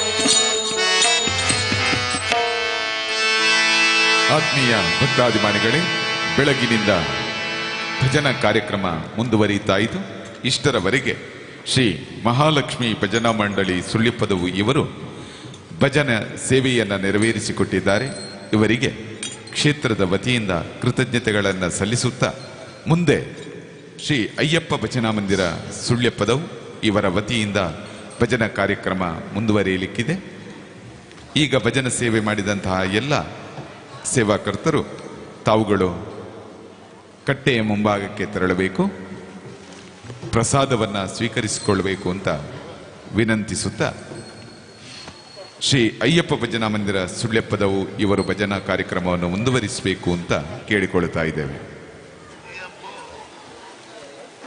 ಆತ್ಮೀಯ ಭಕ್ತಾಭಿಮಾನಿಗಳೇ, ಬೆಳಗಿನಿಂದ ಭಜನಾ ಕಾರ್ಯಕ್ರಮ ಮುಂದುವರಿಯುತ್ತಾ ಇದ್ದು ಇಷ್ಟರವರೆಗೆ ಶ್ರೀ ಮಹಾಲಕ್ಷ್ಮಿ ಭಜನಾ ಮಂಡಳಿ ಸುಳ್ಳಿಪದವು ಇವರು ಭಜನಾ ಸೇವೆಯನ್ನು ನೆರವೇರಿಸಿಕೊಟ್ಟಿದ್ದಾರೆ. ಇವರಿಗೆ ಕ್ಷೇತ್ರದ ವತಿಯಿಂದ ಕೃತಜ್ಞತೆಗಳನ್ನು ಸಲ್ಲಿಸುತ್ತಾ ಮುಂದೆ ಶ್ರೀ ಅಯ್ಯಪ್ಪ ಭಜನಾ ಮಂದಿರ ಸುಳ್ಯಪದವು ಇವರ ವತಿಯಿಂದ ಭಜನಾ ಕಾರ್ಯಕ್ರಮ ಮುಂದುವರಿಯಲಿಕ್ಕಿದೆ. ಈಗ ಭಜನಾ ಸೇವೆ ಮಾಡಿದಂತಹ ಎಲ್ಲ ಸೇವಾಕರ್ತರು ತಾವುಗಳು ಕಟ್ಟೆಯ ಮುಂಭಾಗಕ್ಕೆ ತೆರಳಬೇಕು, ಪ್ರಸಾದವನ್ನು ಸ್ವೀಕರಿಸಿಕೊಳ್ಳಬೇಕು ಅಂತ ವಿನಂತಿಸುತ್ತಾ ಶ್ರೀ ಅಯ್ಯಪ್ಪ ಭಜನಾ ಮಂದಿರ ಸುಳ್ಯಪ್ಪದವು ಇವರು ಭಜನಾ ಕಾರ್ಯಕ್ರಮವನ್ನು ಮುಂದುವರಿಸಬೇಕು ಅಂತ ಕೇಳಿಕೊಳ್ತಾ ಇದ್ದೇವೆ.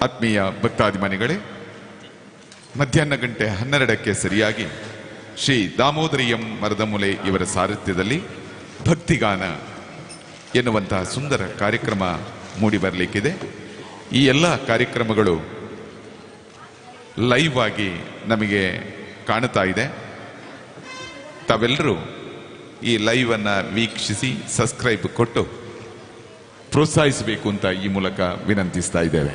ಆತ್ಮೀಯ ಭಕ್ತಾಭಿಮಾನಿಗಳೇ, ಮಧ್ಯಾಹ್ನ ಗಂಟೆ 12ಕ್ಕೆ ಸರಿಯಾಗಿ ಶ್ರೀ ದಾಮೋದರಿ ಎಂ ಮರದಮೂಲೆ ಇವರ ಸಾರಥ್ಯದಲ್ಲಿ ಭಕ್ತಿಗಾನ ಎನ್ನುವಂತಹ ಸುಂದರ ಕಾರ್ಯಕ್ರಮ ಮೂಡಿ ಬರಲಿಕ್ಕಿದೆ. ಈ ಎಲ್ಲ ಕಾರ್ಯಕ್ರಮಗಳು ಲೈವ್ ಆಗಿ ನಮಗೆ ಕಾಣುತ್ತಾ ಇದೆ. ತಾವೆಲ್ಲರೂ ಈ ಲೈವ್ ಅನ್ನ ವೀಕ್ಷಿಸಿ ಸಬ್ಸ್ಕ್ರೈಬ್ ಕೊಟ್ಟು ಪ್ರೋತ್ಸಾಹಿಸಬೇಕು ಅಂತ ಈ ಮೂಲಕ ವಿನಂತಿಸ್ತಾ ಇದ್ದೇವೆ.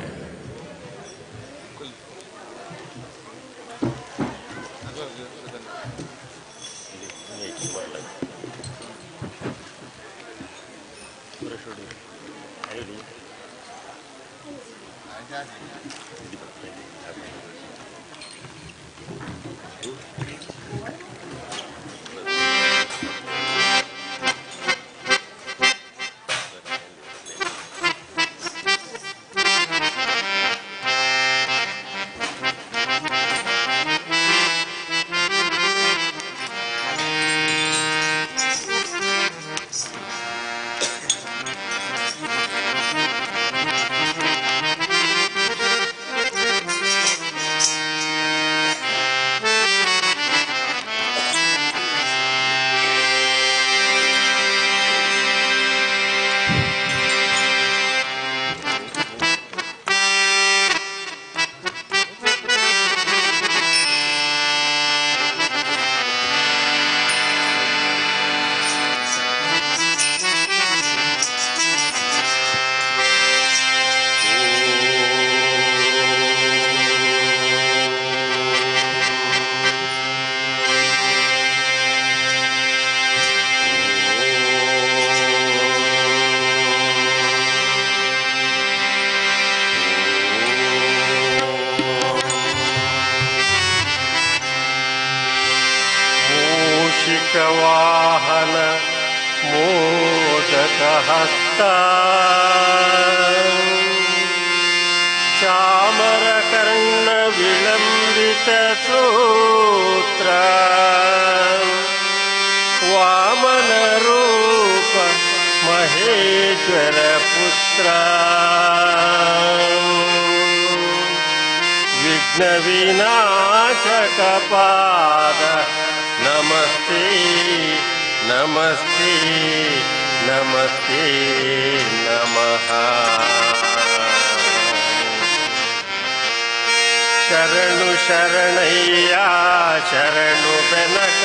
ವಾಹನ ಮೋದಕ ಹಸ್ತ ಚಾಮರ ಕರ್ಣ ವಿಳಂಬಿತ ಸೂತ್ರ ವಾಮನ ರೂಪ ಮಹೇಶ್ವರ ಪುತ್ರ ವಿಘ್ನ ವಿನಾಶಕ ಪಾದ ನಮಸ್ತೆ ನಮಸ್ತೆ ನಮಸ್ತೆ ನಮಃ ಶರಣು ಶರಣಯ್ಯ ಶರಣು ಬೆನಕ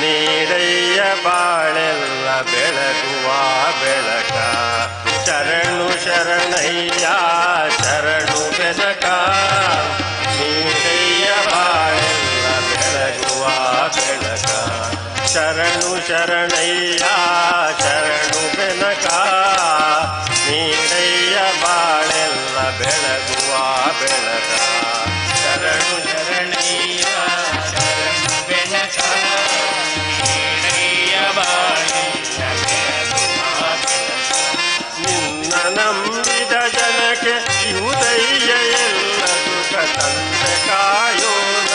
ನೀಡಯ್ಯ ಬಾಳೆಲ್ಲ ಬೆಳಗುವ ಬೆಳಕ ಶರಣು ಶರಣಯ್ಯ ಶರಣು ಬೆನಕ ನೀಡಯ್ಯ ಬಾಳೆಲ್ಲ ಬೆಳಗುವ ಬೆಳಕ ಶರಣು ಶರಣಯ್ಯ ಶರಣು ಬೆನಕ ನೀಡಯ್ಯ ಬಾಳೆಲ್ಲ ಬೆಳಗುವ ಬೆಳಕ ಶರಣು ಶರಣಯ್ಯ ಶರಣು ಬೆನಕ ನೀಡಯ್ಯ ಬಾಳೆಲ್ಲ ಬೆಳಗುವ ಬೆಳಕ ನಿನ್ನ ನಂಬಿದ ಜನಕ್ಕೆ ಇವುದಯ್ಯ ಎಲ್ಲ ಸುಖ ತಂದೆ ಕಾಯೋಣ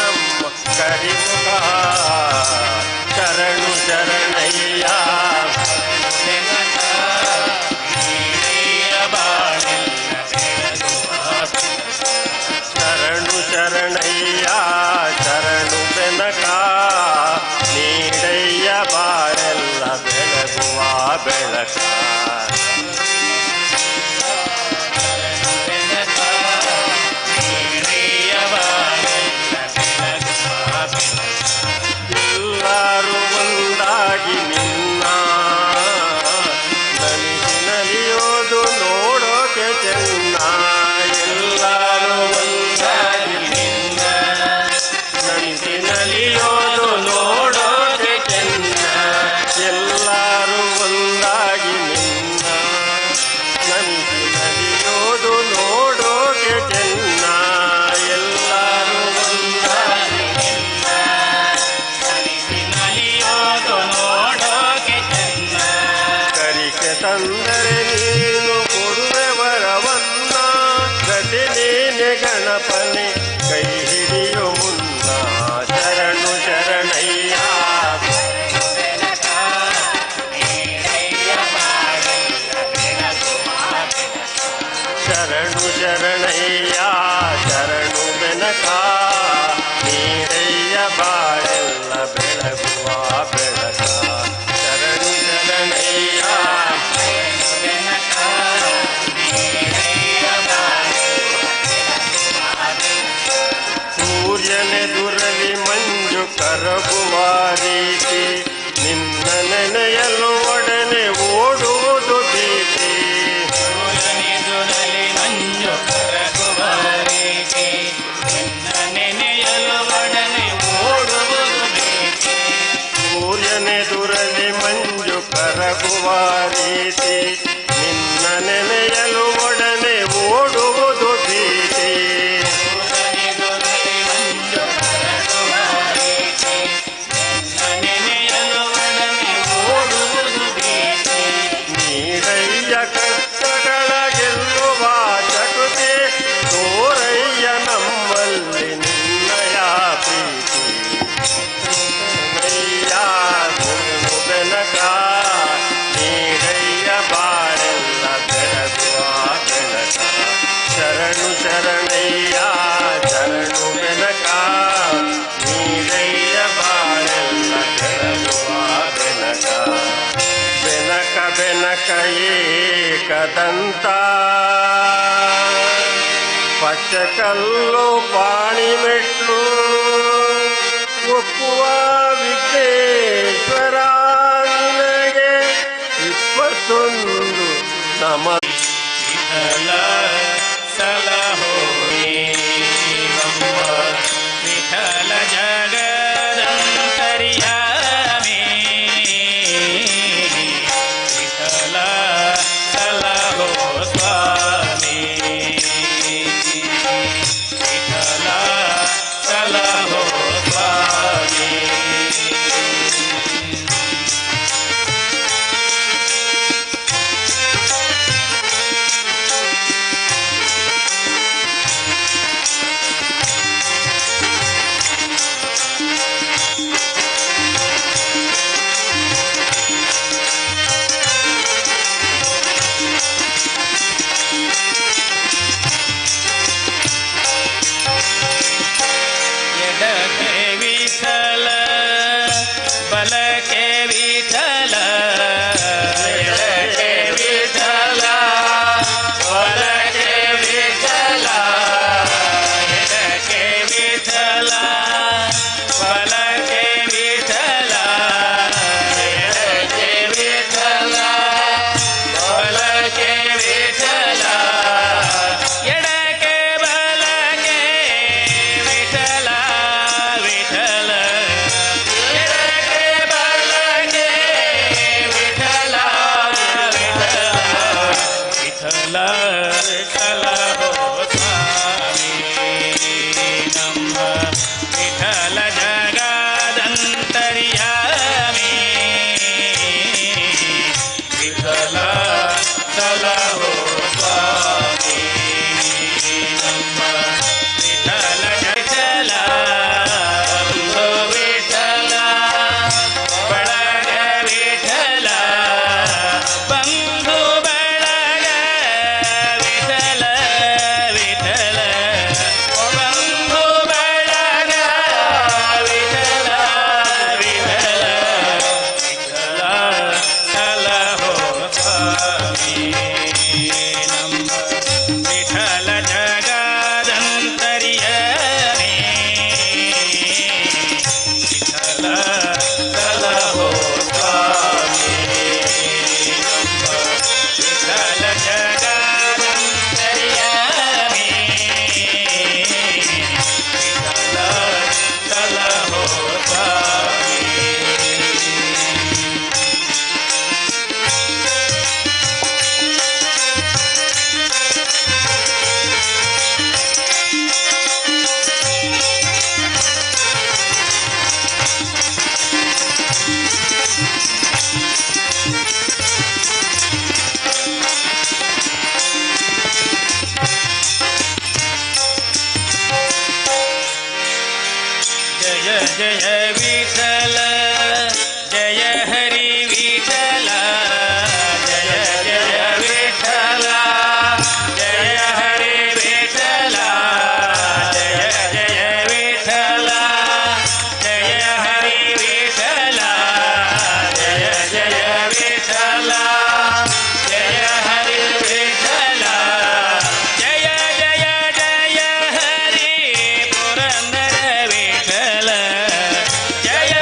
ಕರಗುವ ರೀತಿ ನಿನ್ನ ನೆನೆಯಲು ಒಡನೆ ಓಡುವುದು ಭೀತಿ ಸೂರ್ಯನೆದುರಲ್ಲಿ ಮಂಜು ಕರಗುವ ರೀತಿ ನಿನ್ನ ನೆನೆಯಲು ಒಡನೆ ಓಡುವುದು ಭೀತಿ ಸೂರ್ಯನೆದುರಲ್ಲಿ ಮಂಜು ಕರಗುವ ರೀತಿ ನಿನ್ನ ನೆನೆಯಲು ಒಡನೆ ಓಡುವುದು ಭೀತಿ ಸೂರ್ಯನೆದುರಲ್ಲಿ ಮಂಜು ಕರಗುವ ರೀತಿ ನಿನ್ನ ನೆನೆಯಲು ಒಡನೆ ಓಡುವುದು ಭೀತಿ ನೀರಯ್ಯ ಕಷ್ಟಗಳ ಗೆಲ್ಲುವ ಚಟುತಿ ತೋರಯ್ಯ ನಮ್ಮಲ್ಲಿ ನಿನ್ನಯ ಪ್ರೀತಿ ನಯ್ಯ ಗುರು ಬೆನಕ ನೀರಯ್ಯ ಬಾಳೆಲ್ಲ ಬೆಳಗುವ ಬೆಳಕ ಶರಣು ಶರಣಯ್ಯ ಶರಣು ಬೆನಕ ನೀರಯ್ಯ ಬಾಳೆಲ್ಲ ಬೆಳಗುವ ಬೆನಕ ಬೆನಕ ಬೆನಕ ಏಕದಂತ ಪಚ್ಚಕಲ್ಲು ಪಾಣಿಮೆಟ್ಲು ಒಪ್ಪುವ ವಿಘ್ನೇಶ್ವರ ನಿನಗೆ 21 ನಮ ವಿಠಲ ಸಲಹೋ ದೇವಮ್ಮ ವಿಠಲ ಜಗದಂತರ್ಯಾಮಿ ವಿಠಲ ಸಲಹೋ ಸ್ವಾಮಿ ವಿಠಲ ಸಲಹೋ ಸ್ವಾಮಿ ಎಡಕ್ಕೆ ವಿಠಲ ಬಲಕ್ಕೆ ವಿಠಲ ಎಡಕ್ಕೆ ವಿಠಲ ಬಲಕ್ಕೆ ವಿಠಲ ಎಡಕ್ಕೆ ವಿಠಲ ಬಲಕ್ಕೆ ವಿಠಲ ಎಡಕ್ಕೆ ವಿಠಲ ಬಲಕ್ಕೆ ವಿಠಲ ಎಡಕ್ಕೆ ಬಲಕ್ಕೆ ವಿಠಲ ವಿಠಲ ಎಡಕ್ಕೆ ಬಲಕ್ಕೆ ವಿಠಲ ವಿಠಲ ವಿಠಲ ಹೋ ಸ್ವಾಮಿ ನಮ್ಮ ವಿಠಲ ಜಗದಂತರ್ಯಾಮಿ ವಿಠಲ ಸಲಹೋ ಸ್ವಾಮಿ ನಮ್ಮ ವಿಠಲ ವಿಠಲ ಬಂಧು ವಿಠಲ ಬಳಗ ವಿಠಲ ಬಂಧು ಬಳಗ ವಿಠಲ ವಿಠಲ ಬಂಧು ಬಳಗ ವಿಠಲ ವಿಠಲ ವಿಠಲ ಸಲಹೋ ಸ್ವಾಮಿ ನಮ್ಮ ವಿಠಲ ಜಗದಂತರ್ಯಾಮಿ ವಿಠಲ ಸಲಹೋ ಸ್ವಾಮಿ ನಮ್ಮ ವಿಠಲ ಜಗದಂತರ್ಯಾಮಿ ವಿಠಲ ಸಲಹೋ ಸ್ವಾಮಿ ಜಯ ಜಯ ವಿಠಲ ಜಯ ಹರಿ ವಿಠಲ ಜಯ ಜಯ ವಿಠಲ ಜಯ ಹರಿ ವಿಠಲ ಜಯ ಜಯ ವಿಠಲ ಜಯ ಹರಿ ವಿಠಲ ಜಯ ಜಯ ವಿಠಲ ಜಯ ಹರಿ ವಿಠಲ ಜಯ ಜಯ ಜಯ ಹರಿ ಪುರಂದರ ವಿಠಲ ಜಯ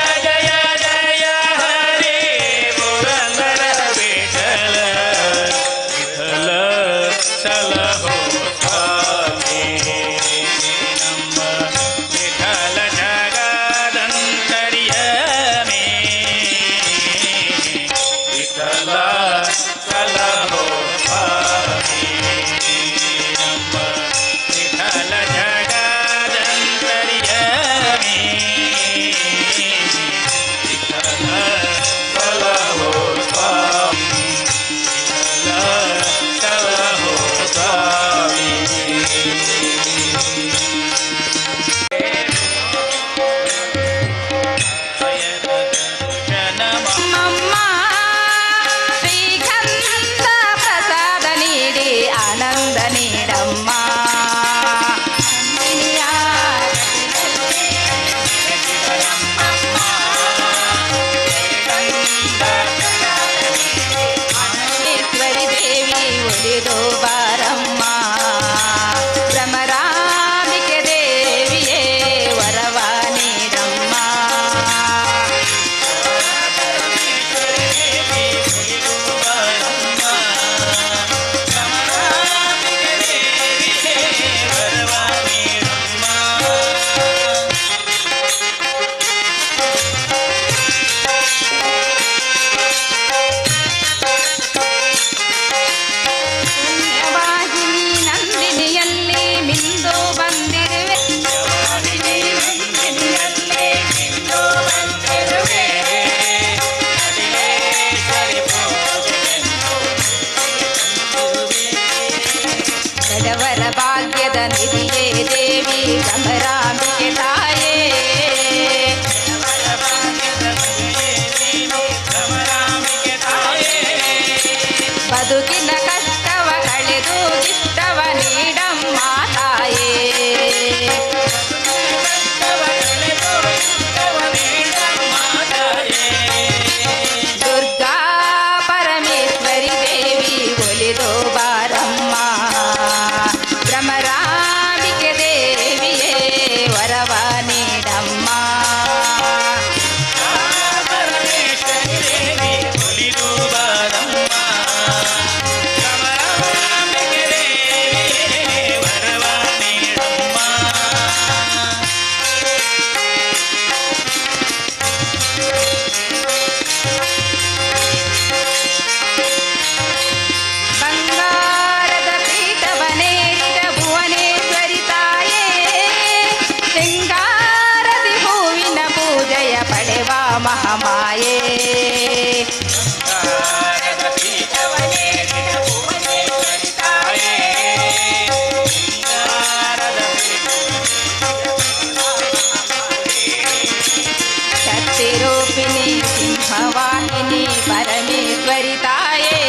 ಮಾಯೇ शक्तिरूपिणी सिंहवाहिनी परमेश्वरी ताये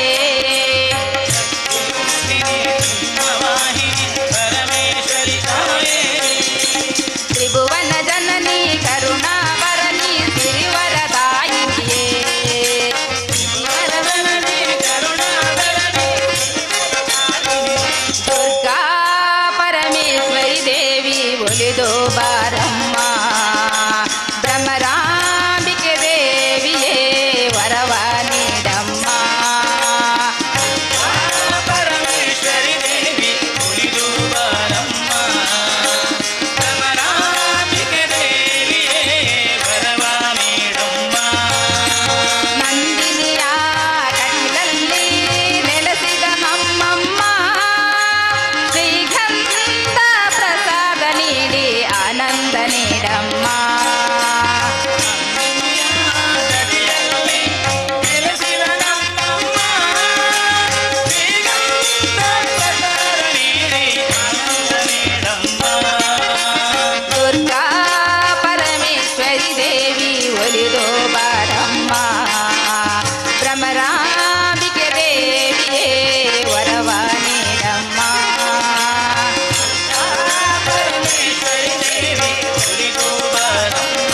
त्रिभुवन जननी करुणावरणी श्रीवरदायिनी दुर्गा परमेश्वरी देवी बोलिदो बारम्मा ಬ್ರಹ್ಮರಾಂಬಿಕೆ ದೇವಿಯೇ ವರವ ನೀಡಮ್ಮ ಪರಮೇಶ್ವರಿ ದೇವಿ ಉಳಿದು ಬಾರಮ್ಮ ಬ್ರಹ್ಮರಾಂಬಿಕೆ ದೇವಿಯೇ ವರವ ನೀಡಮ್ಮ ನಂದಿನಿಯ ಕಟಿಲಲ್ಲಿ ನೆಲೆಸಿದ ನಮ್ಮಮ್ಮ ಶ್ರೀಗಂಧ ಪ್ರಸಾದ ನೀಡಿ ಆನಂದ ನೀಡಮ್ಮ ದುರ್ಗಾ ಪರಮೇಶ್ವರಿ ದೇವಿ ಒಲಿದೋ ಬಾರಮ್ಮ ಭ್ರಮರಾಂಬಿಕೆ ದೇವಿಯೇ ವರವ ನೀಡಮ್ಮ ಪರಮೇಶ್ವರಿ ದೇವಿ ಉಳಿದು ಬಾರಮ್ಮ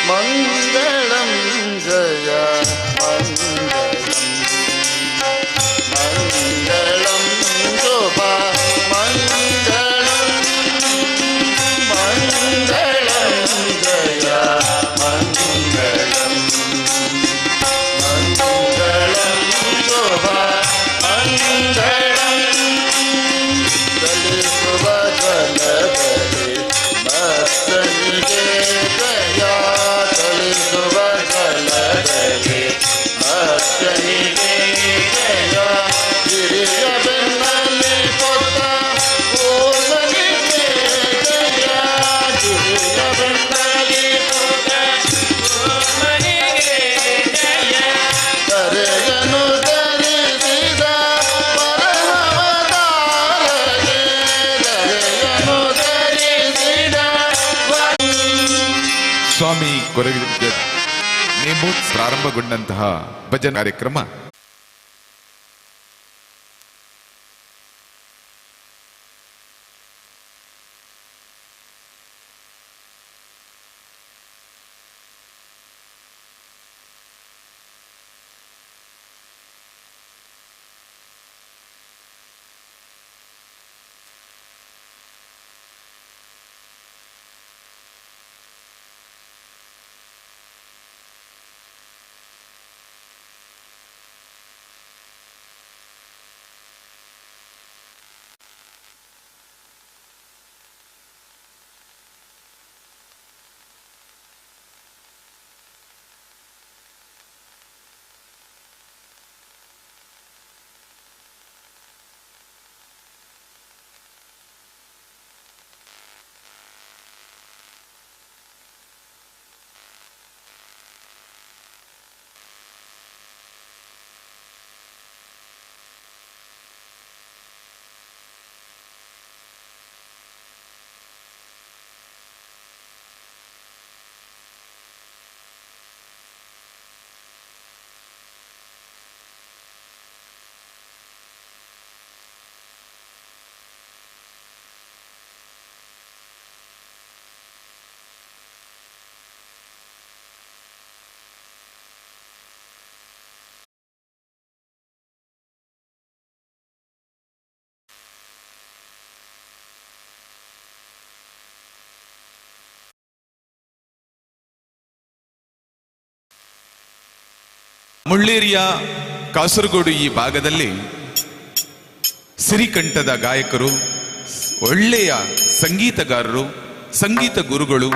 ಮಂಗಳಂ ಜಯ ಮಂಗಳಂ ಶೋಭ ಮಂಗಳಂ ಮಂಗಳಂ ಜಯ ಮಂಗಳಂ ಮಂಗಳಂ ಶೋಭ ಮಂಗಳಂ ಚಲಿಸುವ ಜಲದಲ್ಲಿ ಭಕ್ತನಿಗೆ ಜಯ ಚಲಿಸುವ ಜಲದಲ್ಲಿ ಭಕ್ತನಿಗೆ ಜಯ ಗಿರಿಯ ಬೆನ್ನಲ್ಲಿ ಕೊಟ್ಟ ಪೂರ್ಣನಿಗೆ ಜಯ ಗಿರಿಯ ಬೆನ್ನಲ್ಲಿ ಕೊಟ್ಟ ಪೂರ್ಣನಿಗೆ ಜಯ ಕರೆಯನು ಧರಿಸಿದ ಪರಮವತಾರಗೆ ಕರೆಯನು ಧರಿಸಿದ ಸ್ವಾಮಿ ಕೊರಗಜ್ಜ ನೇಮು ಪ್ರಾರಂಭಗೊಂಡಂತಹ ಭಜನಾ ಕಾರ್ಯಕ್ರಮ ಮುಳ್ಳೇರಿಯ ಕಾಸರಗೋಡು ಈ ಭಾಗದಲ್ಲಿ ಸಿರಿಕಂಠದ ಗಾಯಕರು, ಒಳ್ಳೆಯ ಸಂಗೀತಗಾರರು, ಸಂಗೀತ ಗುರುಗಳು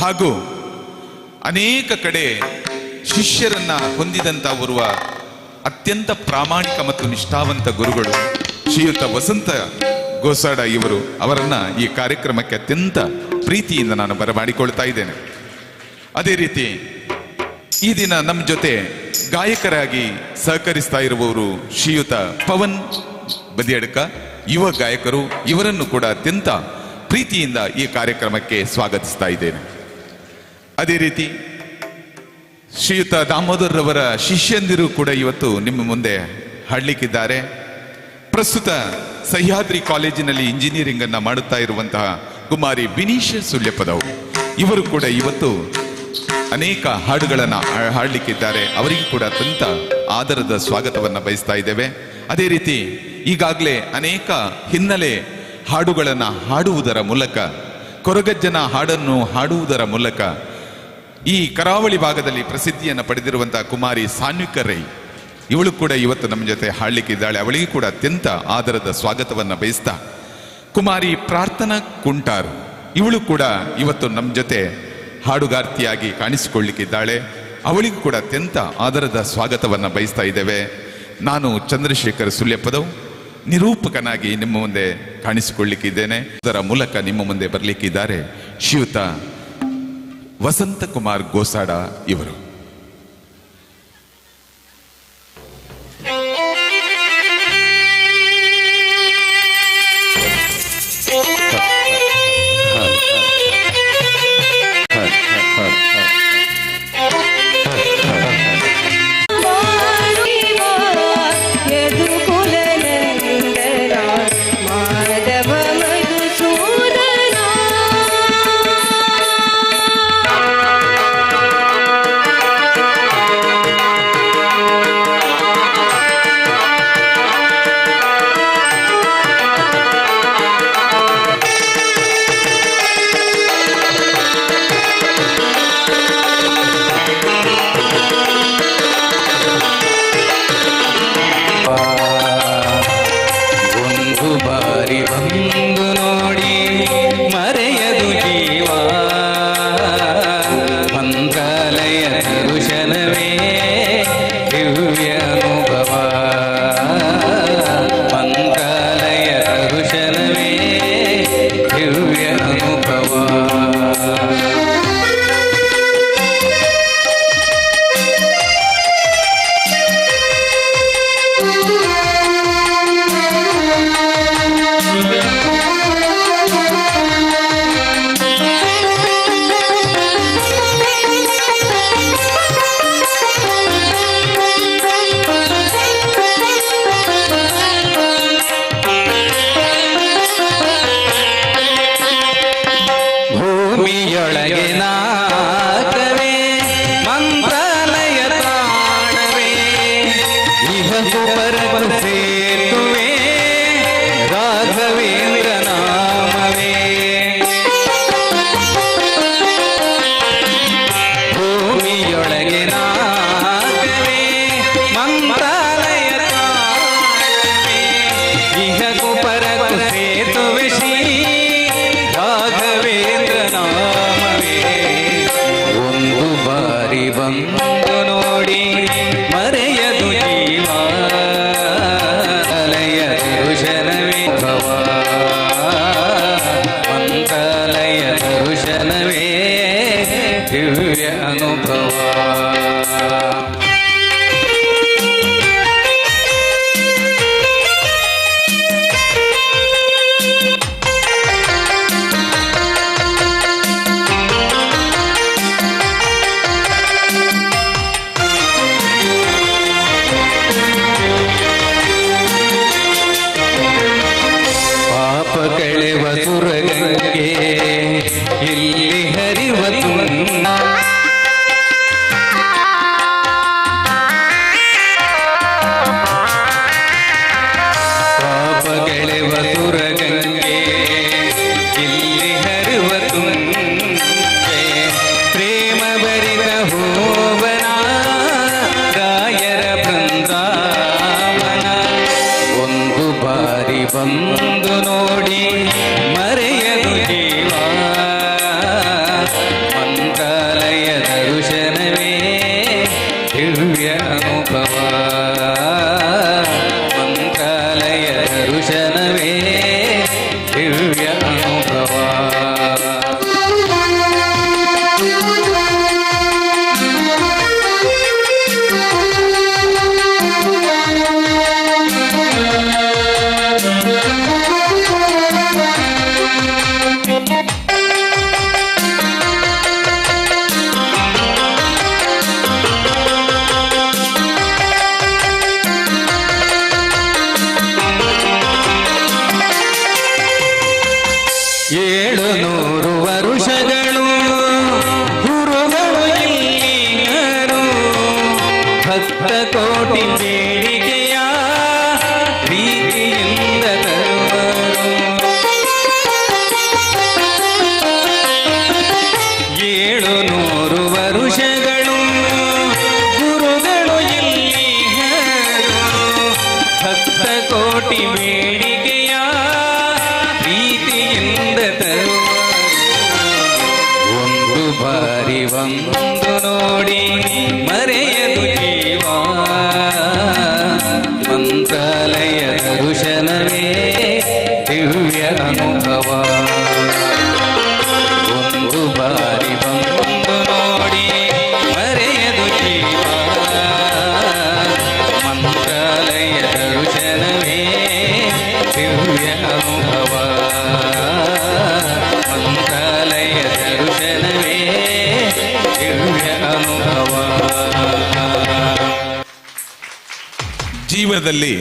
ಹಾಗೂ ಅನೇಕ ಕಡೆ ಶಿಷ್ಯರನ್ನ ಹೊಂದಿದಂತ ಓರ್ವ ಅತ್ಯಂತ ಪ್ರಾಮಾಣಿಕ ಮತ್ತು ನಿಷ್ಠಾವಂತ ಗುರುಗಳು ಶ್ರೀಯುತ ವಸಂತ ಗೋಸಾಡ ಇವರು. ಅವರನ್ನ ಈ ಕಾರ್ಯಕ್ರಮಕ್ಕೆ ಅತ್ಯಂತ ಪ್ರೀತಿಯಿಂದ ನಾನು ಬರಮಾಡಿಕೊಳ್ತಾ ಇದ್ದೇನೆ. ಅದೇ ರೀತಿ ಈ ದಿನ ನಮ್ಮ ಜೊತೆ ಗಾಯಕರಾಗಿ ಸಹಕರಿಸ್ತಾ ಇರುವವರು ಶ್ರೀಯುತ ಪವನ್ ಬದಿಯಡ್ಕ, ಯುವ ಗಾಯಕರು. ಇವರನ್ನು ಕೂಡ ಅತ್ಯಂತ ಪ್ರೀತಿಯಿಂದ ಈ ಕಾರ್ಯಕ್ರಮಕ್ಕೆ ಸ್ವಾಗತಿಸ್ತಾ ಇದ್ದೇನೆ. ಅದೇ ರೀತಿ ಶ್ರೀಯುತ ದಾಮೋದರ್ ರವರ ಶಿಷ್ಯಂದಿರು ಕೂಡ ಇವತ್ತು ನಿಮ್ಮ ಮುಂದೆ ಹಾಡಲಿಕ್ಕಿದ್ದಾರೆ. ಪ್ರಸ್ತುತ ಸಹ್ಯಾದ್ರಿ ಕಾಲೇಜಿನಲ್ಲಿ ಇಂಜಿನಿಯರಿಂಗ್ ಅನ್ನ ಮಾಡುತ್ತಾ ಇರುವಂತಹ ಕುಮಾರಿ ವಿನೀಶ್ ಸುಳ್ಯಪದವರು, ಇವರು ಕೂಡ ಇವತ್ತು ಅನೇಕ ಹಾಡುಗಳನ್ನ ಹಾಡಲಿಕ್ಕಿದ್ದಾರೆ. ಅವರಿಗೂ ಕೂಡ ಅತ್ಯಂತ ಆದರದ ಸ್ವಾಗತವನ್ನ ಬಯಸ್ತಾ ಇದ್ದೇವೆ. ಅದೇ ರೀತಿ ಈಗಾಗಲೇ ಅನೇಕ ಹಿನ್ನೆಲೆ ಹಾಡುಗಳನ್ನ ಹಾಡುವುದರ ಮೂಲಕ, ಕೊರಗಜ್ಜನ ಹಾಡನ್ನು ಹಾಡುವುದರ ಮೂಲಕ ಈ ಕರಾವಳಿ ಭಾಗದಲ್ಲಿ ಪ್ರಸಿದ್ಧಿಯನ್ನು ಪಡೆದಿರುವಂತಹ ಕುಮಾರಿ ಸಾನ್ವಿಕ ರೈ, ಇವಳು ಕೂಡ ಇವತ್ತು ನಮ್ಮ ಜೊತೆ ಹಾಡಲಿಕ್ಕಿದ್ದಾಳೆ. ಅವಳಿಗೆ ಕೂಡ ಅತ್ಯಂತ ಆದರದ ಸ್ವಾಗತವನ್ನ ಬಯಸ್ತಾ, ಕುಮಾರಿ ಪ್ರಾರ್ಥನಾ ಕುಂಟಾರ್, ಇವಳು ಕೂಡ ಇವತ್ತು ನಮ್ಮ ಜೊತೆ ಹಾಡುಗಾರ್ತಿಯಾಗಿ ಕಾಣಿಸಿಕೊಳ್ಳಿಕ್ಕಿದ್ದಾಳೆ. ಅವಳಿಗೂ ಕೂಡ ಅತ್ಯಂತ ಆದರದ ಸ್ವಾಗತವನ್ನ ಬಯಸ್ತಾ ಇದ್ದೇವೆ. ನಾನು ಚಂದ್ರಶೇಖರ್ ಸುಳ್ಯಪದವ್, ನಿರೂಪಕನಾಗಿ ನಿಮ್ಮ ಮುಂದೆ ಕಾಣಿಸಿಕೊಳ್ಳಿಕ್ಕಿದ್ದೇನೆ. ಅದರ ಮೂಲಕ ನಿಮ್ಮ ಮುಂದೆ ಬರಲಿಕ್ಕಿದ್ದಾರೆ ಶ್ರೀಯುತ ವಸಂತ ಕುಮಾರ್ ಗೋಸಾಡ ಇವರು. ಯದುಕುಲದಲ್ಲಿ ರಾಘವೇಂದ್ರ ನಾಮವೇ ಭೂಮಿಯೊಳಗೆ ನಾಗವೇ ಮಂತ್ರಾಲಯ ತಾಳವೇ ಇಹಕು ಪರಕು ಸೇತುವೆ ಶ್ರೀ ರಾಘವೇಂದ್ರ ನಾಮವೇ ಒಂದು ಬಾರಿ ಬಂದು ನೋಡಿ ಮರೆಯದು ಜೀವಾಲಯ ದರ್ಶನವೇ ಭವ ಮಂತ್ರಾಲಯ ದರ್ಶನವೇ ದಿವ್ಯ ಅನುಭವ ಪಾಪ ಕಳೆವ ಸುರಗಂಗೆ ಇಲ್ಲಿ ಹರಿವ ತುಂಗ ಪಾಪ ಕಳೆವ ಸುರಗಂಗೆ ಇಲ್ಲಿ ಹರಿವ ತುಂಗೆ ಪ್ರೇಮ ಬರಿದ ಹೋವನ ರಾಯರ ಬೃಂದಾವನ ಒಂದು ಬಾರಿ ಬಂದು ನೋಡಿ ಮರೆಯದು ಜೀವ ಮಂತ್ರಾಲಯ ದರ್ಶನವೇ ದಿವ್ಯ ಅನುಭವ ಮಂತ್ರಾಲಯ ದರ್ಶನವೇ ದಿವ್ಯ ಅನುಭವ ಏಳುನೂರು ವರುಷಗಳು ಗುರುಗಳು ಇಲ್ಲಿಯರು ಭಕ್ತ ಕೋಟಿ ಬೇಡಿಕೆಯ ಪ್ರೀತಿಯಿಂದ ತರುವರು ಏಳುನೂರು ವರುಷಗಳು ಗುರುಗಳು ಇಲ್ಲಿಯರು ಭಕ್ತ ಕೋಟಿ ಬೇಡಿಕೆಯ ಪ್ರೀತಿಯಿಂದ ತರುವರು ಒಂದು ಬಾರಿ ಬಂದು ನೋಡಿ ಮರೆಯದು ಜೀವ ಮಂತ್ರಾಲಯ ದರ್ಶನವೇ ದಿವ್ಯ ಅನುಭವ ಒಂದು ಬಾರಿ ಬಂದು ನೋಡಿ ಮರೆಯದು ಜೀವ ಮಂತ್ರಾಲಯ ದರ್ಶನವೇ ದಿವ್ಯ ಅನುಭವ ಮಂತ್ರಾಲಯ ದರ್ಶನವೇ ದಿವ್ಯ ಅನುಭವ ಜೀವನದಲ್ಲಿ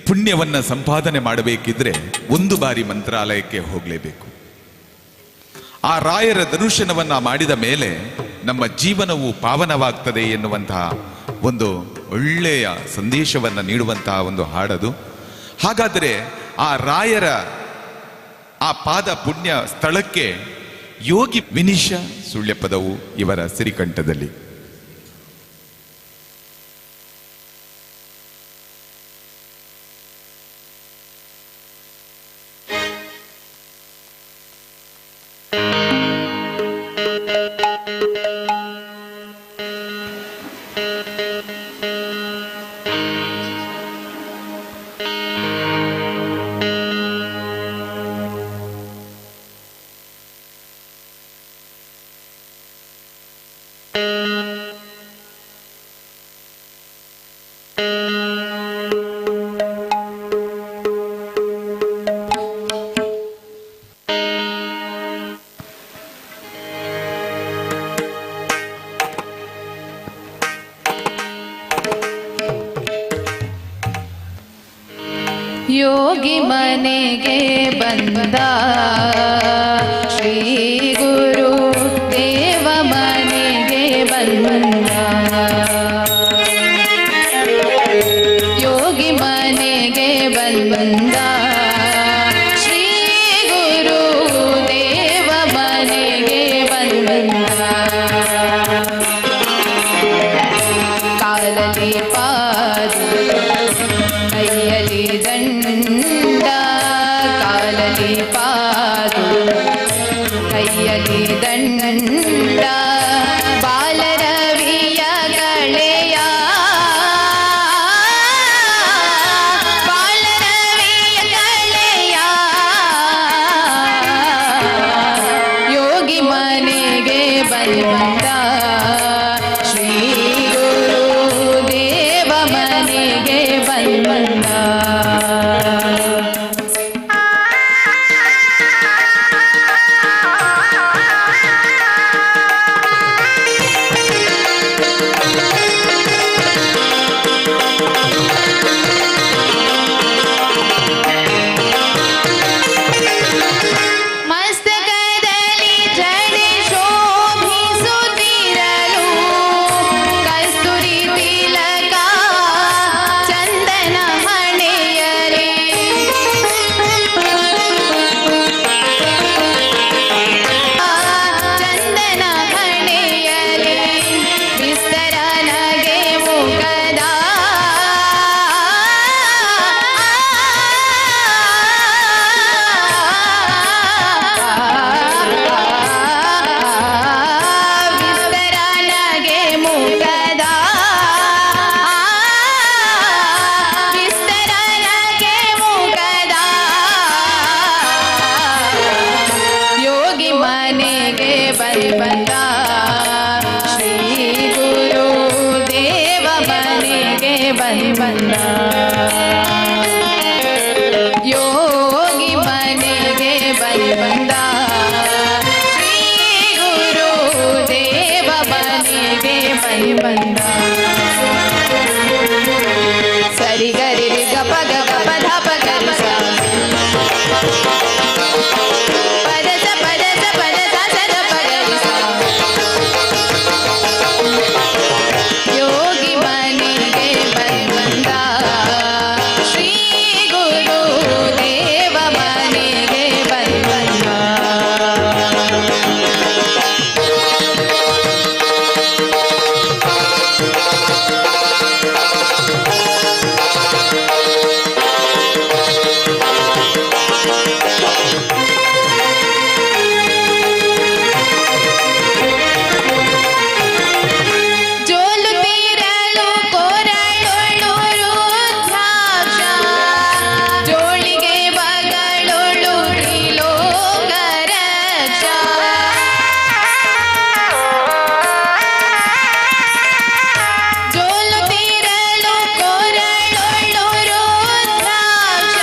ಪುಣ್ಯವನ್ನ ಸಂಪಾದನೆ ಮಾಡಬೇಕಿದ್ರೆ ಒಂದು ಬಾರಿ ಮಂತ್ರಾಲಯಕ್ಕೆ ಹೋಗಲೇಬೇಕು. ಆ ರಾಯರ ದರ್ಶನವನ್ನ ಮಾಡಿದ ಮೇಲೆ ನಮ್ಮ ಜೀವನವು ಪಾವನವಾಗ್ತದೆ ಎನ್ನುವಂತಹ ಒಂದು ಒಳ್ಳೆಯ ಸಂದೇಶವನ್ನ ನೀಡುವಂತಹ ಒಂದು ಹಾಡದು. ಹಾಗಾದರೆ ಆ ರಾಯರ ಆ ಪಾದ ಪುಣ್ಯ ಸ್ಥಳಕ್ಕೆ ಯೋಗಿ ವಿನಿಶ ಸುಳ್ಯಪದವು ಇವರ ಸಿರಿಕಂಠದಲ್ಲಿ. ಯೋಗಿ ಮನೆಗೆ ಬಂದ ಶ್ರೀ ಗುರು ದೇವ ಮನೆಗೆ ಬಂದ. ಯೋಗಿ ಮನೆಗೆ ಬಂದ ಪಾದು ಕೈಯಲ್ಲಿ ದಂಡ ಬಾಲರವಿಯ ಕಳೆಯ ಬಾಲರವಿಯ ಕಳೆಯ ಯೋಗಿ ಮನೆಗೆ ಬಂದ ಶ್ರೀ ಗುರು ದೇವ ಮನೆಗೆ ಬಂದ ಮಸ್ತಕದಲ್ಲಿ ಜಡೆ ಶೋಭಿಸುತ್ತಿರಲು ಕಸ್ತೂರಿ ತಿಲಕ ಚಂದನ ಹಣೆಯರೆ ಚಂದನ ಹಣೆಯರೆ ವಿಸ್ತರ ನಗೆ ಮುಖದ ವಿಸ್ತರನಗೆ ಮುಖದ ವಿಸ್ತರನಗೆ ಮುಖದ ಯೋಗಿ ಮನೆಗೆ ಬಂದ ಶ್ರೀ ಗುರು ದೇವ ಮನೆಗೆ ಬಂದ ಯೋಗಿ ಮನೆಗೆ ಬಂದ ಶ್ರೀ ಗುರು ದೇವ ಮನೆಗೆ ಬಂದ ಸರಿ ಗರಿ ರಿ ಗ ಪ ಗ ಗ ಪ ಧ ಪ ಗ ರಿ ಸ ಪದ ಸ ಪದ ಸ ಪದ ಸ ಸ ದ ಪ ಗ ರಿ ಸ ಯೋಗಿ ಮನೆಗೆ ಬಂದ ಶ್ರೀ ಗುರು ದೇವ ಮನೆಗೆ ಬಂದ ಜೋಲು ತೀರಲು ಕೊರಳೊಳು ರುದ್ರಾಕ್ಷ ಜೋಳಿಗೆ ಬಗಳೊಳು ತ್ರಿಲೋಕರಕ್ಷ ಜೋಲು ತೀರಲು ಕೊರಳೊಳು ರುದ್ರಾಕ್ಷ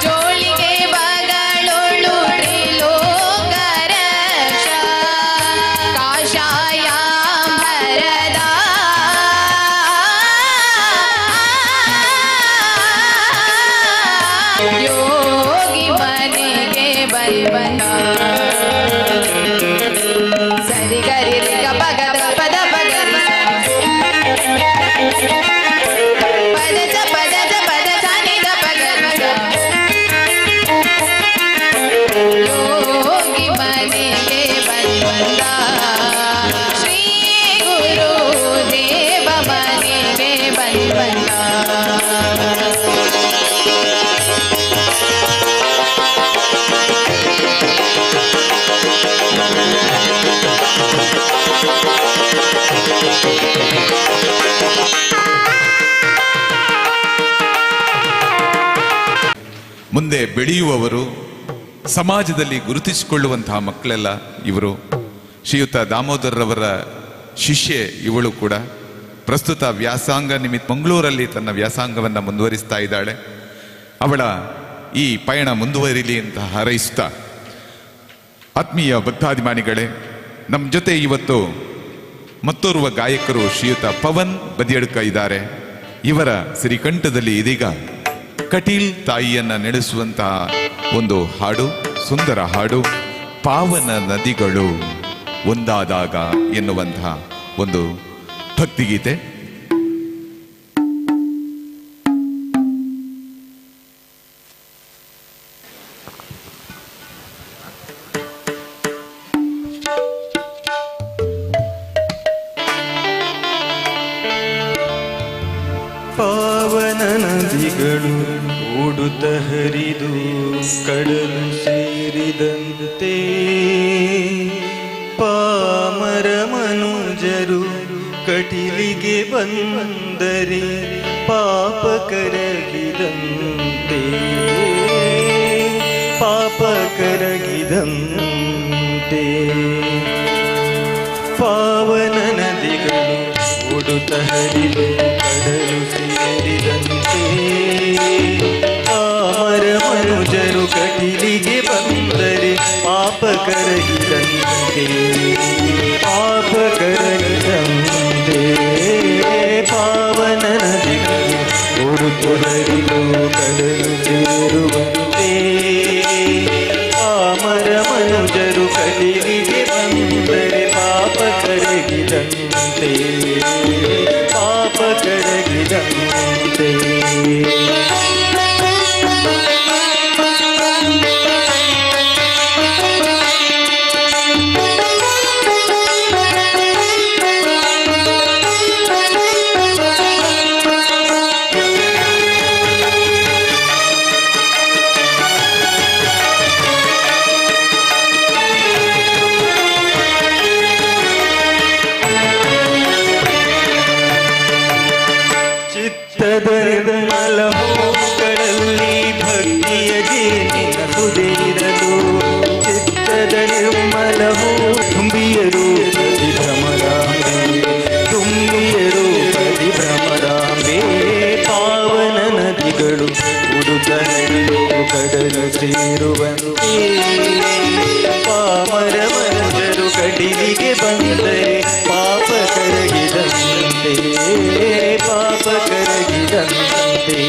ಜೋಳಿಗೆ ಬಗಳೊಳು ತ್ರಿಲೋಕರಕ್ಷ ಕಾಷಾಯಾಂಬರದ ಯೋಗಿ ಮನೆಗೆ ಬಂದ ಸರಿ ಗರಿ ರಿ ಗ ಪ ಗ ದ ಪದ ಪ ಗ ರಿ ಸ ಪದ ಸ ಪದ ಸ ಪದ ಸ ನಿ ದ ಪ ಗ ರಿ ಸ ಯೋಗಿ ಮನೆಗೆ ಬಂದ ಶ್ರೀ ಗುರು ದೇವ ಮನೆಗೆ ಬಂದ ಮುಂದೆ ಬೆಳೆಯುವವರು ಸಮಾಜದಲ್ಲಿ ಗುರುತಿಸಿಕೊಳ್ಳುವಂತಹ ಮಕ್ಕಳೆಲ್ಲ ಇವರು. ಶ್ರೀಯುತ ದಾಮೋದರ್ರವರ ಶಿಷ್ಯೆ ಇವಳು ಕೂಡ. ಪ್ರಸ್ತುತ ವ್ಯಾಸಂಗ ನಿಮಿತ್ತ ಮಂಗಳೂರಲ್ಲಿ ತನ್ನ ವ್ಯಾಸಂಗವನ್ನು ಮುಂದುವರಿಸ್ತಾ ಇದ್ದಾಳೆ. ಅವಳ ಈ ಪಯಣ ಮುಂದುವರಿಲಿ ಅಂತ ಹಾರೈಸುತ್ತಾ, ಆತ್ಮೀಯ ಭಕ್ತಾಭಿಮಾನಿಗಳೇ, ನಮ್ಮ ಜೊತೆ ಇವತ್ತು ಮತ್ತೋರ್ವ ಗಾಯಕರು ಶ್ರೀಯುತ ಪವನ್ ಬದಿಯಡ್ಕ ಇದ್ದಾರೆ. ಇವರ ಸಿರಿಕಂಠದಲ್ಲಿ ಇದೀಗ ಕಟೀಲ್ ತಾಯಿಯನ್ನ ನಡೆಸುವಂತಹ ಒಂದು ಹಾಡು, ಸುಂದರ ಹಾಡು, ಪಾವನ ನದಿಗಳು ಒಂದಾದಾಗ ಎನ್ನುವಂತಹ ಒಂದು ಭಕ್ತಿಗೀತೆ. ಪಾವನ ನದಿಗಳು ಓಡು ಉಡುತ ಹರಿದು ಕಡಲು ಸೇರಿದಂತೆ ಪಾಮರ ಮನುಜರು ಕಟಿಲಿಗೆ ಬಂದರೆ ಪಾಪ ಕರಗಿದಂತೆ ಪಾಪ ಕರಗಿದಂತೆ ಪಾವನ ನದಿಗಳು ಉಡುತ ಹರಿದು ಕಡಲು ಸೇರಿದಂತೆ ಪಾಮರ ಮನುಜರು ಕಟಿಲಿಗೆ ಬಂದರೆ ಪಾಪ ಕರಗಿದಂತೆ ಪಾಪ ಕರಗಿದಂತೆ ಪಾವನ ನದಿಗಳು ಉಡುತು ಹರಿದು ಕಡಲು ಸೇರುವಂತೆ ಪಾಮರ ಮನುಜರು ಕಟಿಲಿಗೆ ಬಂದರೆ ಪಾಪ ಕರಗಿದಂತೆ ಪಾಪ ಕರಗಿದಂತೆ ಮಲಹೋಗಳಲ್ಲಿ ಭಕ್ತಿಯ ಜೇನಿನ ಸುದೇರಲು ಚಿತ್ತದ ನಿರ್ಮಲಹೋ ತುಂಬಿಯರು ಪರಿಭ್ರಮರಾಂಬೆ ತುಂಬಿಯರು ಪರಿಭ್ರಮರಾಂಬೆ ಪಾವನ ನದಿಗಳು ಉಡುತ ಹರಿದು ಕಡಲು ಸೇರುವಂತೆ ಪಾಮರ ಮನುಜರು ಕಡಿಲಿಗೆ ಬಂದರೆ ಪಾಪ ಕರಗಿದಂತೆ ಪಾಪ ಕರಗಿದಂತೆ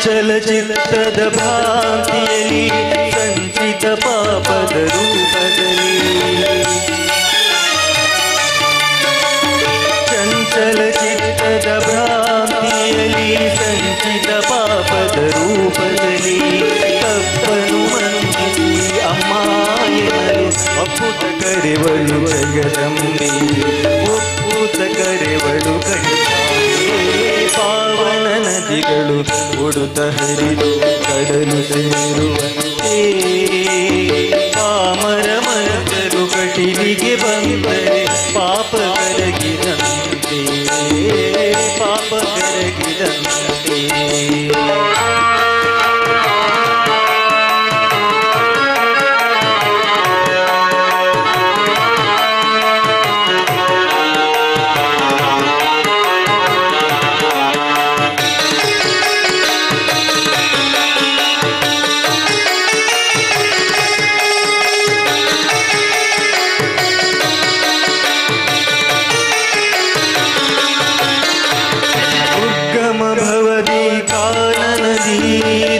ಚಲಚಿತ್ರದ ಭ್ರಾಂತಿಯಲ್ಲಿ ಸಂಚಿತ ಪಾಪದ ರೂಪದಲ್ಲಿ ಚಂಚಲ ಚಿತ್ತದ ಭ್ರಾಂತಿಯಲ್ಲಿ ಸಂಚಿತ ಪಾಪದ ರೂಪದಲ್ಲಿ ತಪ್ಪನು ಮನ್ನಿಸಿ ಅಮ್ಮ ಎನ್ನಲು ಅಪ್ಪುತ ಕರೆವಳು ಜಗದಂಬೆ ಒಪ್ಪುತ ಕರೆವಳು ಕಡಿತಾಂಬೆ ಪಾವನ ನದಿಗಳು ಉಡುತ ಹರಿದು ಕಡಲು ಸೇರುವಂತೆ ಪಾಮರ ಮನುಜರು ಕಟಿಲಿಗೆ ಬಂದರೆ ಪಾಪ ಕರಗಿದಂತೆ ಪಾಪ ಕರಗಿದಂತೆ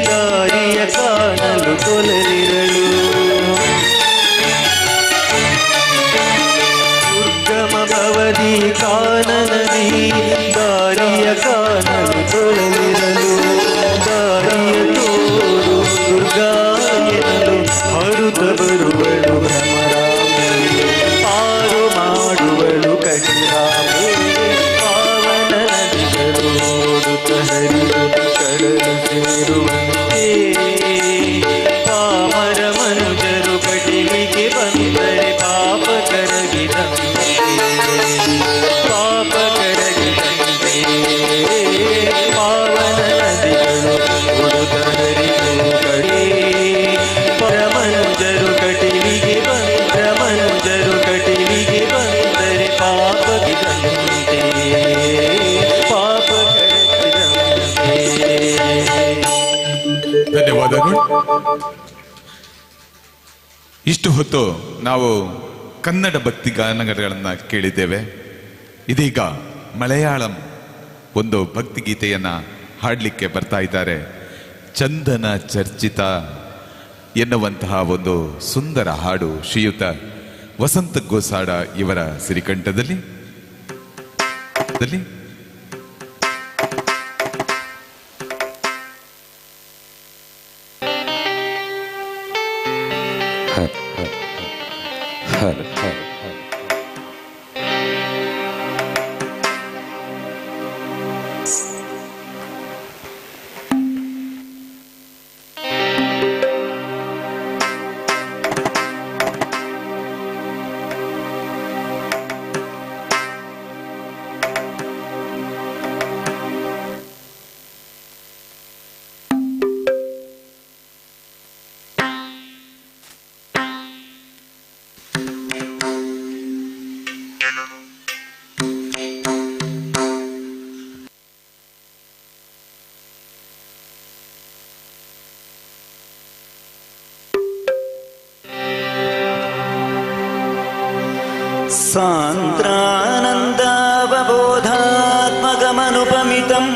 ದಾರಿಯ ಕಾಣಲು ತೊಲರಿರಳು ದುರ್ಗಮ ಭವದಿ ಕಾನನದಿ ದಾರಿಯ ಕಾಣಲು ತೊಲರಿರಲು ದಾರಿಯ ತೋರು ದುರ್ಗಾಯನಲು ಹರುತ ಬರುವಳು ಭ್ರಮರಾಂಬೆ ಪಾರು ಮಾಡುವಳು ಕಟಿರಾಂಬೆ ಪಾವನ ನದಿಗಳು ಓಡುತ್ತ ಹರಿದು ಕಡಲು ಸೇರುವಂತೆ ಪಾಮರ ಮನುಜರು ಕಟಿಲಿಗೆ ಬಂದರೆ ಪಾಪ ಕರಗಿದಂತೆ ಪಾಪ ಕರಗಿದಂತೆ ಪಾವನ ನದಿಗಳು ಉಡುತ ಹರಿದು ಕಡೆ ಪರಮನುಜರು ಕಟಿಲಿಗೆ ಬಂದ ಮನುಜರು ಕಟಿಲಿಗೆ ಬಂದರೆ ಪಾಪ ಗಿದಂತೆ ಪಾಪ ಕರಗಿದಂತೆ. ಧನ್ಯವಾದಗಳು. ಇಷ್ಟು ಹೊತ್ತು ನಾವು ಕನ್ನಡ ಭಕ್ತಿ ಗಾನಗಳನ್ನು ಕೇಳಿದ್ದೇವೆ. ಇದೀಗ ಮಲಯಾಳಂ ಒಂದು ಭಕ್ತಿಗೀತೆಯನ್ನ ಹಾಡಲಿಕ್ಕೆ ಬರ್ತಾ ಇದ್ದಾರೆ. ಚಂದನ ಚರ್ಚಿತ ಎನ್ನುವಂತಹ ಒಂದು ಸುಂದರ ಹಾಡು ಶ್ರೀಯುತ ವಸಂತ ಗೋಸಾಡ ಇವರ ಸಿರಿಕಂಠದಲ್ಲಿ सान्द्रानन्दावबोधात्मकमनुपमितं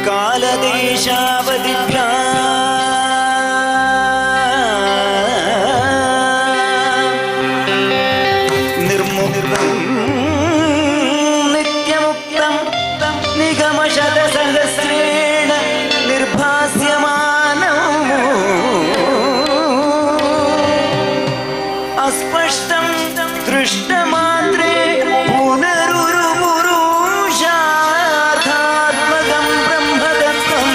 कालदेशावधिभ्या निर्मुक्तं नित्यमुक्तं निगमशतसहस्रेण निर्भास्यमानम् अस्पष्टं दृष्टमात्रे पुनरुरुपुरुषार्थात्मकं ब्रह्मतत्त्वं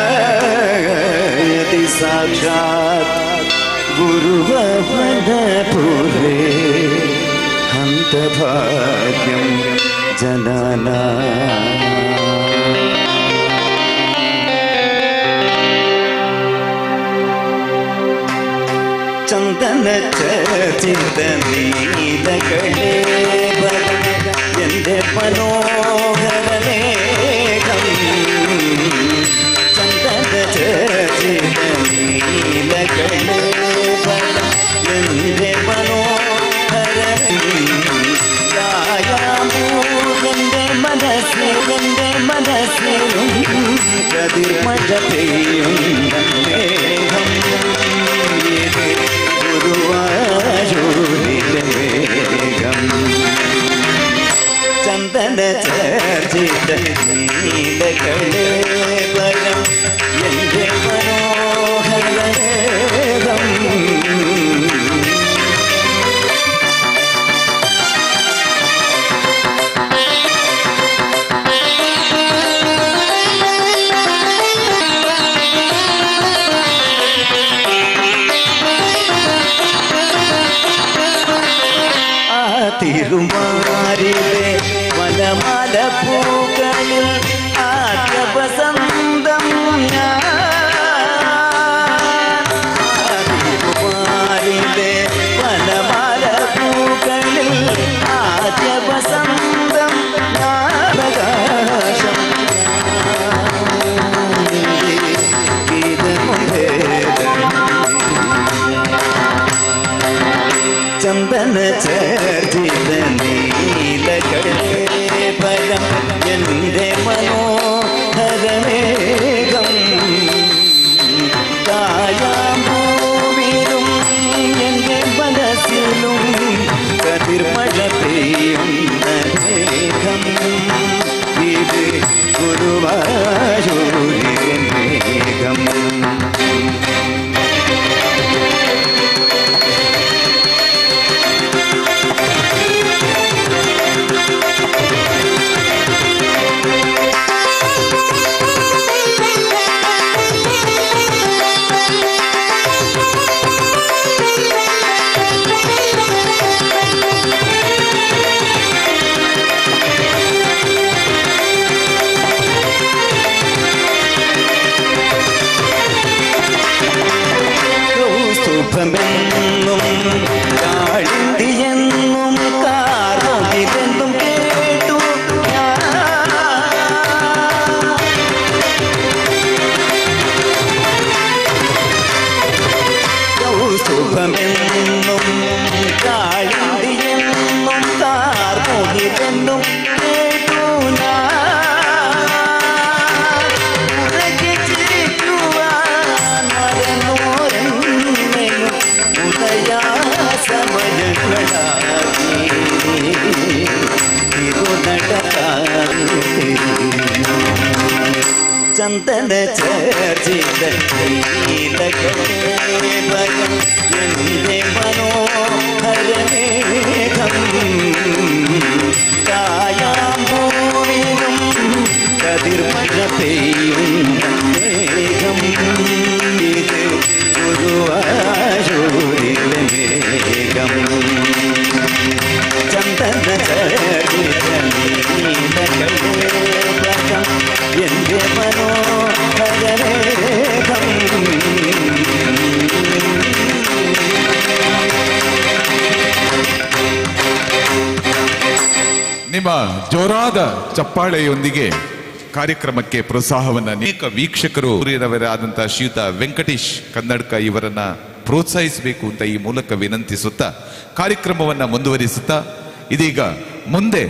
तत्तावद्भाति साक्षात् गुरुवदपूर्वे हन्तभाग्यं जनानाम् ചന്ദന ചിന്തനീലകളേ എന്റെ മനോഹരലേഖം ചന്ദന ചിന്തനീലകളേ എന്റെ മനോഹരന്റെ മനസ്സിലും കതിർമഴ പെയ്യുന്ന മേഘം ഗുരുവായൂരിലേകം ചന്ദന ചർച്ചിത നീലകളേ വരം എന്റെ മനോഹരലേഖം തിരുമാരിലെ വനമലപ്പൂക്കളിൽ ആദ്യ വസന്തം തിരുമാരിലെ വനമലപ്പൂക്കളിൽ ആദ്യ വസന്തം ആകാശം ചന്ദന ചർച്ചിത നീലകളേ ഫലം എന്റെ മനോഹരമേഘം കായാമ്പൂവിലും എന്റെ മനസ്സിലും കതിർമഴ പെയ്യുന്ന മേഘം ഇത് ഗുരുവായൂരിലെ മേഘം കൗസ്തുഭമെന്നും കാളിന്തിയെന്നും കാർമുകിലെന്നും കേട്ടു കൗസ്തുഭമെന്നും കാളിന്തിയെന്നും കാർമുകിലെന്നും കേട്ടു ಚಂದನ ಚರ್ಚಿತ ನೀಲಕಲೇಬರಂ ಎಂದೇ മനോഹരമേഘം കായാമ്പൂവിലും കതിർമഴ പെയ്യുന്ന മേഘം ഇത് ഗുരുവായൂരിലെ മേഘം ചന്ദന ചർച്ചിത നീലകലേബരം എന്റെ മനോഹരമേഘം ನಿಮ್ಮ ಜೋರಾದ ಚಪ್ಪಾಳೆಯೊಂದಿಗೆ ಕಾರ್ಯಕ್ರಮಕ್ಕೆ ಪ್ರೋತ್ಸಾಹವನ್ನು ಅನೇಕ ವೀಕ್ಷಕರು ಊರಿನವರಾದಂತಹ ಶ್ರೀಯುತ ವೆಂಕಟೇಶ್ ಕನ್ನಡಕ ಇವರನ್ನ ಪ್ರೋತ್ಸಾಹಿಸಬೇಕು ಅಂತ ಈ ಮೂಲಕ ವಿನಂತಿಸುತ್ತಾ ಕಾರ್ಯಕ್ರಮವನ್ನ ಮುಂದುವರಿಸುತ್ತಾ ಇದೀಗ ಮುಂದೆ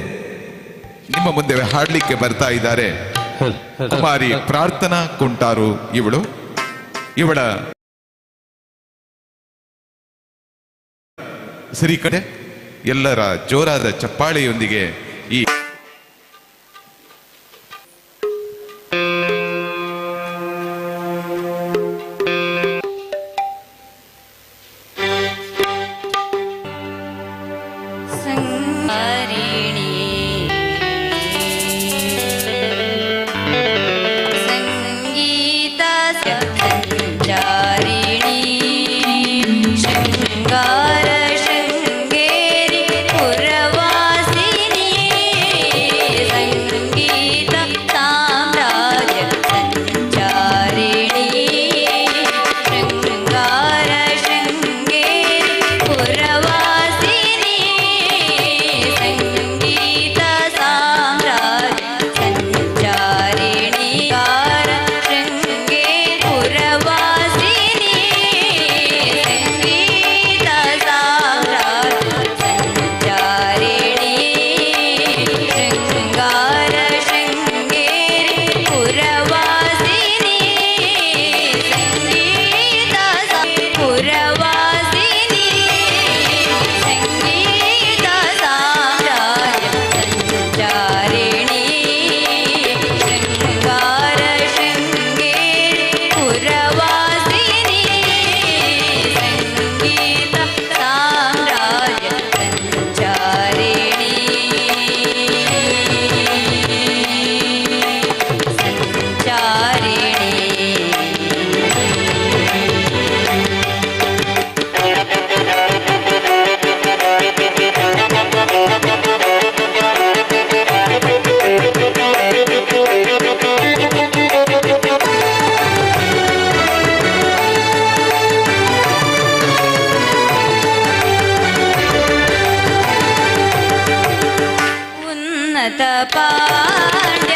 ನಿಮ್ಮ ಮುಂದೆ ಹಾಡ್ಲಿಕ್ಕೆ ಬರ್ತಾ ಇದ್ದಾರೆ ಕುಮಾರಿ ಪ್ರಾರ್ಥನಾ ಕುಂಟಾರು. ಇವಳ ಸರಿ ಕಡೆ ಎಲ್ಲರ ಜೋರಾದ ಚಪ್ಪಾಳೆಯೊಂದಿಗೆ ಈ ಉನ್ನತ ಪಾಂಡ್ಯ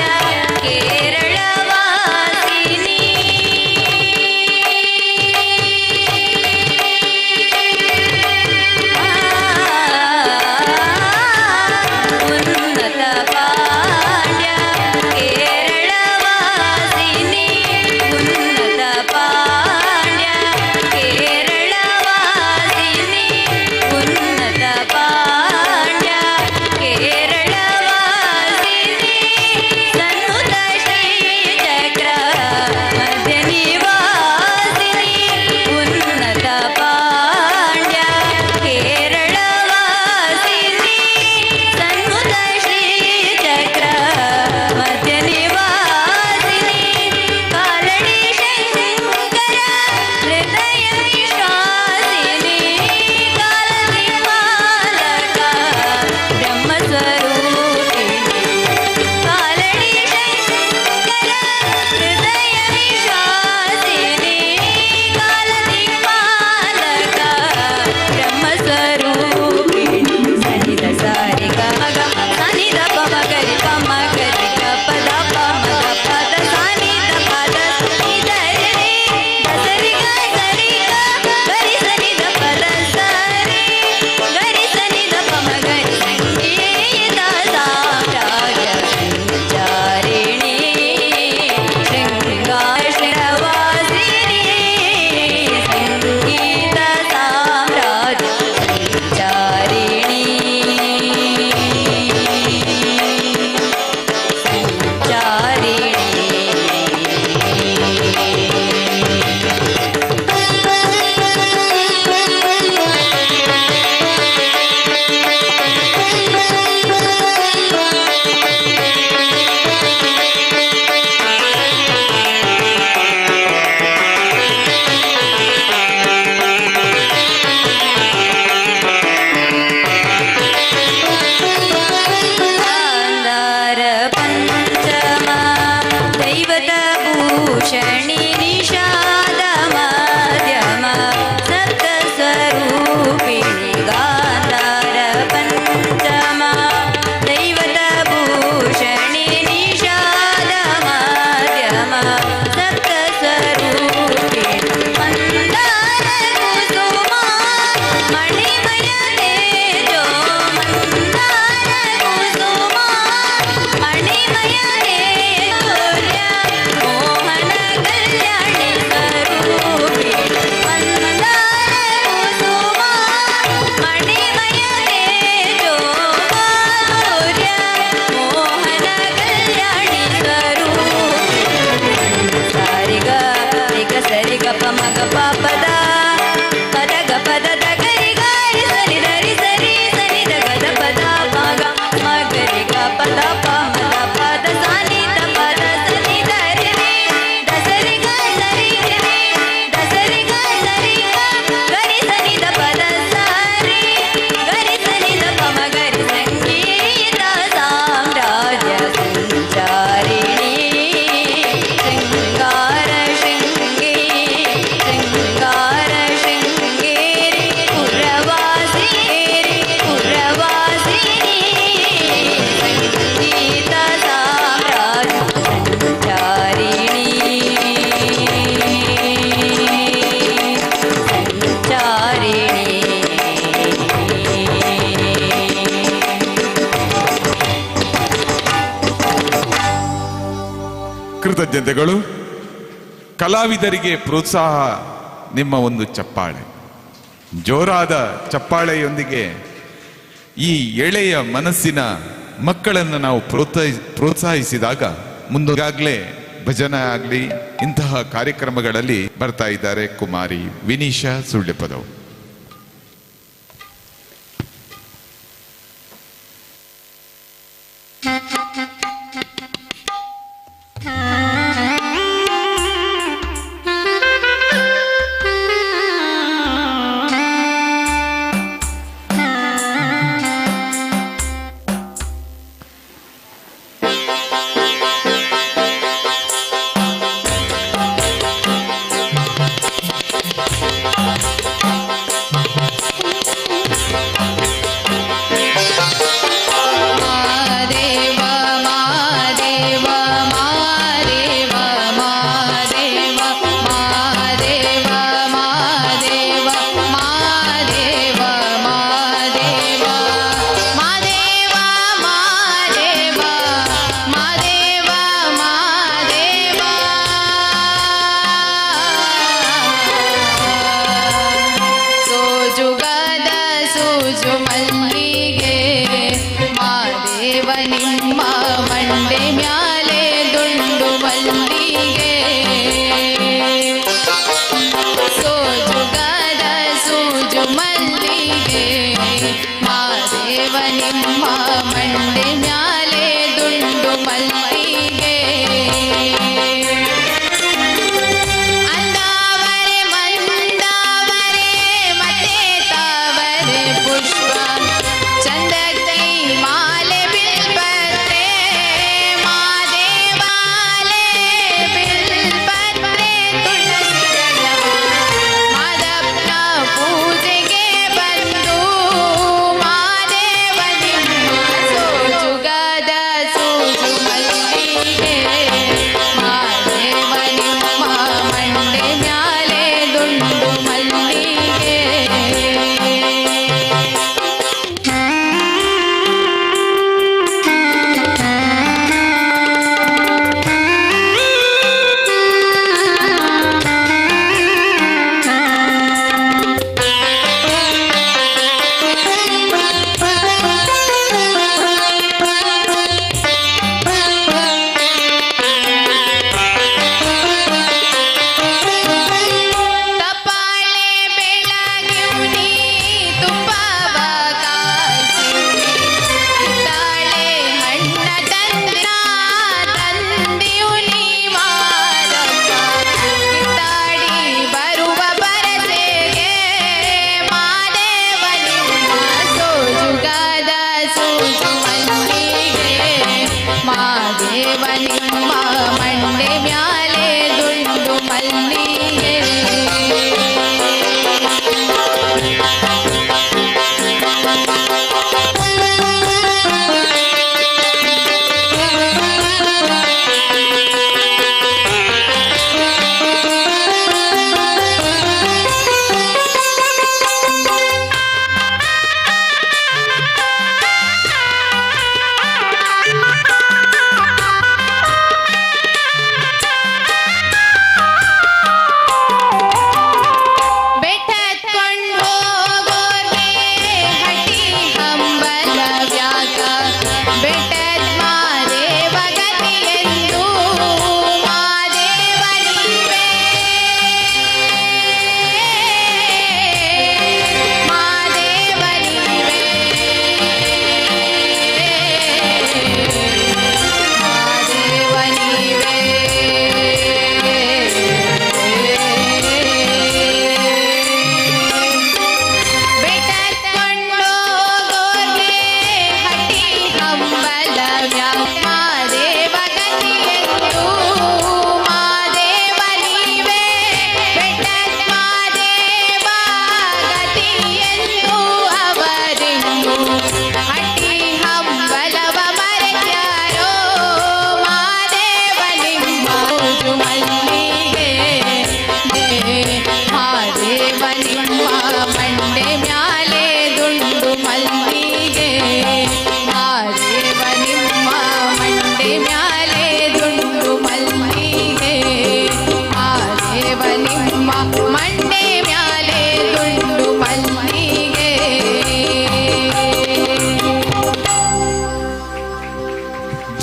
ಕೇರಳವಾಸಿನಿ ಪದ ಪದ ಗ ಪದ ದ ಗರಿ ಗಾರಿ ಸರಿ ಧರಿ ಸರಿ ಸರಿ ದ ಗದ ಪದ ಪಾಗ ಮ ಗರಿ ಗ ಪದ ಪ ಮದ ಪದ ಸಾನಿ ದ ಪದ ಸನಿ ಧರಿ ದ ಸರಿ ಗ ಸರಿ ದ ಸರಿ ಗ ಸರಿ ಗ ಗರಿ ಸನಿ ದ ಪದ ಸಾರಿ ಗರಿ ಸನಿ ದ ಪ ಮ ಗರಿ ಸಂಗೀತ ಸಾಮ್ರಾಜ್ಯ ಸಂಚಾರಿಣಿ ಶೃಂಗಾರ ಶೃಂಗೇರಿ ಪುರವಾಸಿನಿ ಸಂಗೀತ ಸಾಮ್ರಾಜ್ಯ ಸಂಚಾರಿಣಿ ಕೃತಜ್ಞತೆಗಳು. ಕಲಾವಿದರಿಗೆ ಪ್ರೋತ್ಸಾಹ ನಿಮ್ಮ ಒಂದು ಚಪ್ಪಾಳೆ. ಜೋರಾದ ಚಪ್ಪಾಳೆಯೊಂದಿಗೆ ಈ ಎಳೆಯ ಮನಸ್ಸಿನ ಮಕ್ಕಳನ್ನು ನಾವು ಪ್ರೋತ್ಸಾಹಿಸಿದಾಗ ಮುಂದಾಗಲೇ ಭಜನೆ ಆಗಲಿ ಇಂತಹ ಕಾರ್ಯಕ್ರಮಗಳಲ್ಲಿ ಬರ್ತಾ ಇದ್ದಾರೆ ಕುಮಾರಿ ವಿನೀಶಾ ಸುಳ್ಳೆಪದವು.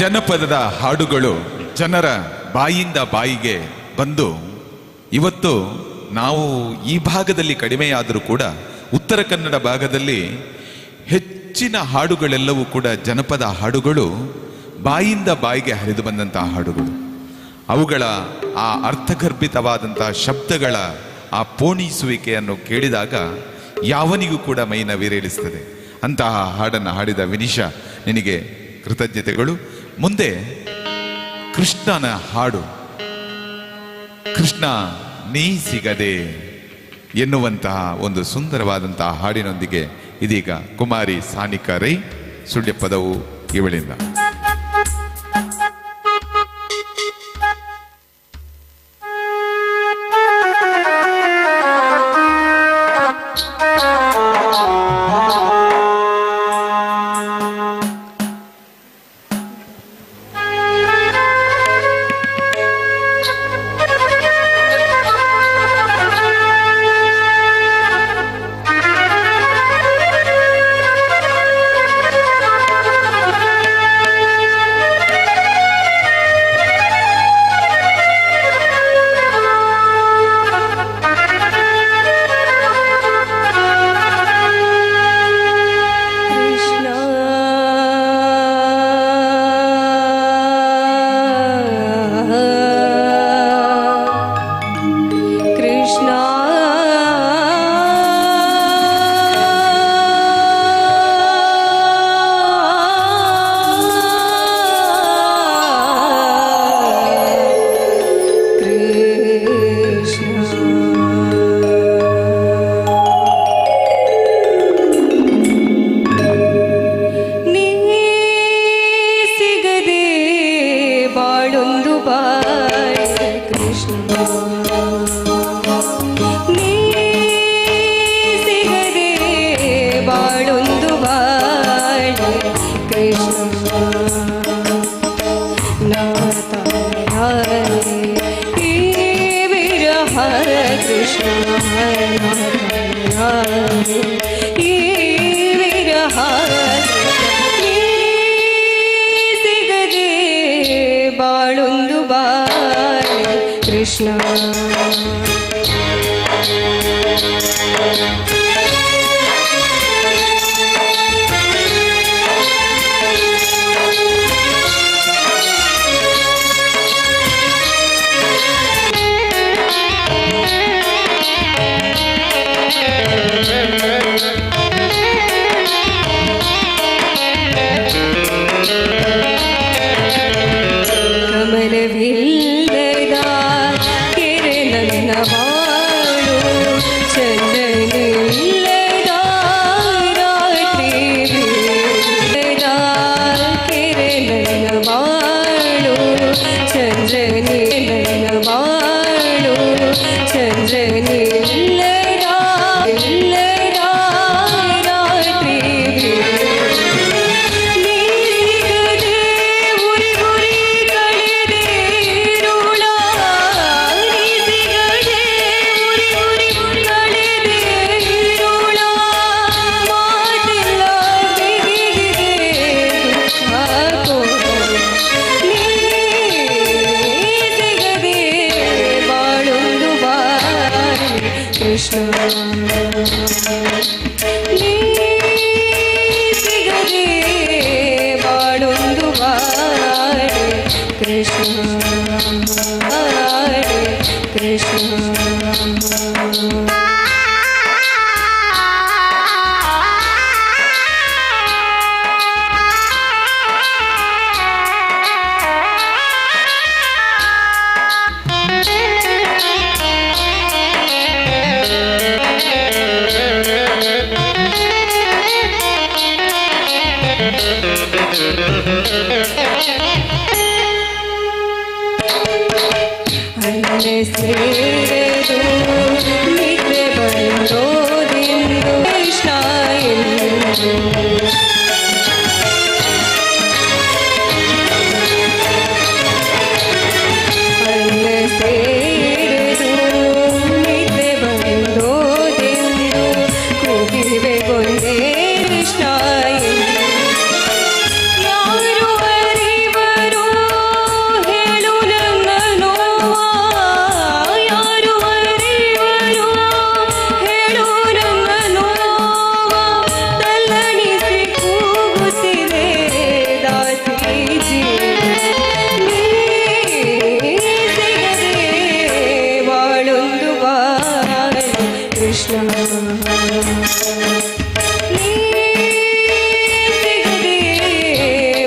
ಜನಪದದ ಹಾಡುಗಳು ಜನರ ಬಾಯಿಂದ ಬಾಯಿಗೆ ಬಂದು ಇವತ್ತು ನಾವು ಈ ಭಾಗದಲ್ಲಿ ಕಡಿಮೆಯಾದರೂ ಕೂಡ ಉತ್ತರ ಕನ್ನಡ ಭಾಗದಲ್ಲಿ ಹೆಚ್ಚಿನ ಹಾಡುಗಳೆಲ್ಲವೂ ಕೂಡ ಜನಪದ ಹಾಡುಗಳು ಬಾಯಿಂದ ಬಾಯಿಗೆ ಹರಿದು ಬಂದಂತಹ ಹಾಡುಗಳು. ಅವುಗಳ ಆ ಅರ್ಥಗರ್ಭಿತವಾದಂತಹ ಶಬ್ದಗಳ ಆ ಪೋಣಿಸುವಿಕೆಯನ್ನು ಕೇಳಿದಾಗ ಯಾವನಿಗೂ ಕೂಡ ಮೈ ನವಿರೇಳಿಸ್ತದೆ. ಅಂತಹ ಹಾಡನ್ನು ಹಾಡಿದ ವಿನಿಶಾ, ನಿನಗೆ ಕೃತಜ್ಞತೆಗಳು. ಮುಂದೆ ಕೃಷ್ಣನ ಹಾಡು, ಕೃಷ್ಣ ನೀ ಸಿಗದೆ ಎನ್ನುವಂತಹ ಒಂದು ಸುಂದರವಾದಂತಹ ಹಾಡಿನೊಂದಿಗೆ ಇದೀಗ ಕುಮಾರಿ ಸಾನಿಕಾ ರೈ, ಸುಳ್ಯಪದವು ಇವಳಿಂದ. Krishna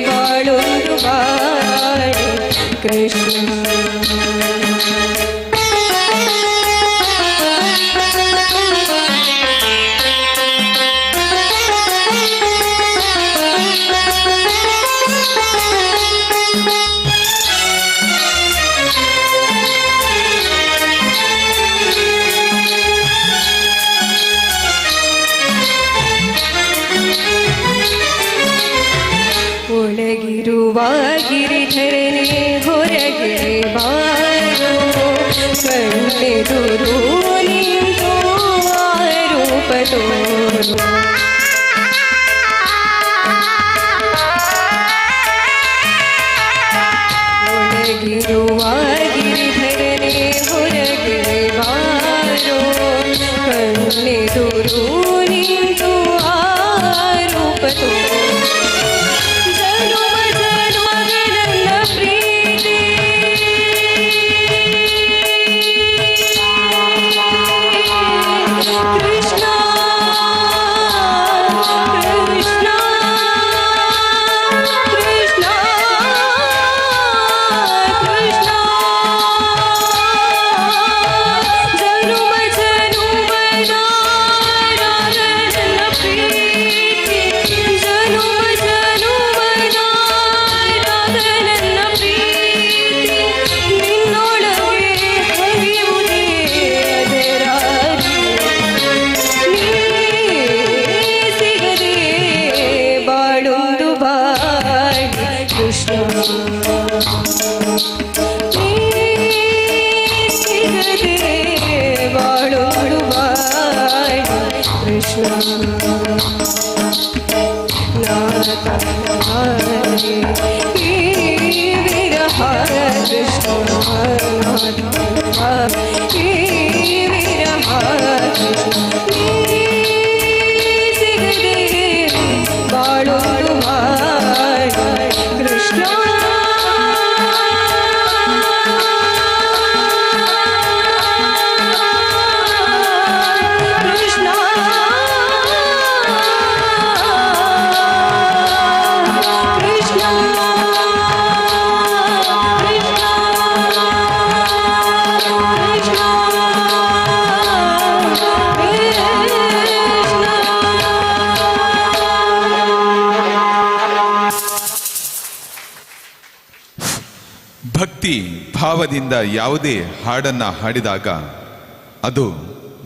ಬಾಳೊಂದು ಬಾಳೆ ಕೃಷ್ಣ ಒಳಗಿರುವ ಗಿರಿಧರನೆ ಹೊರಗೆ ಬಾರೋ ಕಣ್ಣೆದುರು ನಿಂತು ರೂಪ ತೋರು ಒಳಗಿರುವ ಗಿರಿಧರನೆ ಹೊರಗೆ ಬಾರೋ ಕಣ್ಣೆದುರು ನಿಂತು ರೂಪ ತೋರು ಭಕ್ತಿ ಭಾವದಿಂದ ಯಾವುದೇ ಹಾಡನ್ನ ಹಾಡಿದಾಗ ಅದು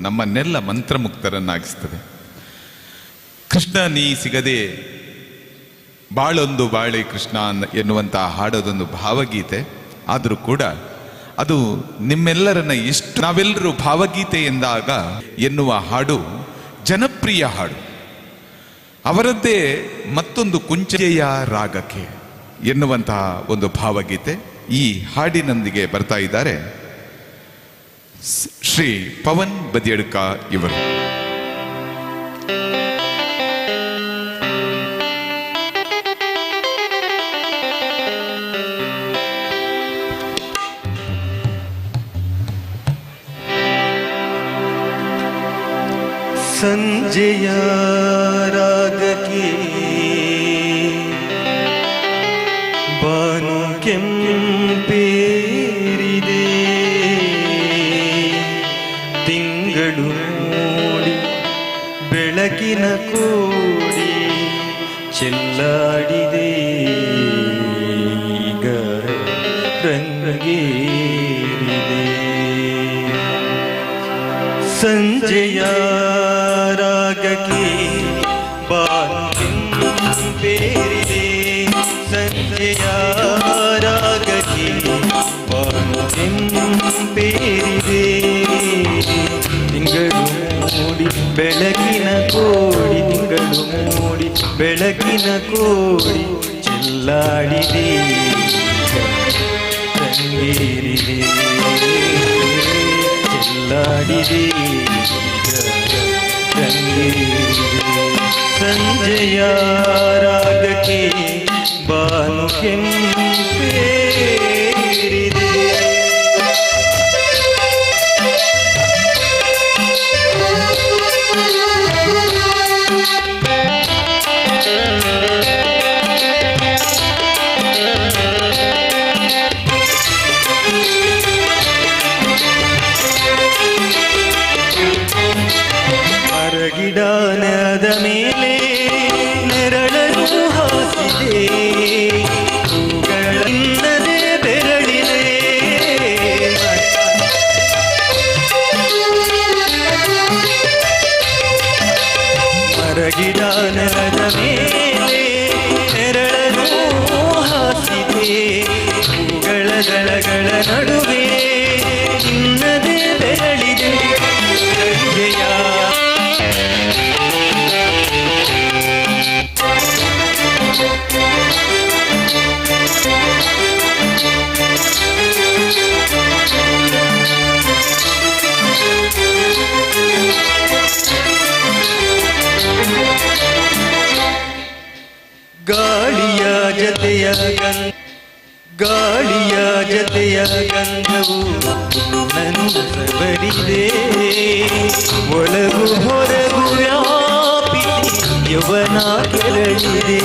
ನಮ್ಮನ್ನೆಲ್ಲ ಮಂತ್ರಮುಕ್ತರನ್ನಾಗಿಸ್ತದೆ. ಕೃಷ್ಣ ನೀ ಸಿಗದೆ ಬಾಳೊಂದು ಬಾಳೆ ಕೃಷ್ಣ ಎನ್ನುವಂತಹ ಹಾಡೋದೊಂದು ಭಾವಗೀತೆ. ಆದರೂ ಕೂಡ ಅದು ನಿಮ್ಮೆಲ್ಲರನ್ನ ಎಷ್ಟು ನಾವೆಲ್ಲರೂ ಭಾವಗೀತೆ ಎಂದಾಗ ಎನ್ನುವ ಹಾಡು ಜನಪ್ರಿಯ ಹಾಡು. ಅವರದ್ದೇ ಮತ್ತೊಂದು ಕುಂಚೆಯ ರಾಗಕ್ಕೆ ಎನ್ನುವಂತಹ ಒಂದು ಭಾವಗೀತೆ. ಈ ಹಾಡಿನೊಂದಿಗೆ ಬರ್ತಾ ಇದ್ದಾರೆ ಶ್ರೀ ಪವನ್ ಬದಿಯಡ್ಕ ಇವರು. ಸಂಜೆಯ ರಾಗಕ್ಕೆ ಬಾನು ಕೆಂಪೇರಿದೆ, ತಿಂಗಳು ಮೂಡಿ ಬೆಳಕಿನ ಕೋಡಿ ಚೆಲ್ಲಾಡಿದೆ, ಈಗ ರಂಗೇರಿದೆ. ಸಂಜೆಯ ರಾಗಕ್ಕೆ ಬಾನು ಕೆಂಪೇರಿದೆ, ಸಂಜೆಯ ರಾಗಕ್ಕೆ ಬಾನು ಕೆಂಪೇರಿದೆ, ತಿಂಗಳು ಮೂಡಿ ಬೆಳಕಿನ ಕೋಡಿ, ತಿಂಗಳು ಮೂಡಿ ಬೆಳಕಿನ ಕೋಡಿ ಚೆಲ್ಲಾಡಿದೆ, ರಂಗೇರಿದೆ, ಚೆಲ್ಲಾಡಿದೆ, ಸಂಜೆಯ ರಾಗಕ್ಕೆ ಬಾನು ಕೆಂಪೇರಿದೆ. ಮರಗಿಡಾನದ ಮೇಲೆ ನೆರಳನ್ನು ಹಾಸಿದೆ ಹೂಗಳಿನ್ನದೆ ಬೆರಳಿದೆ ಮರಗಿಡಾನದ ಮೇಲೆ ನೆರಳನ್ನು ಹಾಸಿದೆ ಹೂಗಳ ದಳಗಳ ನಡುವೆ ಇನ್ನದೇ ಬೆರಳಿದೆ ಸಂಜೆಯ ಗಾಳಿಯ ಜತೆಯ ಗಾಳಿಯ ಜತೆಯ ಗಂಧವು ನನ್ನು ಸವರಿದೆ ಒಳಗು ಹೊರಗು ವ್ಯಾಪಿಸಿ ಯವನ ಕೆರಳಿದೆ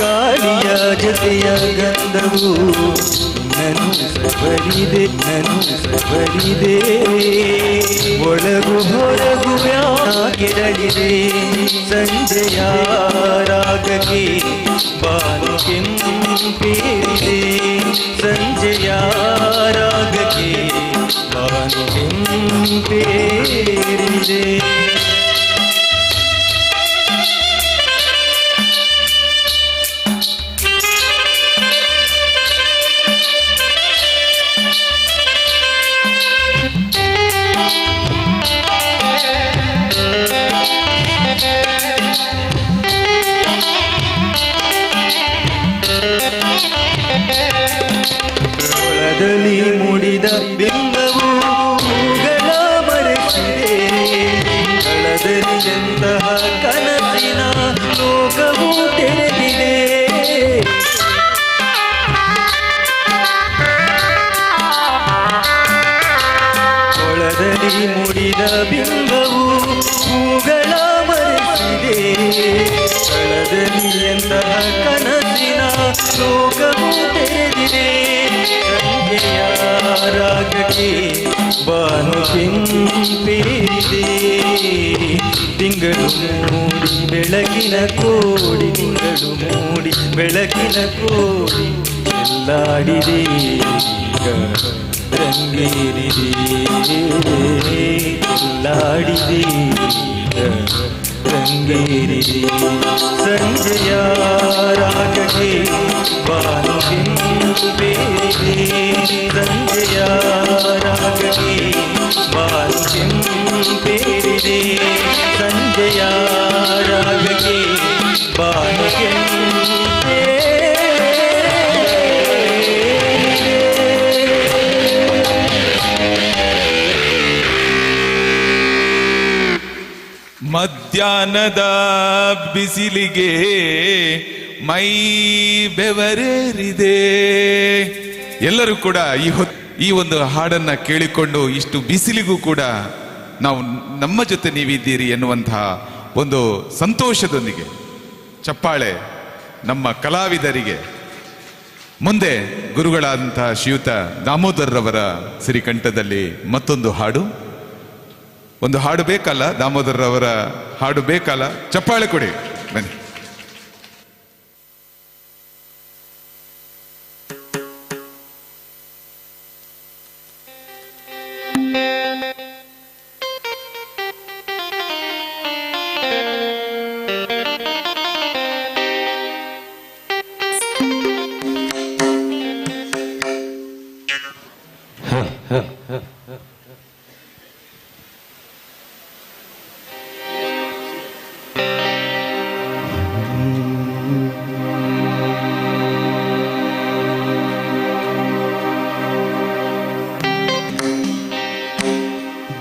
ಗಾಳಿಯ ಜತೆಯ ಗಂಧವು ನನ್ನು ಸವರಿದೆ ಒಳಗು ಹೊರಗು ಕೆರಳಿದೆ ಸಂಜೆಯ ರಾಗಕ್ಕೆ ಬಾನು ಕೆಂಪೇರಿದೆ ಸಂಜೆಯ ರಾಗಕ್ಕೆ ಬಾನು ಕೆಂಪೇರಿದೆ ಕೊಳದಲ್ಲಿ ಮುಡಿದ ಬಿಂಬವು ಹೂಗಳ ಮರೆಸಿದೆ ಕಳದರಿಯಂತಹ ಕನಸಿನ ಲೋಕವು ತೆರೆದಿದೆ ಕೊಳದಲ್ಲಿ ಮುಡಿದ ಬಿಂಬವು ಹೂಗಳ ಮರೆಸಿದೆ ಕಳದರಿಯಂತಹ ಕನಸಿನ ಲೋಕವು ತೆರೆದಿದೆ ಸಂಜೆಯ ರಾಗಕ್ಕೆ ಬಾನು ಕೆಂಪೇರಿದೆ ತಿಂಗಳು ಮೂಡಿ ಬೆಳಕಿನ ಕೋಡಿ ತಿಂಗಳು ಮೂಡಿ ಬೆಳಕಿನ ಕೋಡಿ ಎಲ್ಲಾಡಿದೆ ಈಗ ರಂಗೇರಿದೆ ಎಲ್ಲಾಡಿದೆ ಈಗ ರಂಗೇರಿದೆ ಸಂಜೆಯ ರಾಗಕ್ಕೆ ಬಾನು ಕೆಂಪೇರಿದೆ ಸಂಜೆಯ ರಾಗಕ್ಕೆ ಬಾನು ಕೆಂಪೇರಿದೆ ಸಂಜೆಯ ರಾಗಕ್ಕೆ ಬಾನು ಮಧ್ಯಾಹ್ನದ ಬಿಸಿಲಿಗೆ ಮೈ ಬೆವರೇರಿದೆ. ಎಲ್ಲರೂ ಕೂಡ ಈ ಒಂದು ಹಾಡನ್ನ ಕೇಳಿಕೊಂಡು ಇಷ್ಟು ಬಿಸಿಲಿಗೂ ಕೂಡ ನಾವು ನಮ್ಮ ಜೊತೆ ನೀವಿದ್ದೀರಿ ಎನ್ನುವಂತಹ ಒಂದು ಸಂತೋಷದೊಂದಿಗೆ ಚಪ್ಪಾಳೆ ನಮ್ಮ ಕಲಾವಿದರಿಗೆ. ಮುಂದೆ ಗುರುಗಳಾದಂತಹ ಶ್ರೀಯುತ ದಾಮೋದರ್ರವರ ಸಿರಿಕಂಠದಲ್ಲಿ ಮತ್ತೊಂದು ಹಾಡು. ಒಂದು ಹಾಡು ಬೇಕಲ್ಲ, ದಾಮೋದರ್ರವರ ಹಾಡು ಬೇಕಲ್ಲ, ಚಪ್ಪಾಳೆ ಕೊಡಿ ಬನ್ನಿ.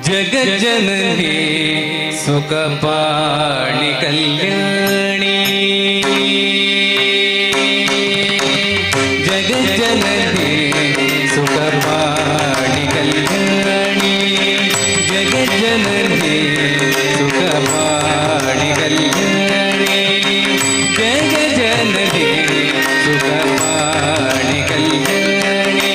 ಜಗಜ್ಜನನಿ ಸುಖಪಾಣಿ ಕಲ್ಯಾಣಿ, ಜಗಜ್ಜನನಿ ಸುಖಪಾಣಿ ಕಲ್ಯಾಣಿ, ಜಗಜ್ಜನನಿ ಸುಖಪಾಣಿ ಕಲ್ಯಾಣಿ, ಜಗಜ್ಜನನಿ ಸುಖಪಾಣಿ ಕಲ್ಯಾಣಿ,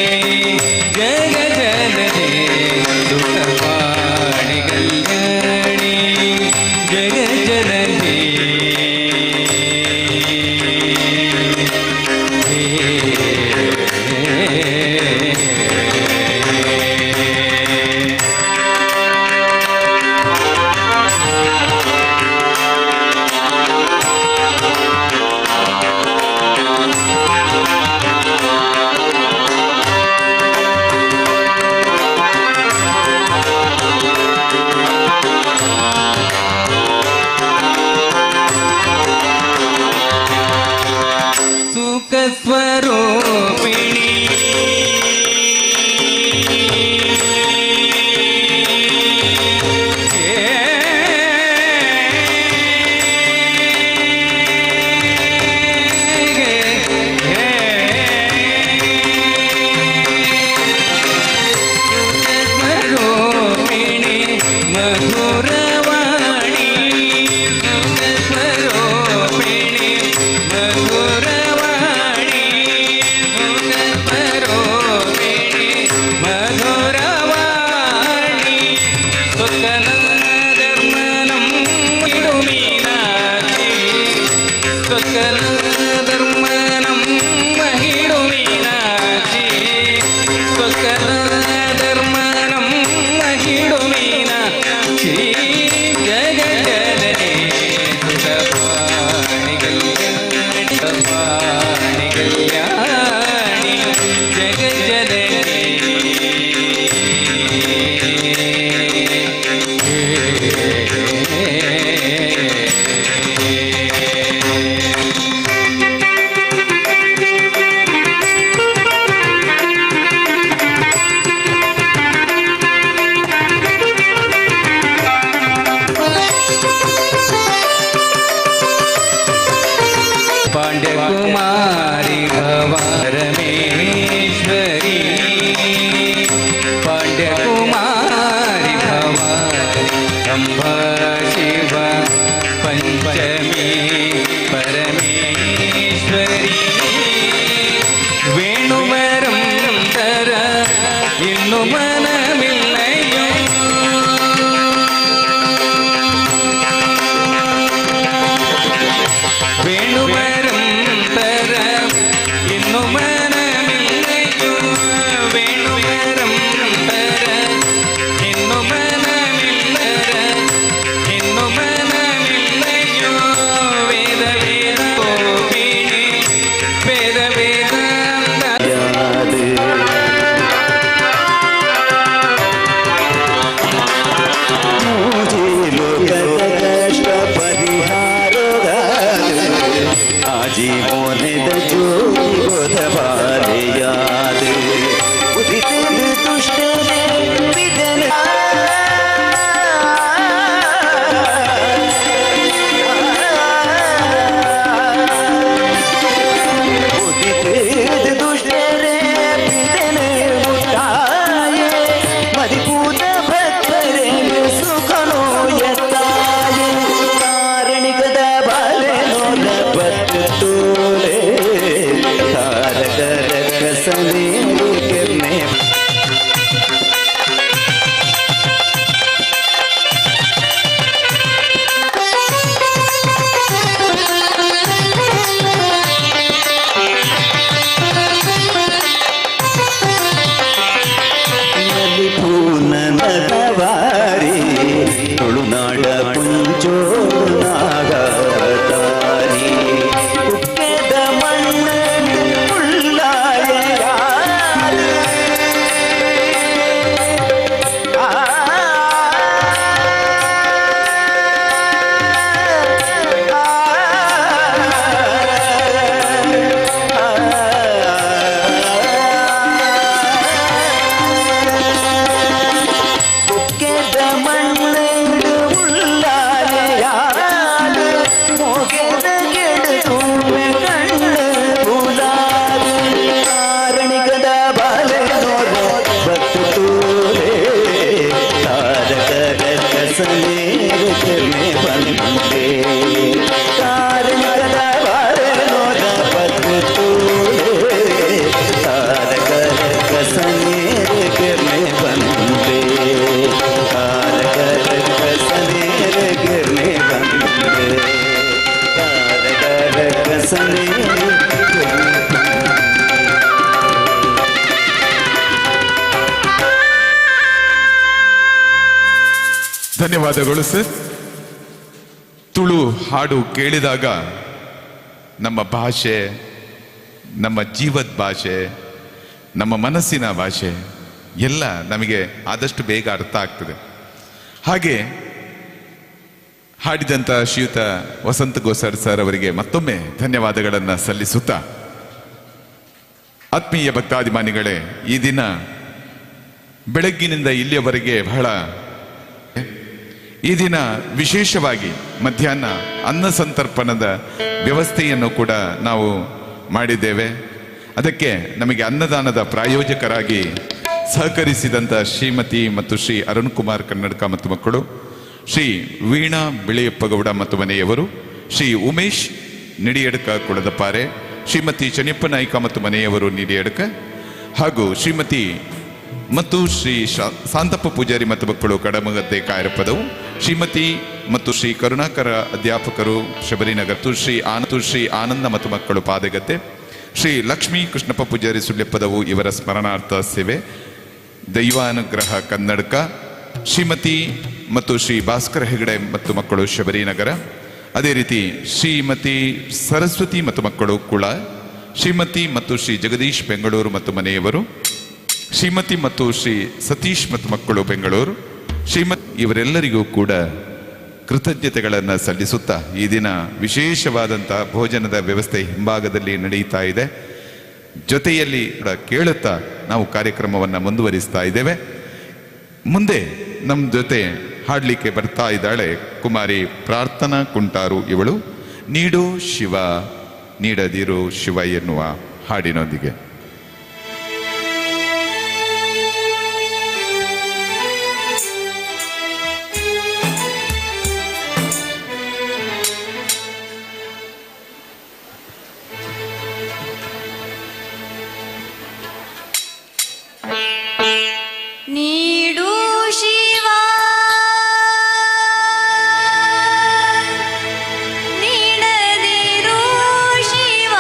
पांड्यकुमारी भवारमेश्वरी पांड्यकुमारी भवारी अम्बा शिव पंचमी परमेश्वरी वेणुवरं तर इन्नु मनमिल्लयो वेणुवरं तर इन्नु मनमिल्लयो वेणुवरं तर इन्नु मनमिल्लयो वेद वेद गोपिणी वेद वेदांत आजीवने जोध बाले याद उदित दुष्ट विदन उदित दुष्ट विदन उठाए मदिपूत भक्तरे सुखनो यताय कारणिकद बाले नोल तोले तारक रकसने करने पूननवारी तुಳುನಾಡ पुंचो नागतारी उक्केद मण्ण उल्लाय यार करने बनते कारणिकद बाले नोल बतूले तारक रकसने करने बनते तारक रकसने करने बनते तारक रकसने करने बनते ಧನ್ಯವಾದಗಳು ಸರ್. ತುಳು ಹಾಡು ಕೇಳಿದಾಗ ನಮ್ಮ ಭಾಷೆ, ನಮ್ಮ ಜೀವದ ಭಾಷೆ, ನಮ್ಮ ಮನಸ್ಸಿನ ಭಾಷೆ ಎಲ್ಲ ನಮಗೆ ಆದಷ್ಟು ಬೇಗ ಅರ್ಥ ಆಗ್ತದೆ. ಹಾಗೆ ಹಾಡಿದಂಥ ಶ್ರೀಯುತ ವಸಂತ ಗೋಸರ್ ಸರ್ ಅವರಿಗೆ ಮತ್ತೊಮ್ಮೆ ಧನ್ಯವಾದಗಳನ್ನು ಸಲ್ಲಿಸುತ್ತಾ, ಆತ್ಮೀಯ ಭಕ್ತಾಭಿಮಾನಿಗಳೇ, ಈ ದಿನ ಬೆಳಗ್ಗಿನಿಂದ ಇಲ್ಲಿಯವರೆಗೆ ಈ ದಿನ ವಿಶೇಷವಾಗಿ ಮಧ್ಯಾಹ್ನ ಅನ್ನ ಸಂತರ್ಪಣದ ವ್ಯವಸ್ಥೆಯನ್ನು ಕೂಡ ನಾವು ಮಾಡಿದ್ದೇವೆ. ಅದಕ್ಕೆ ನಮಗೆ ಅನ್ನದಾನದ ಪ್ರಾಯೋಜಕರಾಗಿ ಸಹಕರಿಸಿದಂಥ ಶ್ರೀಮತಿ ಮತ್ತು ಶ್ರೀ ಅರುಣ್ ಕುಮಾರ್ ಕನ್ನಡಕ ಮತ್ತು ಮಕ್ಕಳು, ಶ್ರೀ ವೀಣಾ ಬಿಳಿಯಪ್ಪಗೌಡ ಮತ್ತು ಮನೆಯವರು, ಶ್ರೀ ಉಮೇಶ್ ನಿಡಿಯಡ್ಕ ಕುಳದಪಾರೆ, ಶ್ರೀಮತಿ ಚನಿಯಪ್ಪ ನಾಯ್ಕ ಮತ್ತು ಮನೆಯವರು ನಿಡಿಯಡ್ಕ, ಹಾಗೂ ಶ್ರೀಮತಿ ಮತ್ತು ಶ್ರೀ ಶಾಂತಪ್ಪ ಪೂಜಾರಿ ಮತ್ತು ಮಕ್ಕಳು ಕಡಮಗದ್ದೆ ಕಾಯರಪದವು, ಶ್ರೀಮತಿ ಮತ್ತು ಶ್ರೀ ಕರುಣಾಕರ ಅಧ್ಯಾಪಕರು ಶಬರಿನಗರ, ಶ್ರೀ ಆನಂದ ಮತ್ತು ಮಕ್ಕಳು ಪಾದಗದ್ದೆ, ಶ್ರೀ ಲಕ್ಷ್ಮೀ ಕೃಷ್ಣಪ್ಪ ಪೂಜಾರಿ ಸುಳ್ಳೆಪ್ಪದವು ಇವರ ಸ್ಮರಣಾರ್ಥ ಸೇವೆ ದೈವಾನುಗ್ರಹ ಕನ್ನಡಕ, ಶ್ರೀಮತಿ ಮತ್ತು ಶ್ರೀ ಭಾಸ್ಕರ ಹೆಗಡೆ ಮತ್ತು ಮಕ್ಕಳು ಶಬರಿನಗರ, ಅದೇ ರೀತಿ ಶ್ರೀಮತಿ ಸರಸ್ವತಿ ಮತ್ತು ಮಕ್ಕಳು ಕುಳ, ಶ್ರೀಮತಿ ಮತ್ತು ಶ್ರೀ ಜಗದೀಶ್ ಬೆಂಗಳೂರು ಮತ್ತು ಮನೆಯವರು, ಶ್ರೀಮತಿ ಮತ್ತು ಶ್ರೀ ಸತೀಶ್ ಮತ್ತು ಮಕ್ಕಳು ಬೆಂಗಳೂರು, ಇವರೆಲ್ಲರಿಗೂ ಕೂಡ ಕೃತಜ್ಞತೆಗಳನ್ನು ಸಲ್ಲಿಸುತ್ತಾ ಈ ದಿನ ವಿಶೇಷವಾದಂಥ ಭೋಜನದ ವ್ಯವಸ್ಥೆ ಹಿಂಭಾಗದಲ್ಲಿ ನಡೆಯುತ್ತಾ ಇದೆ. ಜೊತೆಯಲ್ಲಿ ಕೇಳುತ್ತಾ ನಾವು ಕಾರ್ಯಕ್ರಮವನ್ನು ಮುಂದುವರಿಸ್ತಾ ಇದ್ದೇವೆ. ಮುಂದೆ ನಮ್ಮ ಜೊತೆ ಹಾಡಲಿಕ್ಕೆ ಬರ್ತಾ ಇದ್ದಾಳೆ ಕುಮಾರಿ ಪ್ರಾರ್ಥನಾ ಕುಂಟಾರು. ಇವಳು ನೀಡೋ ಶಿವ ನೀಡದಿರೋ ಶಿವ ಎನ್ನುವ ಹಾಡಿನೊಂದಿಗೆ. ನೀಡು ಶಿವ ನೀಡದಿರು ಶಿವ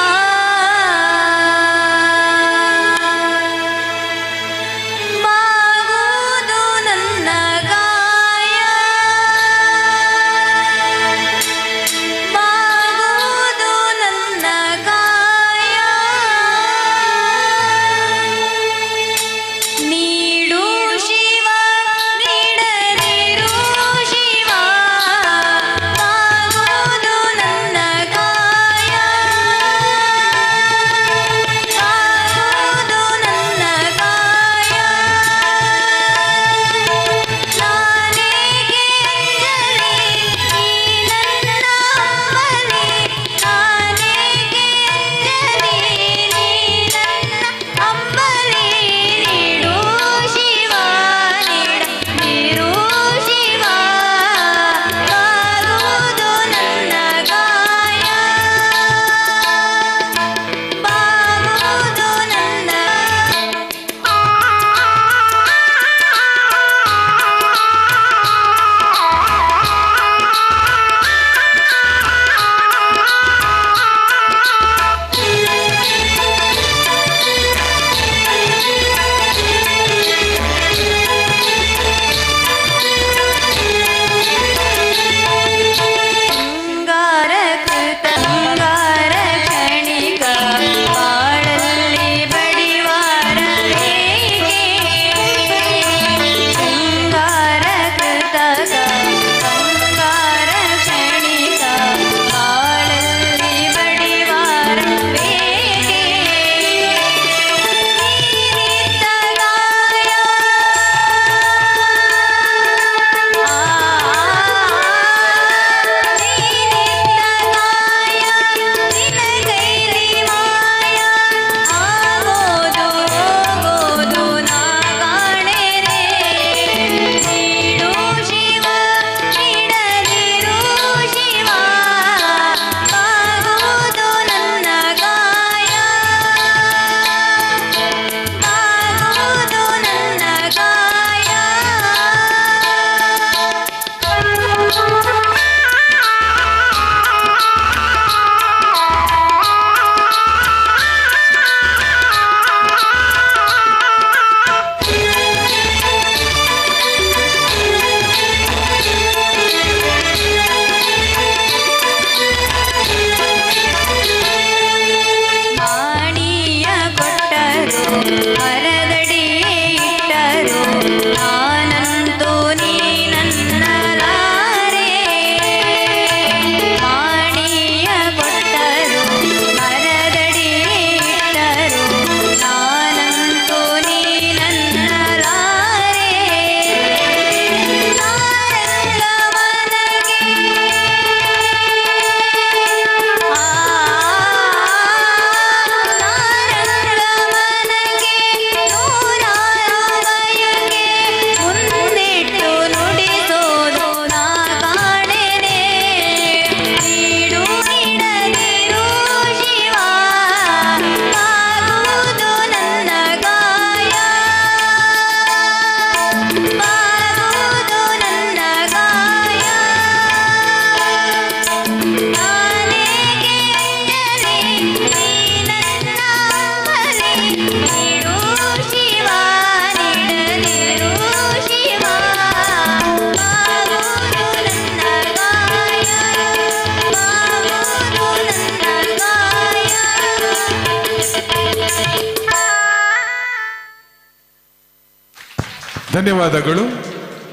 ಧನ್ಯವಾದಗಳು.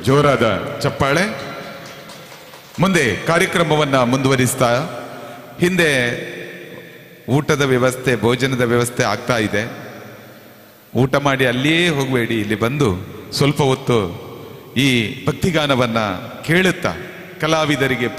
ಜೋರಾದ ಚಪ್ಪಾಳೆ. ಮುಂದೆ ಕಾರ್ಯಕ್ರಮವನ್ನು ಮುಂದುವರಿಸ್ತಾ, ಹಿಂದೆ ಊಟದ ವ್ಯವಸ್ಥೆ, ಭೋಜನದ ವ್ಯವಸ್ಥೆ ಆಗ್ತಾ ಇದೆ. ಊಟ ಮಾಡಿ ಅಲ್ಲಿಯೇ ಹೋಗಬೇಡಿ, ಇಲ್ಲಿ ಬಂದು ಸ್ವಲ್ಪ ಹೊತ್ತು ಈ ಭಕ್ತಿಗಾನವನ್ನ ಕೇಳುತ್ತಾ ಕಲಾವಿದರಿಗೆ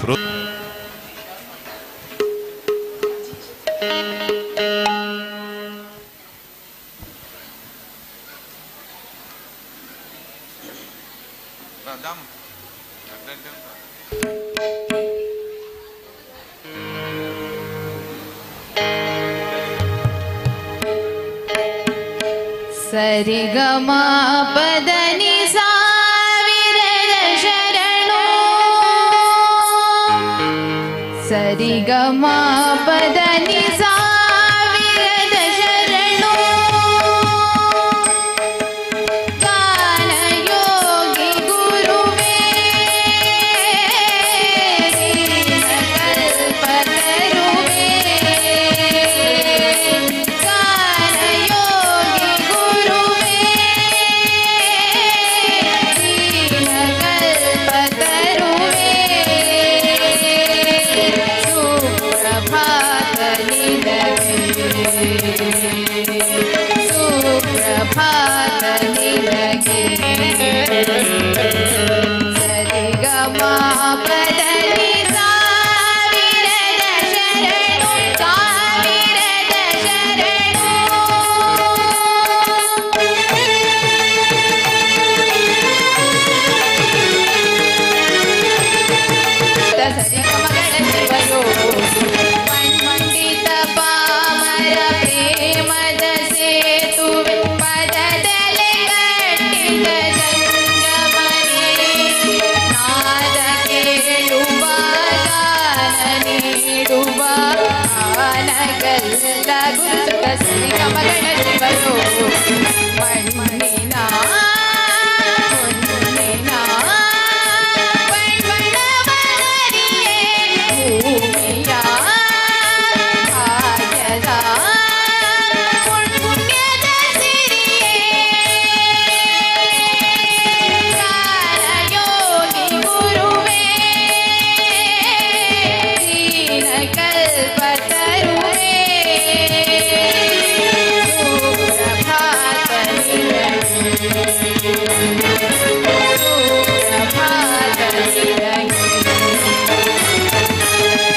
ಸರಿಗಮ ಪದನಿ ಸಾವಿರದ ಶರಣು, ಸರಿಗಮ ಪದನಿ ಸಾವಿರದ ಶರಣು, ಗಾನಯೋಗಿ ಗುರುವೇ ಕಲ್ಪತರುವೇ, ಸುಪ್ರಭಾತ ನಿನಗೆ ಸರಿಗಮ ಪದನಿ ಸಾವಿರದ ಶರಣು, ಸಾವಿರದ ಶರಣು. ಸರಿಗಮಗಳ ಶಿವಯೋ ಮಂಡಿತ ಪಾಮರ ಪ್ರೇಮದ ಸೇತುವೆ, ಪದದಲೆ ಕಟ್ಟಿದ ಸಂಗಮನೆ, ನಾದ ಕೇಳುವ ಗಾನ ನೀಡುವ ಆನಗಲ್ಲ ಗುರುಸುತ. ಸರಿಗಮಗಳ ಶಿವಯೋ ಮಣ್ಣಿನ ಹೊನ್ನಿನ ಬಣ್ಣವನರಿಯೇ ಭೂಮಿಯ ಭಾಗ್ಯದ ಪುಣ್ಯದ ಸಿರಿಯೇ, ಗಾನಯೋಗಿ ಗುರುವೇ ದೀನ ಕಲ್ಪತರುವೇ, ಸುಪ್ರಭಾತ ಸುಪ್ರಭಾತ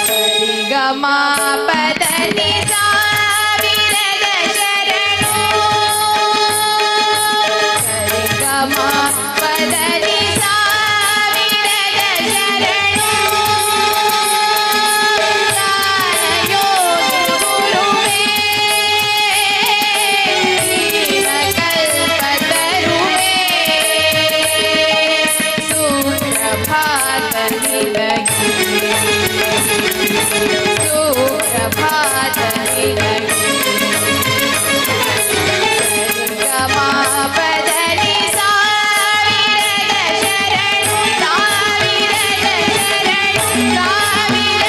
ಸರಿಗಮ ಪದನಿ ಸಾವಿರದ ಶರಣು, ಸರಿಗಮ ಪದನಿ ಸಾವಿರದ ಶರಣು, ಗಾನಯೋಗಿ ಗುರುವೇ ದೀನ ಕಲ್ಪತರುವೇ, ಸುಪ್ರಭಾತ ನಿನಗೆ ಸುಪ್ರಭಾತ ನಿನಗೆ ಸರಿಗಮ ಪದನಿ ಸಾವಿರದ ಶರಣು, ಸಾವಿರದ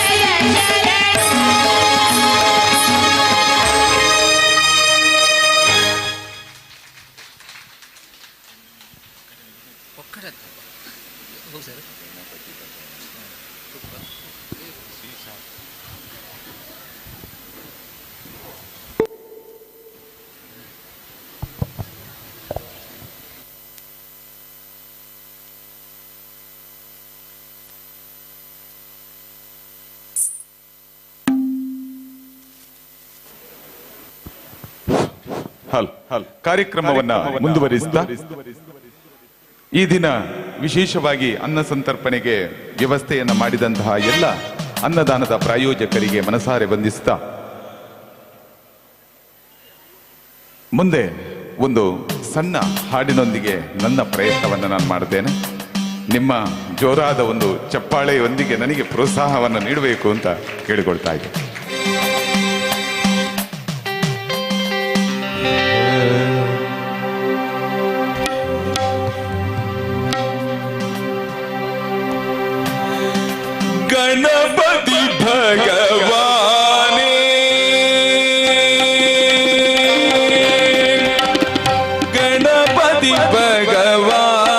ಶರಣು, ಸಾವಿರದ ಶರಣು. ಕಾರ್ಯಕ್ರಮವನ್ನ ಮುಂದುವರಿಸ್ತಾ, ಈ ದಿನ ವಿಶೇಷವಾಗಿ ಅನ್ನ ಸಂತರ್ಪಣೆಗೆ ವ್ಯವಸ್ಥೆಯನ್ನ ಮಾಡಿದಂತಹ ಎಲ್ಲ ಅನ್ನದಾನದ ಪ್ರಾಯೋಜಕರಿಗೆ ಮನಸಾರೆ ವಂದಿಸ್ತಾ, ಮುಂದೆ ಒಂದು ಸಣ್ಣ ಹಾಡಿನೊಂದಿಗೆ ನನ್ನ ಪ್ರಯತ್ನವನ್ನು ನಾನು ಮಾಡುತ್ತೇನೆ. ನಿಮ್ಮ ಜೋರಾದ ಒಂದು ಚಪ್ಪಾಳೆಯೊಂದಿಗೆ ನನಗೆ ಪ್ರೋತ್ಸಾಹವನ್ನು ನೀಡಬೇಕು ಅಂತ ಕೇಳಿಕೊಳ್ತಾ ಇದ್ದೆ. गणपति भगवाने, गणपति भगवान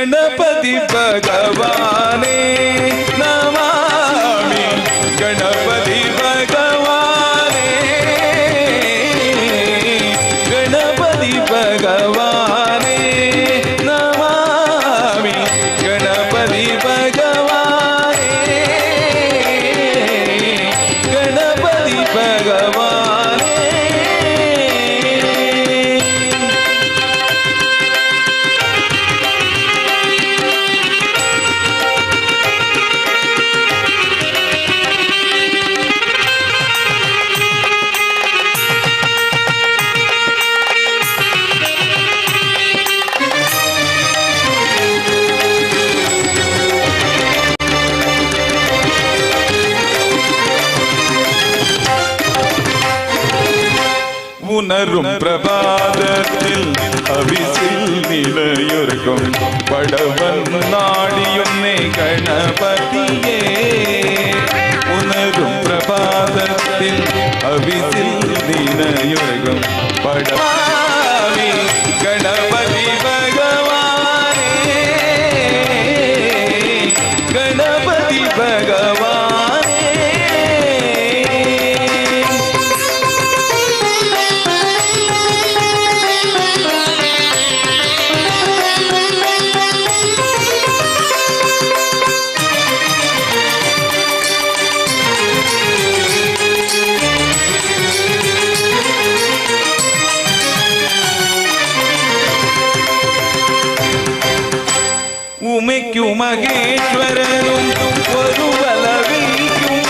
ಗಣಪತಿ ಭಗವಾನೇ ನಮಾಮಿ ಗಣಪತಿ ಭಗವಾನೇ ಗಣಪತಿ ಭಗವಾನೇ ನಮಾಮಿ ಗಣಪತಿ ಭಗವಾನೇ ಗಣಪತಿ ಭಗವಾನೇ. உணரும் பிரபாதத்தில் அவிசில் நிலையொருக்கும் படவன் நாடியுன்னே கணபதியே. உணரும் பிரபாதத்தில் அவிசில் நிலையொருக்கும் படவாமி கணபதி பகவானே கணபதி பகவானே. உமைக்கும் மகேஸ்வரனும் ஒருவலவிக்கும்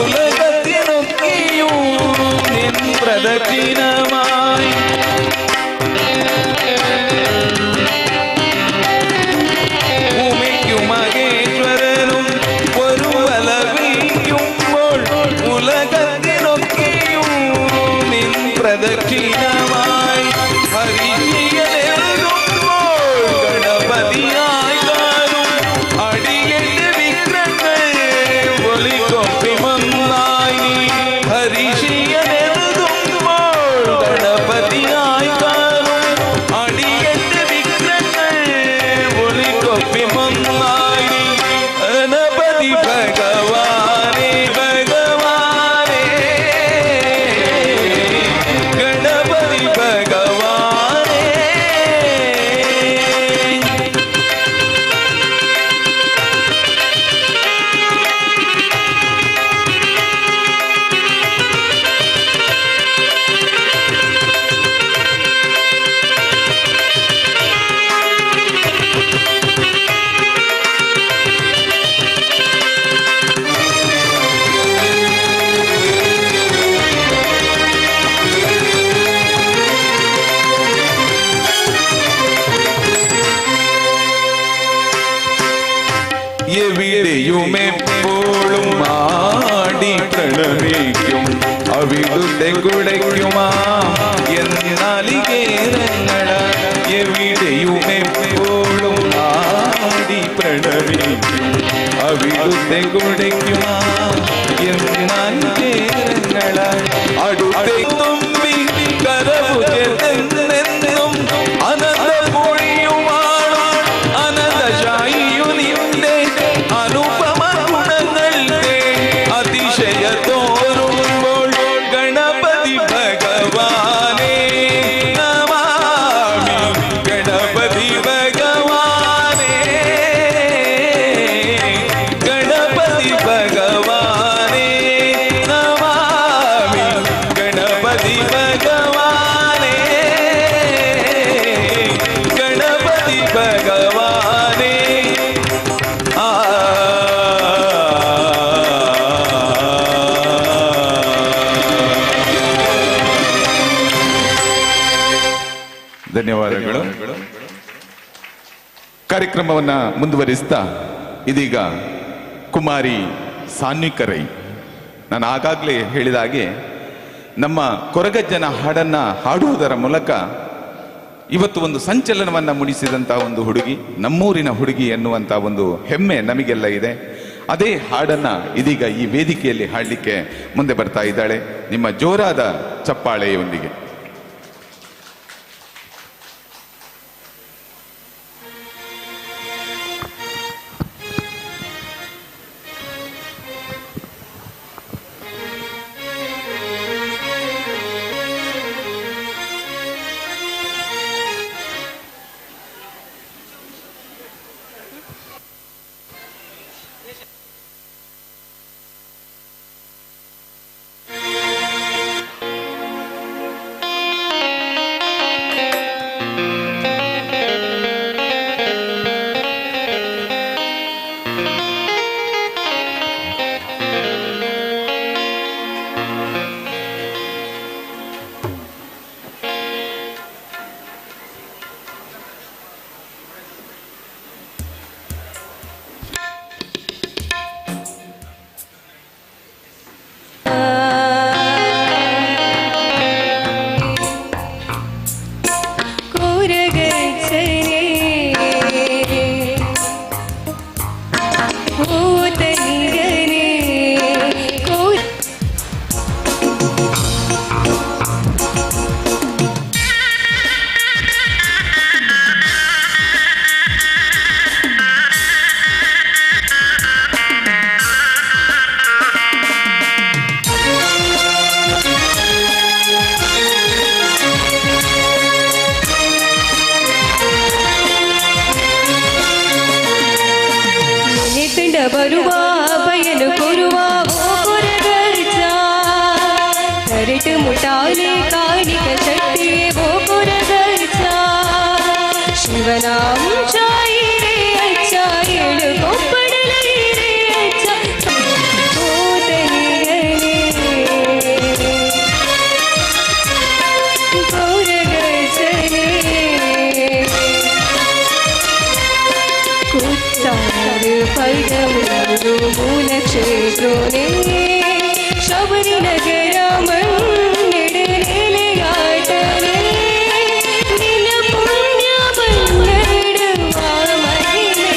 உலகத்தினொக்கியும் நின் பிரதட்சிணமாய் உமைக்கும் மகேஸ்வரனும் ஒருவலவிக்கும் உலகத்தினொக்கியும் நின் பிரதட்சிணமாய் ஹரிஷியனெல்லும் கணபதியாய் அடியெட்டு விக்கிரங்கள் ஒலிக்கும் பிமந்தாய் நீ ஹரிஷியனெல்லும் கணபதியாய் அடியெட்டு விக்கிரங்கள் ஒலிக்கும் பிமந்தாய் நீ கணபதி பகவானே பகவானே கணபதி பகவானே. എവിടെയുമെപ്പോഴും ആടി പ്രണമിക്കും അവിടുത്തെ കുടയ്ക്കുമാ എന്നാലികേരങ്ങള എവിടെയുമെപ്പോഴും ആടി പ്രണമിക്കും അവിടുത്തെ കുടയ്ക്കുമാ എന്നാലികേരങ്ങള അടുത്തെ തുമ്പി കരവുകെന്നെന്നും അനന്ത പൊഴിയുമാണ് അനന്തശായിയു നിന്റെ അനുപമ ഗുണങ്ങളുടെ അതിശയ തോരുമ്പോൾ ഗണപതി ഭഗവാനേ നമാമി ഗണപതി ഭഗവാനേ ഗണപതി ഭഗവാനേ നമാമി ഗണപതി ഭഗവാനേ ഗണപതി ഭഗവാനേ. ಧನ್ಯವಾದಗಳು. ಕಾರ್ಯಕ್ರಮವನ್ನ ಮುಂದುವರಿಸ್ತಾ ಇದೀಗ ಕುಮಾರಿ ಸಾನ್ವಿಕರೈ, ನಾನು ಆಗಾಗಲೇ ಹೇಳಿದ ಹಾಗೆ ನಮ್ಮ ಕೊರಗಜ್ಜನ ಹಾಡನ್ನ ಹಾಡುವುದರ ಮೂಲಕ ಇವತ್ತು ಒಂದು ಸಂಚಲನವನ್ನ ಮೂಡಿಸಿದಂತ ಒಂದು ಹುಡುಗಿ, ನಮ್ಮೂರಿನ ಹುಡುಗಿ ಎನ್ನುವಂತ ಒಂದು ಹೆಮ್ಮೆ ನಮಗೆಲ್ಲ ಇದೆ. ಅದೇ ಹಾಡನ್ನ ಇದೀಗ ಈ ವೇದಿಕೆಯಲ್ಲಿ ಹಾಡಲಿಕ್ಕೆ ಮುಂದೆ ಬರ್ತಾ ಇದ್ದಾಳೆ ನಿಮ್ಮ ಜೋರಾದ ಚಪ್ಪಾಳೆಯೊಂದಿಗೆ. ಬರುವ ಬಯಲು ಕೊರುವ ಗೋಪುರಗರ್ಜ ಕರೆಟು ಮುಟಾಲೆ ಕಾಣಿಕ ಶಕ್ತಿಯೇ ಗೋಪುರಗರ್ಜ ಶಿವನಾಂಶ ಇರೇ ಅಚ್ಚ ಏಳು ಕೊಪ್ಪಡಲೈರೇ ಅಚ್ಚ ಕೋದನಿಗನೇ ಗೌರಗರ್ಜನೆ ಕುತ್ತಾರು ಪೈದವರು ಮೂಲ ಕ್ಷೇತ್ರನೇ ಶಬರಿ ನಗರ ಮಣ್ಣೆಡೆ ನೆಲೆಯಾಟನೆ ನಿನ್ನ ಪುಣ್ಯ ಬಂದಿಡುವ ಮಹಿಮೆ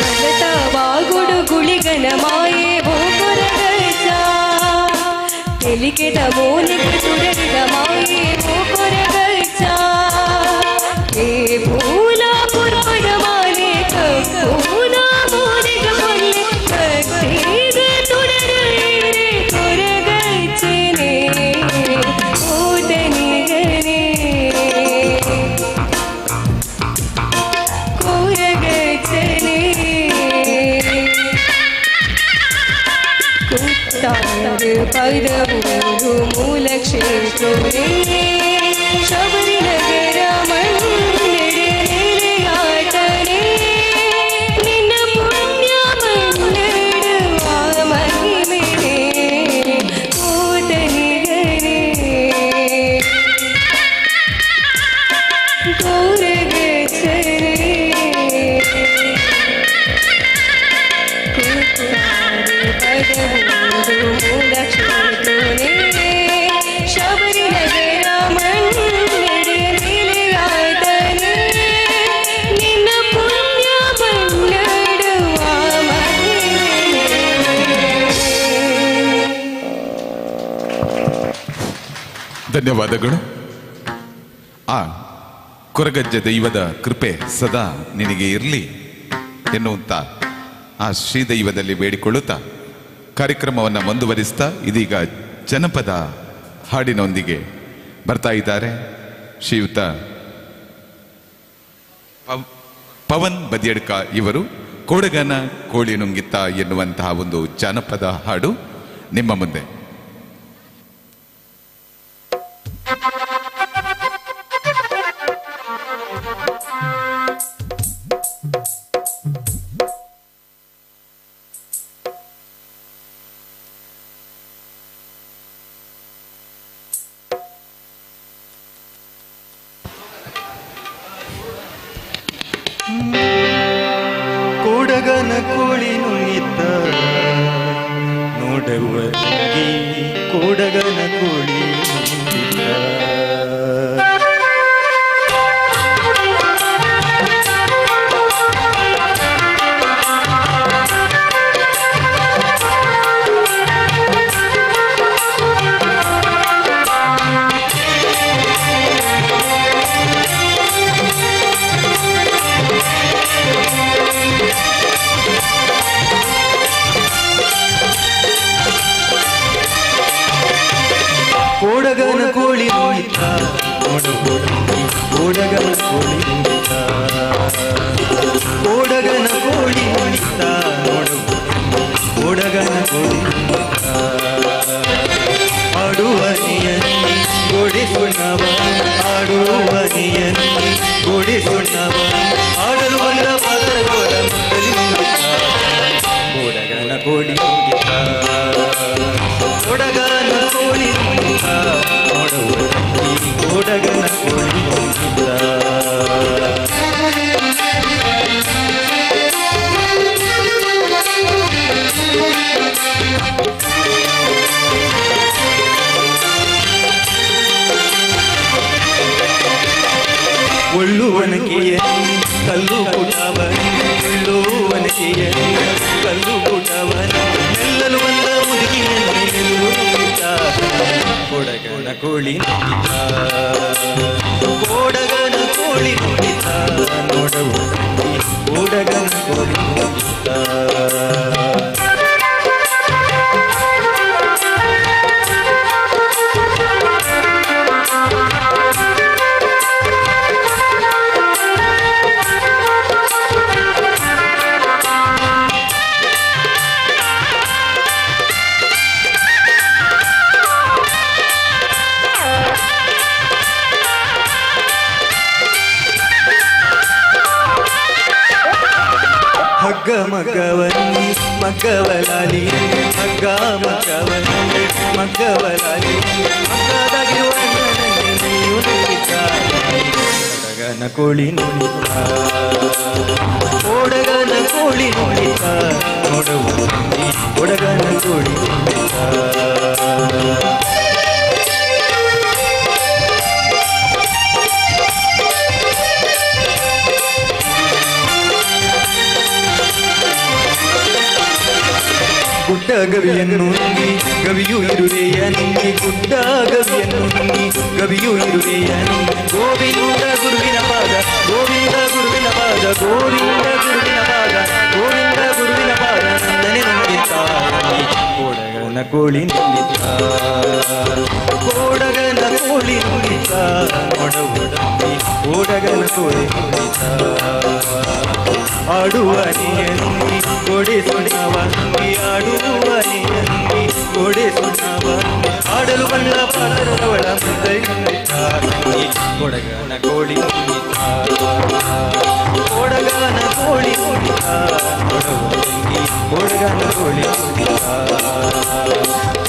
ಭರತವಾಗುಡು ಗುಳಿಗನ ಮಾಯೆ ಗೋಪುರಗರ್ಜ ತೆಲಿಕೆದ ಮೋನಿಗೆ ಸುರರಿದ ಮಾಯೆ ಗೋಪುರಗರ್ಜ ಹೇ ಭೂಲ ಪುರ್ಪಡ ಮಾಲೆ ಕಪ್ಪೂನ ಮೋನಿಗ ಮೊನ್ನೆ ಕಟ್ಟಿಗೆ ತುಡರೈರೆ ಕೊರಗರ್ಜನೆ ಕೋದನಿಗನೇ ಕೋರಗರ್ಜನೆ ಕುತ್ತಾರು ಪೈದವರು ಮೂಲ ಕ್ಷೇತ್ರನೇ ಶಬರಿ ನಗರ ಮಣ್ಣೆಡೆ ನೆಲೆಯಾಟನೆ ನಿನ್ನ ಪುಣ್ಯ ಬಂದಿಡುವ ಮಹಿಮೆ ಕೋದನಿಗನೇ ಗೌರಗರ್ಜನೆ ಮೂಲ ಕ್ಷೇತ್ರನೇ ಶಬರಿ ನಗರ ಮಣ್ಣೆಡೆ ನೆಲೆಯಾಟನೆ ನಿನ್ನ ಪುಣ್ಯ ಬಂದಿಡುವ ಮಹಿಮೆ ಧನ್ಯವಾದಗಳು. ಆ ಕೊರಗಜ್ಜ ದೈವದ ಕೃಪೆ ಸದಾ ನಿನಗೆ ಇರಲಿ ಎನ್ನುವಂತ ಆ ಶ್ರೀದೈವದಲ್ಲಿ ಬೇಡಿಕೊಳ್ಳುತ್ತಾ ಕಾರ್ಯಕ್ರಮವನ್ನು ಮುಂದುವರಿಸ್ತಾ ಇದೀಗ ಜನಪದ ಹಾಡಿನೊಂದಿಗೆ ಬರ್ತಾ ಇದ್ದಾರೆ ಶ್ರೀಯುತ ಪವನ್ ಬದಿಯಡ್ಕ ಇವರು ಕೋಡಗನ ಕೋಳಿ ನುಂಗಿತ್ತ ಎನ್ನುವಂತಹ ಒಂದು ಜಾನಪದ ಹಾಡು ನಿಮ್ಮ ಮುಂದೆ. ಕೋಡಗನ ಕೋಳಿ ನುಂಗಿತ್ತ ನೋಡುವರಿಗೆ ಕೋಡಗನ ಕೋಳಿ ನುಂಗಿತ್ತ ಕೋಡಗನ ಕೋಳಿ ನುಂಗಿತ್ತ ನೋಡುವರಿಗೆ ಕೋಡಗನ ಕೋಳಿ ನುಂಗಿತ್ತ ಕೋಡಗನ ಕೋಳಿ ನುಂಗಿತ್ತ ನೋಡುವರಿಗೆ ಕೋಡಗನ ಕೋಳಿ ನುಂಗಿತ್ತ ಆಡುವನಿಯನಿ ಗೋಡಿಸುಣ್ಣವ ಆಡುವನಿಯನಿ ಗೋಡಿಸುಣ್ಣವ ಆಡಲು ಬಂದ ಪಾತ್ರಗೋಲ ಮುತ್ತಲಿ ನುಂಗಿತ್ತ ಕೋಡಗನ ಕೋಳಿ ನುಂಗಿತ್ತ ಕೋಡಗನ ಕೋಳಿ ನುಂಗಿತ್ತ ನೋಡುವರಿಗೆ ಕೋಡಗನ ಕೋಳಿ ನುಂಗಿತ್ತ ಒಳ್ಳುವನಕೆಯ ಕಲ್ಲು ಪುಟವನಿ ಒಳ್ಳುವನಕೆಯ ಕೋಳಿ ನುಡಿತ ಕೋಡಗನ ಕೋಳಿ ನುಡಿತ ನೋಡವು ಕೋಡಗನ ಕೋಳಿ ನುಡಿತ ಹಗ್ಗ ಮಗವನಿ ಮಗ್ಗವಲಾಲಿ ಹಗ್ಗ ಮಗವನಿ ಮಗ್ಗವಲಾಲಿ ಮಗ್ಗದಾಗಿರುವ ನೀನು ನುಡಿತ ಕೋಡಗನ ಕೋಳಿ ನುಡಿತ ಕೋಡಗನ ಕೋಳಿ ನುಡಿತ ನೋಡುವ ಕೋಡಗನ ಕೋಳಿ ನುಡಿತ ಗುಡ್ಡ ಗವಿಯನ್ನು ನುಂಗಿ ಗವಿಯು ಇರುವೆಯ ನುಂಗಿ ಗುಡ್ಡ ಗವಿಯನ್ನು ನುಂಗಿ ಗವಿಯು ಇರುವೆಯ ನುಂಗಿ ಗೋವಿಂದ ಗುರುವಿನ ಪಾದ ಗೋವಿಂದ ಗುರುವಿನ ಪಾದ ಗೋವಿಂದ ಗುರುವಿನ ಪಾದ ಗೋವಿಂದ ಗುರುವಿನ ಪಾದ ನಂದನೆ ನುಂಗಿತ ಕೋಡಗನ ಕೋಳಿ ನುಂಗಿತ ಕೋಡಗನ ಕೋಳಿ ನುಂಗಿತ ನೋಡವುಡಿ ಕೋಡಗನ ಕೋಳಿ ನುಂಗಿತ ಆಡುವ ನುಂಗಿ ಗೋಡೆ ಸುಣ್ಣವ ನುಂಗಿ ಆಡುವ ನುಂಗಿ ಗೋಡೆ ಸುಣ್ಣವ ಆಡಲು ಬಣ್ಣ ಪಾತ್ರದವಳ ಮುಂದೆ ನುಂಗಿತ ಕೊಡಗನ ಕೋಳಿ ನುಂಗಿತ ಕೊಡಗನ ಕೋಳಿ ನುಂಗಿತ ನುಂಗಿ ಕೊಡಗನ ಕೋಳಿ ನುಂಗಿತ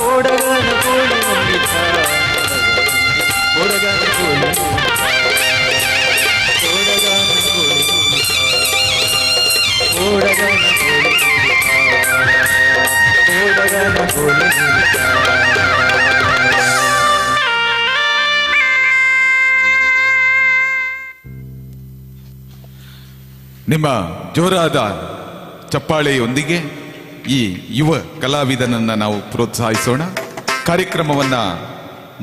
ಕೊಡಗನ ಕೋಳಿ ನುಂಗಿತ ಕೊಡಗನ ಕೋಳಿ ಕೊಡಗನ ಕೋಳಿ ಕೋಡಗನ ಕೋಳಿ ನಿಮ್ಮ ಜೋರಾದ ಚಪ್ಪಾಳೆಯೊಂದಿಗೆ ಈ ಯುವ ಕಲಾವಿದನನ್ನು ನಾವು ಪ್ರೋತ್ಸಾಹಿಸೋಣ. ಕಾರ್ಯಕ್ರಮವನ್ನ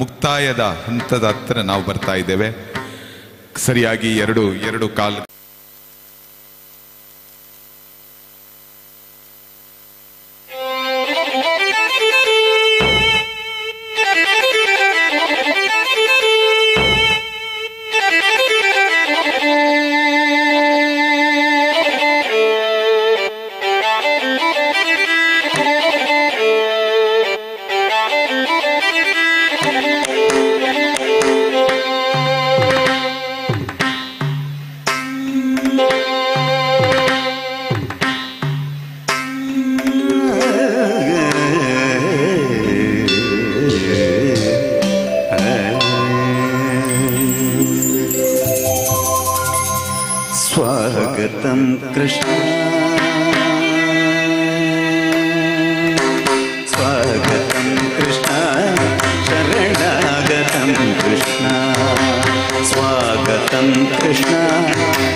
ಮುಕ್ತಾಯದ ಹಂತದ ಹತ್ರ ನಾವು ಬರ್ತಾ ಇದ್ದೇವೆ. ಸರಿಯಾಗಿ ಎರಡು ಕಾಲ स्वागतं कृष्ण स्वागतं कृष्ण शरणागतं कृष्ण स्वागतं कृष्ण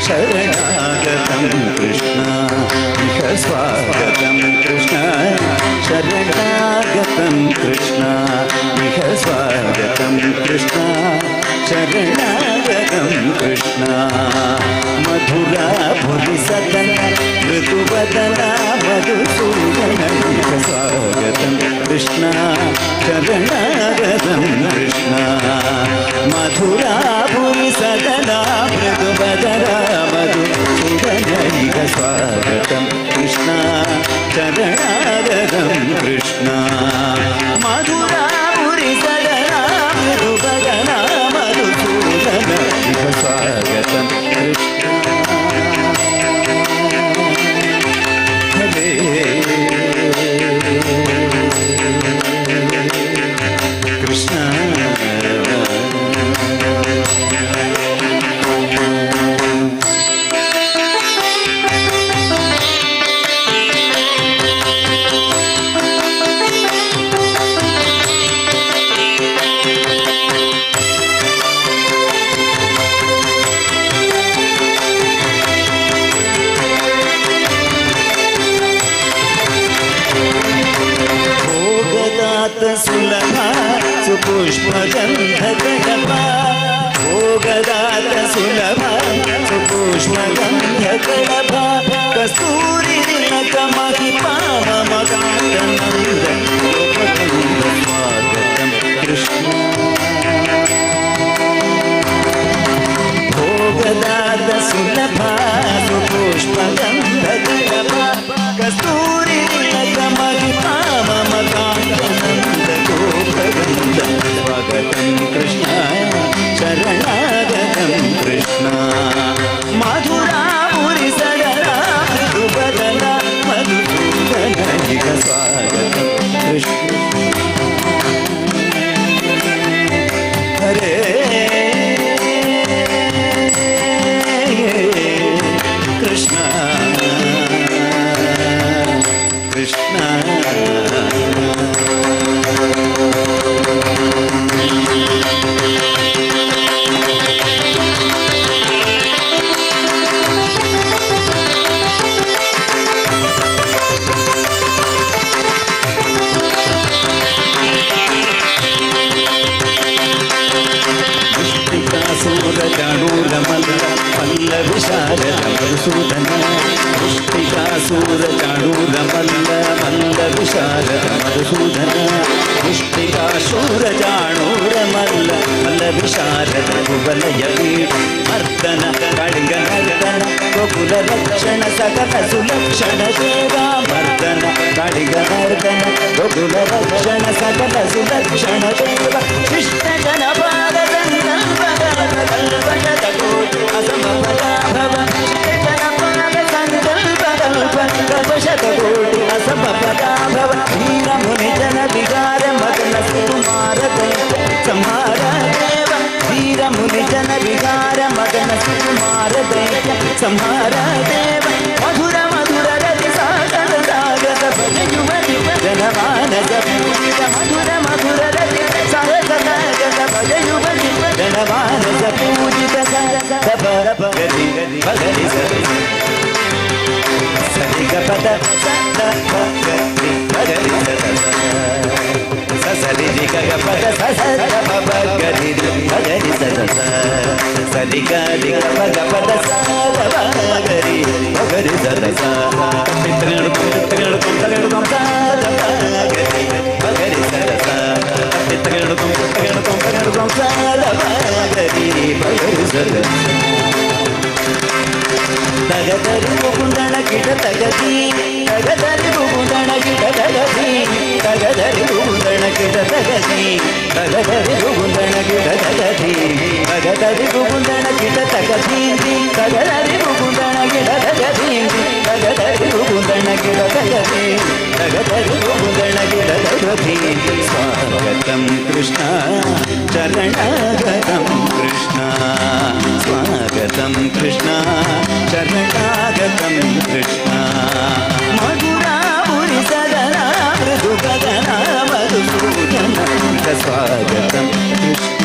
शरणागतं कृष्ण स्वागतं कृष्ण शरणागतं कृष्ण स्वागतं कृष्ण शरणागतं कृष्ण मधुरा भुवि सदन मृदुवदना मधुसूदन स्वागतं कृष्ण शरणागतं कृष्ण मधुरा भुवि सदना मृदुवदना मधुसूदन स्वागतं कृष्ण शरणागतं कृष्ण मधुरा भुवि सदना मृदुवदना मधुसूदन स्वागतं कृष्ण हरे कृष्ण ಸುಲಭ ಸುಪುಷ್ಪಗಂಧ ಕಳಭ ಕಸ್ತೂರಿ ತಿಲಕ ಮಹಿಪಾಮ ಮಗಾನಂದ ಗೋಪಕುಂದ ಸ್ವಾಗತಂ ಕೃಷ್ಣ ಭೋಗದಾದ ಸುಲಭ ಸುಪುಷ್ಪಗಂಧ ಕಳಭ ಕಸ್ತೂರಿ ತಿಲಕ ಮಹಿಪಾಮ ಮಗಾನಂದ ಗೋಪಕುಂದ ಸ್ವಾಗತಂ ಕೃಷ್ಣ ಶರಣಾಗತಂ ಕೃಷ್ಣ ಮಧುರಾಪುರಿ ಸಡಲ ಮೃದುಬದಲ ಮಧುಸೂದನ ಈಗ ಸ್ವಾಗತಂ ಕೃಷ್ಣ ಹರೇ ಕೃಷ್ಣ ಕೃಷ್ಣ ವಿಶಾರದ ಮಧುಸೂದನ ಮುಷ್ಟಿಕಾಸೂರ ಚಾಣೂರ ಮಲ್ಲ ಮಲ್ಲ ವಿಶಾರದ ಮಧುಸೂದನ ಮುಷ್ಟಿಕಾಶೂರ ಚಾಣೂರ ಮಲ್ಲ ಮಲ್ಲ ವಿಶಾರದ ಕುಬಲಯ ಮರ್ದನ ಕಳಿಂಗ ನರ್ದನ ಗೋಕುಲ ಲಕ್ಷಣ ಸಕಲ ಸುಲಕ್ಷಣ ಸೇವಾ ಮರ್ದನ ಕಳಿಂಗ ನರ್ದನ ಗೋಕುಲ ಲಕ್ಷಣ ಸಕಲ ಸುಲಕ್ಷಣ ಸೇವಾ ಶಿಷ್ಟ ಜನ ಪಾದ ಕಲ್ಪದ ಕೋಟಿ ಅಸಮಪದಾಭವ ಜನಪಾದ ಸಂಕಲ್ಪ ಕಲ್ಪಶತಕೋಟಿ ಅಸಮಪದಾಭವ ವೀರ ಮುನಿ ಜನ ವಿಕಾರ ಮಗನ ಸುಕುಮಾರ ದೈತ್ಯ ಸಂಹಾರ ದೇವ ವೀರ ಮುನಿ ಜನ ವಿಕಾರ ಮಗನ ಸುಕುಮಾರ ದೈತ್ಯ ಸಂಹಾರ ದೇವ ಮಧುರ ಮಧುರ ರತಿ ಸಾಗರ ಸಾಗರ ಬಗೆಯುವ ಜನಮಾನಸ ಪೂಜಿತ ಮಧುರ ಮಧುರ ರತಿ ಸಾಗರ ಸಾಗರ ಬಗೆಯುವ ಜನಮಾನಸ ಪೂಜಿತ ಗರಿ ಬಗರಿ ಸರಿ ಗಪದ ಸದ ಬಗರಿ ಬಗರಿ ಸರಿ ಗಪದ ಸದ ಬಗರಿ ಬಗರಿ ಸರಿ ಗರಿ ಗಪದ ಸದ ಬಗರಿ ಬಗರಿ ಪಿತೃಗಳು ಪಿತೃಗಳು ಕೊಂತಗಳು ಸದ ಬಗರಿ ಬಗರಿ ಪಿತೃಗಳು ಕೊಂತಗಳು ಕೊಂತಗಳು ಸದ ಬಗರಿ ಬಗರಿ ತಗದರಿ ಮುಗುಂದಣ ಗಿಡ ತಗದಿ ತಗದರಿ ಮುಗುಂದಣ ಗಿಡ ತಗದಿ ತಗದರಿ ಮುಗುಂದಣ ಗಿಡ ತಗದಿ ತಗದರಿ ಮುಗುಂದಣ ಗಿಡ ತಗದಿ ತಗದರಿ ಮುಗುಂದಣ ಗಿಡ ತಗದಿ ತಗದರಿ ಮುಗುಂದಣ ಗಿಡ ತಗದಿ ತಗದರಿ ಮುಗುಂದಣ ಗಿಡ ತಗದಿ ತಗದರಿ ಮುಗುಂದಣ ಗಿಡ ತಗದಿ ಸ್ವಾಗತಂ ಕೃಷ್ಣ ಶರಣಾಗತಂ ಕೃಷ್ಣ ಸ್ವಾಗತಂ ಕೃಷ್ಣ ಶರಣಾಗತಂ ಕೃಷ್ಣ ಮಧುರಾಪುರಿ ಸದನ ಮೃದು ಗಗನ ಮಧುಸೂದನ ಸ್ವಾಗತಂ ಕೃಷ್ಣ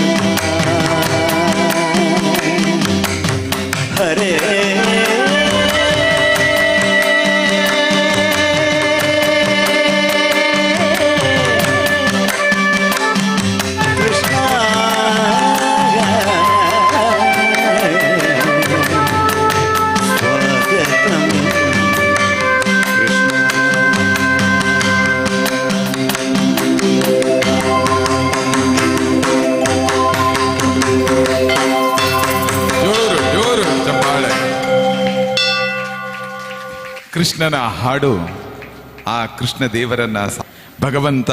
ಹರೇ ಕೃಷ್ಣನ ಹಾಡು ಆ ಕೃಷ್ಣ ದೇವರನ್ನ ಭಗವಂತ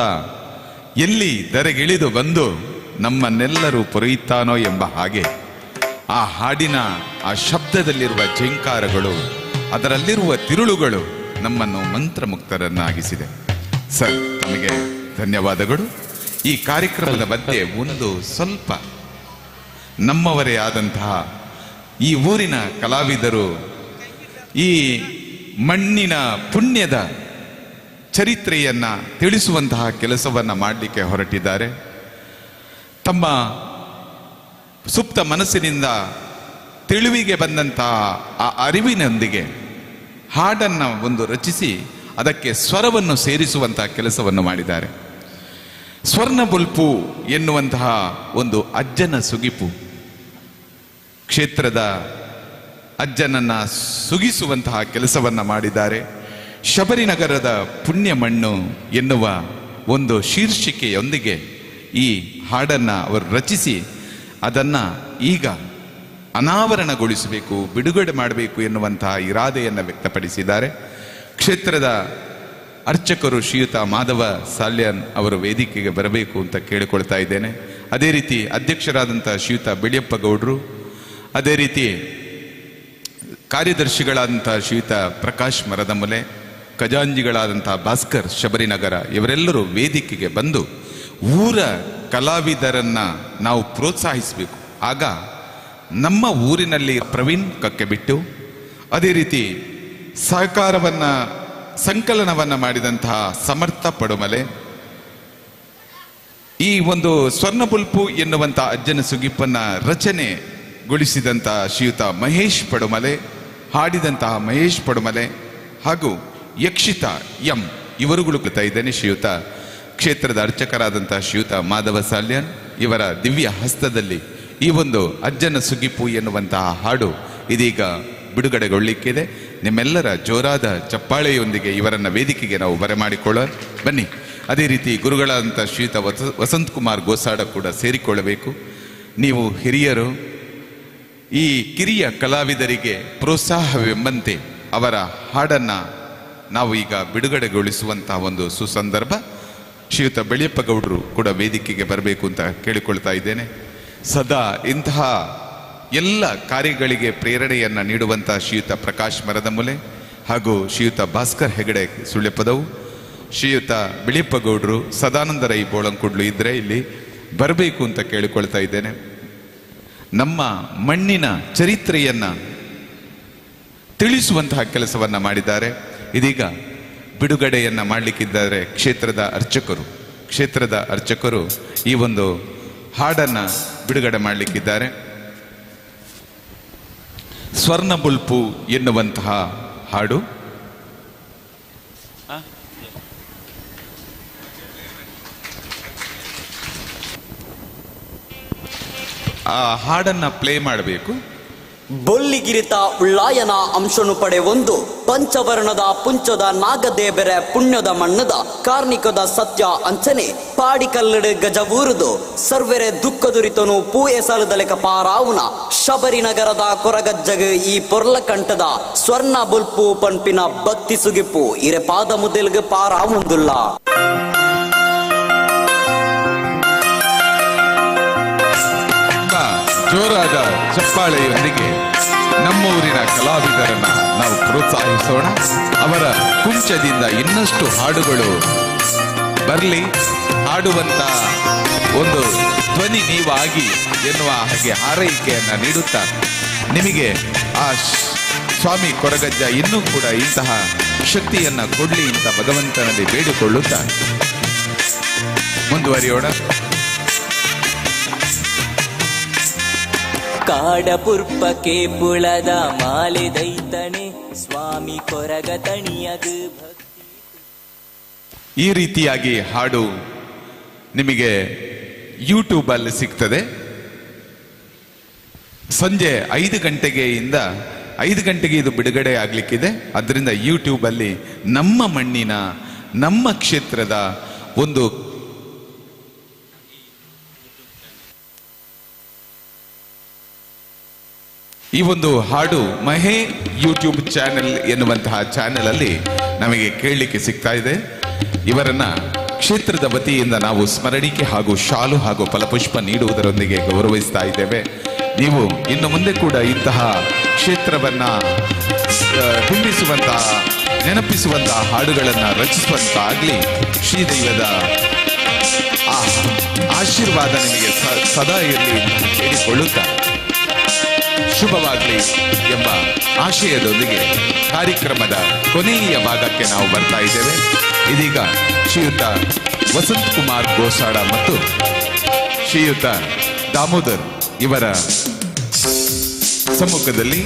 ಎಲ್ಲಿ ಧರೆಗಿಳಿದು ಬಂದು ನಮ್ಮನ್ನೆಲ್ಲರೂ ಪೊರೆಯುತ್ತಾನೋ ಎಂಬ ಹಾಗೆ ಆ ಹಾಡಿನ ಆ ಶಬ್ದದಲ್ಲಿರುವ ಝೇಂಕಾರಗಳು ಅದರಲ್ಲಿರುವ ತಿರುಳುಗಳು ನಮ್ಮನ್ನು ಮಂತ್ರಮುಕ್ತರನ್ನಾಗಿಸಿದೆ. ಸರ್, ತಮಗೆ ಧನ್ಯವಾದಗಳು. ಈ ಕಾರ್ಯಕ್ರಮದ ಮಧ್ಯೆ ಒಂದು ಸ್ವಲ್ಪ ನಮ್ಮವರೇ ಆದಂತಹ ಈ ಊರಿನ ಕಲಾವಿದರು ಈ ಮಣ್ಣಿನ ಪುಣ್ಯದ ಚರಿತ್ರೆಯನ್ನ ತಿಳಿಸುವಂತಹ ಕೆಲಸವನ್ನ ಮಾಡಲಿಕ್ಕೆ ಹೊರಟಿದ್ದಾರೆ. ತಮ್ಮ ಸುಪ್ತ ಮನಸ್ಸಿನಿಂದ ತಿಳಿವಿಗೆ ಬಂದಂತಹ ಆ ಅರಿವಿನೊಂದಿಗೆ ಹಾಡನ್ನು ಒಂದು ರಚಿಸಿ ಅದಕ್ಕೆ ಸ್ವರವನ್ನು ಸೇರಿಸುವಂತಹ ಕೆಲಸವನ್ನು ಮಾಡಿದ್ದಾರೆ. ಸ್ವರ್ಣ ಬುಲ್ಪು ಎನ್ನುವಂತಹ ಒಂದು ಅಜ್ಜನ ಸುಗಿಪು ಕ್ಷೇತ್ರದ ಅಜ್ಜನನ್ನ ಸುಗಿಸುವಂತಹ ಕೆಲಸವನ್ನ ಮಾಡಿದ್ದಾರೆ. ಶಬರಿನಗರದ ಪುಣ್ಯ ಮಣ್ಣು ಎನ್ನುವ ಒಂದು ಶೀರ್ಷಿಕೆಯೊಂದಿಗೆ ಈ ಹಾಡನ್ನ ಅವರು ರಚಿಸಿ ಅದನ್ನ ಈಗ ಅನಾವರಣಗೊಳಿಸಬೇಕು, ಬಿಡುಗಡೆ ಮಾಡಬೇಕು ಎನ್ನುವಂತಹ ಇರಾದೆಯನ್ನು ವ್ಯಕ್ತಪಡಿಸಿದ್ದಾರೆ. ಕ್ಷೇತ್ರದ ಅರ್ಚಕರು ಶ್ರೀಯುತ ಮಾಧವ ಸಾಲ್ಯನ್ ಅವರು ವೇದಿಕೆಗೆ ಬರಬೇಕು ಅಂತ ಕೇಳಿಕೊಳ್ತಾ ಇದ್ದೇನೆ. ಅದೇ ರೀತಿ ಅಧ್ಯಕ್ಷರಾದಂಥ ಶ್ರೀಯುತ ಬಿಳಿಯಪ್ಪ ಗೌಡ್ರು, ಅದೇ ರೀತಿ ಕಾರ್ಯದರ್ಶಿಗಳಾದಂಥ ಶ್ರೀಯುತ ಪ್ರಕಾಶ್ ಮರದಮುಲೆ, ಖಜಾಂಜಿಗಳಾದಂಥ ಭಾಸ್ಕರ್ ಶಬರಿನಗರ, ಇವರೆಲ್ಲರೂ ವೇದಿಕೆಗೆ ಬಂದು ಊರ ಕಲಾವಿದರನ್ನ ನಾವು ಪ್ರೋತ್ಸಾಹಿಸಬೇಕು. ಆಗ ನಮ್ಮ ಊರಿನಲ್ಲಿ ಪ್ರವೀಣ್ ಕಕ್ಕೆಬಿಟ್ಟು, ಅದೇ ರೀತಿ ಸಹಕಾರವನ್ನ ಸಂಕಲನವನ್ನ ಮಾಡಿದಂತಹ ಸಮರ್ಥ ಪಡುಮಲೆ, ಈ ಒಂದು ಸ್ವರ್ಣಬುಲ್ಪು ಎನ್ನುವಂತಹ ಅಜ್ಜನ ಸುಗಿಪ್ಪನ್ನ ರಚನೆಗೊಳಿಸಿದಂತಹ ಶ್ರೀಯುತ ಮಹೇಶ್ ಪಡುಮಲೆ, ಹಾಡಿದಂತಹ ಮಹೇಶ್ ಪಡುಮಲೆ ಹಾಗೂ ಯಕ್ಷಿತಾ ಎಂ ಇವರುಗಳು ಕೂತಾ ಇದ್ದೇನೆ. ಶ್ರೀಯುತ ಕ್ಷೇತ್ರದ ಅರ್ಚಕರಾದಂತಹ ಶ್ರೀಯುತ ಮಾಧವ ಸಾಲ್ಯನ್ ಇವರ ದಿವ್ಯ ಹಸ್ತದಲ್ಲಿ ಈ ಒಂದು ಅಜ್ಜನ ಸುಗಿಪ್ಪು ಎನ್ನುವಂತಹ ಹಾಡು ಇದೀಗ ಬಿಡುಗಡೆಗೊಳ್ಳಿಕ್ಕಿದೆ. ನಿಮ್ಮೆಲ್ಲರ ಜೋರಾದ ಚಪ್ಪಾಳೆಯೊಂದಿಗೆ ಇವರನ್ನ ವೇದಿಕೆಗೆ ನಾವು ಬರಮಾಡಿಕೊಳ್ಳೋಣ ಬನ್ನಿ. ಅದೇ ರೀತಿ ಗುರುಗಳಾದಂಥ ಶ್ರೀಯುತ ವಸಂತ್ ಕುಮಾರ್ ಗೋಸಾಡ ಕೂಡ ಸೇರಿಕೊಳ್ಳಬೇಕು. ನೀವು ಹಿರಿಯರು, ಈ ಕಿರಿಯ ಕಲಾವಿದರಿಗೆ ಪ್ರೋತ್ಸಾಹವೆಂಬಂತೆ ಅವರ ಹಾಡನ್ನ ನಾವು ಈಗ ಬಿಡುಗಡೆಗೊಳಿಸುವಂತಹ ಒಂದು ಸುಸಂದರ್ಭ. ಶ್ರೀಯುತ ಬಿಳಿಯಪ್ಪ ಗೌಡ್ರು ಕೂಡ ವೇದಿಕೆಗೆ ಬರಬೇಕು ಅಂತ ಕೇಳಿಕೊಳ್ತಾ ಇದ್ದೇನೆ. ಸದಾ ಇಂತಹ ಎಲ್ಲ ಕಾರ್ಯಗಳಿಗೆ ಪ್ರೇರಣೆಯನ್ನ ನೀಡುವಂತಹ ಶ್ರೀಯುತ ಪ್ರಕಾಶ್ ಮರದಮುಲೆ ಹಾಗೂ ಶ್ರೀಯುತ ಭಾಸ್ಕರ್ ಹೆಗಡೆ ಸುಳ್ಯಪದವು, ಶ್ರೀಯುತ ಬಿಳಿಯಪ್ಪ ಗೌಡ್ರು, ಸದಾನಂದ ರೈ ಬೋಳಂಕುಡ್ಲು ಇದ್ರೆ ಇಲ್ಲಿ ಬರಬೇಕು ಅಂತ ಕೇಳಿಕೊಳ್ತಾ ಇದ್ದೇನೆ. ನಮ್ಮ ಮಣ್ಣಿನ ಚರಿತ್ರೆಯನ್ನ ತಿಳಿಸುವಂತಹ ಕೆಲಸವನ್ನ ಮಾಡಿದ್ದಾರೆ. ಇದೀಗ ಬಿಡುಗಡೆಯನ್ನ ಮಾಡಲಿಕ್ಕಿದ್ದಾರೆ ಕ್ಷೇತ್ರದ ಅರ್ಚಕರು ಈ ಒಂದು ಹಾಡನ್ನ ಬಿಡುಗಡೆ ಮಾಡಲಿಕ್ಕಿದ್ದಾರೆ. ಸ್ವರ್ಣಬುಲ್ಪು ಎನ್ನುವಂತಹ ಹಾಡು. ಆ ಹಾಡನ್ನ ಪ್ಲೇ ಮಾಡಬೇಕು. ಬೊಲ್ಲಿಗಿರಿತ ಉಳ್ಳಾಯನ ಅಂಶನು ಪಡೆವೊಂದು ಪಂಚವರ್ಣದ ಪುಂಚದ ನಾಗದೇಬೆರೆ ಪುಣ್ಯದ ಮಣ್ಣದ ಕಾರ್ಣಿಕದ ಸತ್ಯ ಅಂಚನೆ ಪಾಡಿಕಲ್ಲಡು ಗಜವೂರುದು ಸರ್ವೆರೆ ದುಃಖದುರಿತನು ಪೂ ಎಸಲದಲೆಕ ಪಾರಾವುನ ಶಬರಿನಗರದ ಕೊರಗಜ್ಜಗ ಈ ಪೊರ್ಲಕಂಠದ ಸ್ವರ್ಣ ಬುಲ್ಪು ಪಂಪಿನ ಭಕ್ತಿ ಸುಗಿಪ್ಪು ಇರೆ ಪಾದ ಮುದೆಲ್ಗ ಪಾರಾವುಂದುಲ್ಲ. ಜೋರಾದ ಚಪ್ಪಾಳೆಯೊಂದಿಗೆ ನಮ್ಮ ಊರಿನ ಕಲಾವಿದರನ್ನ ನಾವು ಪ್ರೋತ್ಸಾಹಿಸೋಣ. ಅವರ ಕುಂಚದಿಂದ ಇನ್ನಷ್ಟು ಹಾಡುಗಳು ಬರಲಿ. ಹಾಡುವಂತ ಒಂದು ಧ್ವನಿ ನೀವಾಗಿ ಎನ್ನುವ ಹಾಗೆ ಹಾರೈಕೆಯನ್ನ ನೀಡುತ್ತಾ ನಿಮಗೆ ಆ ಸ್ವಾಮಿ ಕೊರಗಜ್ಜ ಇನ್ನೂ ಕೂಡ ಇಂತಹ ಶಕ್ತಿಯನ್ನ ಕೊಡ್ಲಿ ಅಂತ ಭಗವಂತನಲ್ಲಿ ಬೇಡಿಕೊಳ್ಳುತ್ತಾ ಮುಂದುವರಿಯೋಣ. ಕಾಡಪುರ್ಪಕ್ಕೆ ಪುಳದ ಮಾಲೆ ದೈತನೆ ಸ್ವಾಮಿ ಕೊರಗ ತಣಿಯದು ಭಕ್ತಿ. ಈ ರೀತಿಯಾಗಿ ಹಾಡು ನಿಮಗೆ ಯೂಟ್ಯೂಬ್ ಅಲ್ಲಿ ಸಿಗ್ತದೆ. ಸಂಜೆ 5 ಗಂಟೆಗೆ ಇದು ಬಿಡುಗಡೆ ಆಗ್ಲಿಕ್ಕಿದೆ. ಅದರಿಂದ ಯೂಟ್ಯೂಬ್ ಅಲ್ಲಿ ನಮ್ಮ ಮಣ್ಣಿನ, ನಮ್ಮ ಕ್ಷೇತ್ರದ ಒಂದು ಈ ಒಂದು ಹಾಡು ಮಹೇ ಯೂಟ್ಯೂಬ್ ಚಾನೆಲ್ ಎನ್ನುವಂತಹ ಚಾನೆಲ್ ಅಲ್ಲಿ ನಮಗೆ ಕೇಳಲಿಕ್ಕೆ ಸಿಗ್ತಾ ಇದೆ. ಇವರನ್ನ ಕ್ಷೇತ್ರದ ವತಿಯಿಂದ ನಾವು ಸ್ಮರಣಿಕೆ ಹಾಗೂ ಶಾಲು ಹಾಗೂ ಫಲಪುಷ್ಪ ನೀಡುವುದರೊಂದಿಗೆ ಗೌರವಿಸ್ತಾ ಇದ್ದೇವೆ. ನೀವು ಇನ್ನು ಮುಂದೆ ಕೂಡ ಇಂತಹ ಕ್ಷೇತ್ರವನ್ನ ಬಿಂಬಿಸುವಂತಹ, ನೆನಪಿಸುವಂತಹ ಹಾಡುಗಳನ್ನ ರಚಿಸುವಂತಾಗ್ಲಿ ಶ್ರೀದೈವದ ಆಶೀರ್ವಾದ ನಿಮಗೆ ಸದಾ ಇರಲಿ ಹೇಳಿಕೊಳ್ಳುತ್ತಾ ಶುಭವಾಗಲಿ ಎಂಬ ಆಶಯದೊಂದಿಗೆ ಕಾರ್ಯಕ್ರಮದ ಕೊನೆಯ ಭಾಗಕ್ಕೆ ನಾವು ಬರ್ತಾ ಇದ್ದೇವೆ. ಇದೀಗ ಶ್ರೀಯುತ ವಸಂತ್ ಕುಮಾರ್ ಗೋಸಾಡ ಮತ್ತು ಶ್ರೀಯುತ ದಾಮೋದರ್ ಇವರ ಸಮ್ಮುಖದಲ್ಲಿ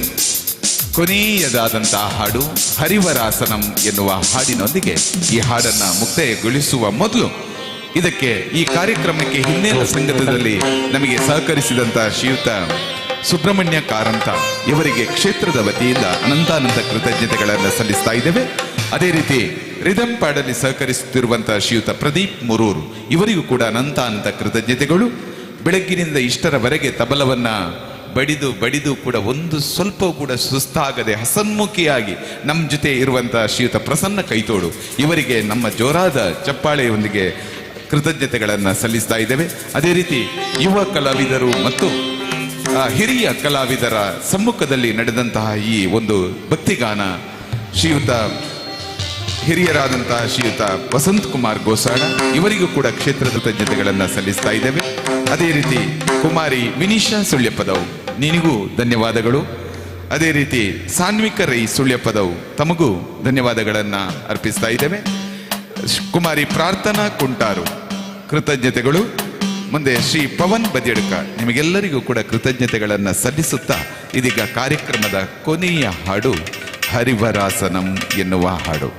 ಕೊನೆಯದಾದಂತಹ ಹಾಡು ಹರಿವರಾಸನಂ ಎನ್ನುವ ಹಾಡಿನೊಂದಿಗೆ ಈ ಹಾಡನ್ನ ಮುಕ್ತಾಯಗೊಳಿಸುವ ಮೊದಲು ಇದಕ್ಕೆ ಈ ಕಾರ್ಯಕ್ರಮಕ್ಕೆ ಹಿನ್ನೆಲೆ ಸಂಗೀತದಲ್ಲಿ ನಮಗೆ ಸಹಕರಿಸಿದಂತಹ ಶ್ರೀಯುತ ಸುಬ್ರಹ್ಮಣ್ಯ ಕಾರಂತ ಇವರಿಗೆ ಕ್ಷೇತ್ರದ ವತಿಯಿಂದ ಅನಂತಾನಂತ ಕೃತಜ್ಞತೆಗಳನ್ನು ಸಲ್ಲಿಸ್ತಾ ಇದ್ದೇವೆ. ಅದೇ ರೀತಿ ರಿದಮ್ ಪಾಡಲ್ಲಿ ಸಹಕರಿಸುತ್ತಿರುವಂತಹ ಶ್ರೀಯುತ ಪ್ರದೀಪ್ ಮುರೂರು ಇವರಿಗೂ ಕೂಡ ಅನಂತಾನಂತ ಕೃತಜ್ಞತೆಗಳು. ಬೆಳಗ್ಗಿನಿಂದ ಇಷ್ಟರವರೆಗೆ ತಬಲವನ್ನ ಬಡಿದು ಕೂಡ ಒಂದು ಸ್ವಲ್ಪ ಕೂಡ ಸುಸ್ತಾಗದೆ ಹಸನ್ಮುಖಿಯಾಗಿ ನಮ್ಮ ಜೊತೆ ಇರುವಂತಹ ಶ್ರೀಯುತ ಪ್ರಸನ್ನ ಕೈತೋಡು ಇವರಿಗೆ ನಮ್ಮ ಜೋರಾದ ಚಪ್ಪಾಳೆಯೊಂದಿಗೆ ಕೃತಜ್ಞತೆಗಳನ್ನು ಸಲ್ಲಿಸ್ತಾ ಇದ್ದೇವೆ. ಅದೇ ರೀತಿ ಯುವ ಕಲಾವಿದರು ಮತ್ತು ಹಿರಿಯ ಕಲಾವಿದರ ಸಮ್ಮುಖದಲ್ಲಿ ನಡೆದಂತಹ ಈ ಒಂದು ಭಕ್ತಿಗಾನ ಶ್ರೀಯುತ ಹಿರಿಯರಾದಂತಹ ಶ್ರೀಯುತ ವಸಂತ್ ಕುಮಾರ್ ಗೋಸಾಳ ಇವರಿಗೂ ಕೂಡ ಕ್ಷೇತ್ರದ ಕೃತಜ್ಞತೆಗಳನ್ನು ಸಲ್ಲಿಸ್ತಾ ಇದ್ದೇವೆ. ಅದೇ ರೀತಿ ಕುಮಾರಿ ವಿನಿಶಾ ಸುಳ್ಯಪದವು ನಿನಗೂ ಧನ್ಯವಾದಗಳು. ಅದೇ ರೀತಿ ಸಾನ್ವಿಕ ರೈ ಸುಳ್ಯಪದವು ತಮಗೂ ಧನ್ಯವಾದಗಳನ್ನು ಅರ್ಪಿಸ್ತಾ ಇದ್ದೇವೆ. ಕುಮಾರಿ ಪ್ರಾರ್ಥನಾ ಕುಂಟಾರು ಕೃತಜ್ಞತೆಗಳು. ಮುಂದೆ ಶ್ರೀ ಪವನ್ ಬದಿಯಡ್ಕ ನಿಮಗೆಲ್ಲರಿಗೂ ಕೂಡ ಕೃತಜ್ಞತೆಗಳನ್ನು ಸಲ್ಲಿಸುತ್ತಾ ಇದೀಗ ಕಾರ್ಯಕ್ರಮದ ಕೊನೆಯ ಹಾಡು ಹರಿವರಾಸನಂ ಎನ್ನುವ ಹಾಡು.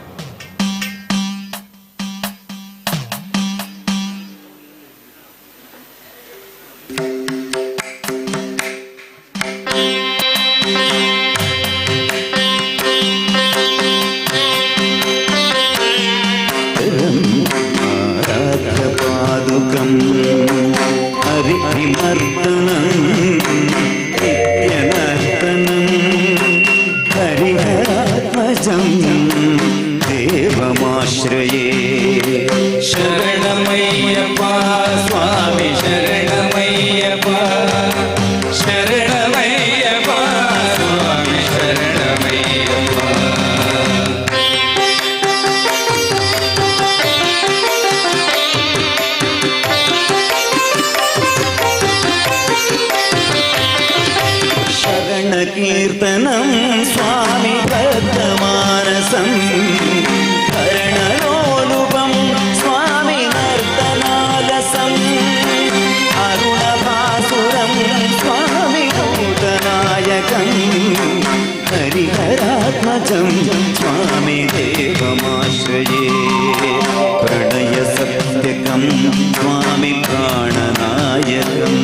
स्वामी देवमाश्रये प्रणय सत्यकं स्वामी प्राणनायकं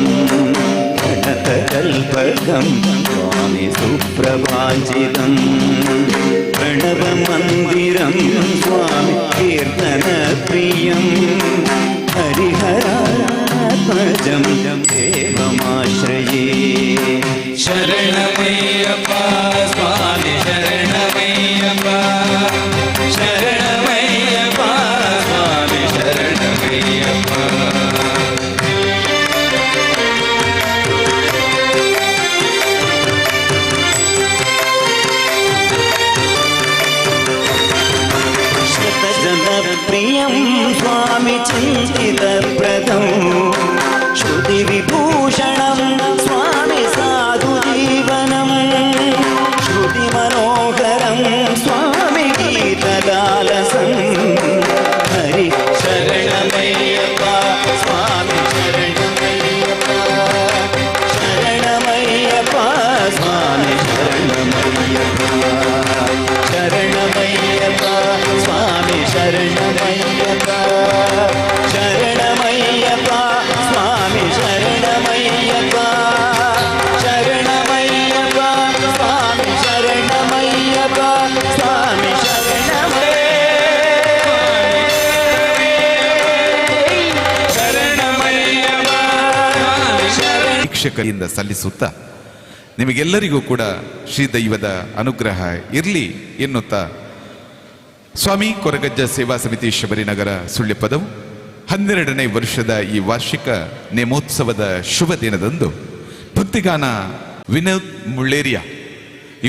प्रणतकल्पकं स्वामी सुप्रभाजितं प्रणवमन्दिरं स्वामी कीर्तनप्रियं हरिहरात्मजं देवमाश्रये शरणमय्यप्पा स्वामी शरणमय्यप्पा शरणमय्यप्पा स्वामी शरणमय्यप्पा शतजनप्रियं स्वामी चिन्तितप्रदं श्रुतिविभूषणं स्वामी साधुजीवनं श्रुतिमनोहरं स्वामी गीतलालसं हरि शरणमय्यप्पा स्वामी शरणमय्यप्पा शरणमय्यप्पा स्वामी शरणमय्यप्पा शरणमय्यप्पा स्वामी शरणमय्यप्पा शरणमय्यप्पा स्वामी शरणमय्यप्पा शरणमय्यप्पा स्वामी शरणमय्यप्पा स्वामी ಶಿಕ್ಷಕರಿಂದ ಸಲ್ಲಿಸುತ್ತಾ ನಿಮಗೆಲ್ಲರಿಗೂ ಕೂಡ ಶ್ರೀದೈವದ ಅನುಗ್ರಹ ಇರಲಿ ಎನ್ನುತ್ತಾ ಸ್ವಾಮಿ ಕೊರಗಜ್ಜ ಸೇವಾ ಸಮಿತಿ ಶಬರಿನಗರ ಸುಳ್ಯಪದವು 12ನೇ ವರ್ಷದ ಈ ವಾರ್ಷಿಕ ನೇಮೋತ್ಸವದ ಶುಭ ದಿನದಂದು ಭಕ್ತಿಗಾನ ವಿನೋದ್ ಮುಳ್ಳೇರಿಯಾ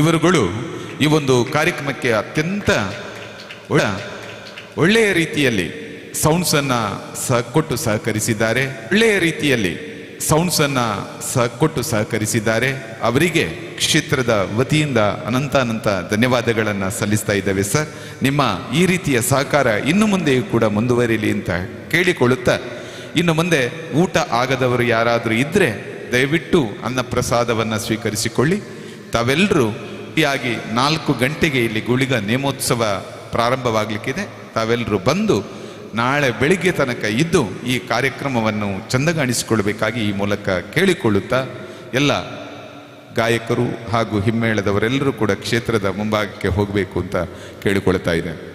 ಇವರುಗಳು ಈ ಒಂದು ಕಾರ್ಯಕ್ರಮಕ್ಕೆ ಅತ್ಯಂತ ಒಳ್ಳೆಯ ರೀತಿಯಲ್ಲಿ ಸೌಂಡ್ಸನ್ನು ಕೊಟ್ಟು ಸಹಕರಿಸಿದ್ದಾರೆ. ಒಳ್ಳೆಯ ರೀತಿಯಲ್ಲಿ ಸೌಂಡ್ಸನ್ನು ಕೊಟ್ಟು ಸಹಕರಿಸಿದ್ದಾರೆ. ಅವರಿಗೆ ಕ್ಷೇತ್ರದ ವತಿಯಿಂದ ಅನಂತ ಧನ್ಯವಾದಗಳನ್ನು ಸಲ್ಲಿಸ್ತಾ ಇದ್ದೇವೆ ಸರ್. ನಿಮ್ಮ ಈ ರೀತಿಯ ಸಹಕಾರ ಇನ್ನು ಮುಂದೆಯೂ ಕೂಡ ಮುಂದುವರಿಯಲಿ ಅಂತ ಕೇಳಿಕೊಳ್ಳುತ್ತಾ, ಇನ್ನು ಮುಂದೆ ಊಟ ಆಗದವರು ಯಾರಾದರೂ ಇದ್ದರೆ ದಯವಿಟ್ಟು ಅನ್ನ ಪ್ರಸಾದವನ್ನು ಸ್ವೀಕರಿಸಿಕೊಳ್ಳಿ. ತಾವೆಲ್ಲರೂ ಆಗಿ 4 ಗಂಟೆಗೆ ಇಲ್ಲಿ ಗುಳಿಗ ನೇಮೋತ್ಸವ ಪ್ರಾರಂಭವಾಗಲಿಕ್ಕಿದೆ. ತಾವೆಲ್ಲರೂ ಬಂದು ನಾಳೆ ಬೆಳಿಗ್ಗೆ ತನಕ ಇದ್ದು ಈ ಕಾರ್ಯಕ್ರಮವನ್ನು ಚಂದಗಾಣಿಸಿಕೊಳ್ಳಬೇಕಾಗಿ ಈ ಮೂಲಕ ಕೇಳಿಕೊಳ್ಳುತ್ತಾ ಎಲ್ಲ ಗಾಯಕರು ಹಾಗೂ ಹಿಮ್ಮೇಳದವರೆಲ್ಲರೂ ಕೂಡ ಕ್ಷೇತ್ರದ ಮುಂಭಾಗಕ್ಕೆ ಹೋಗಬೇಕು ಅಂತ ಕೇಳಿಕೊಳ್ತಾ ಇದೆ.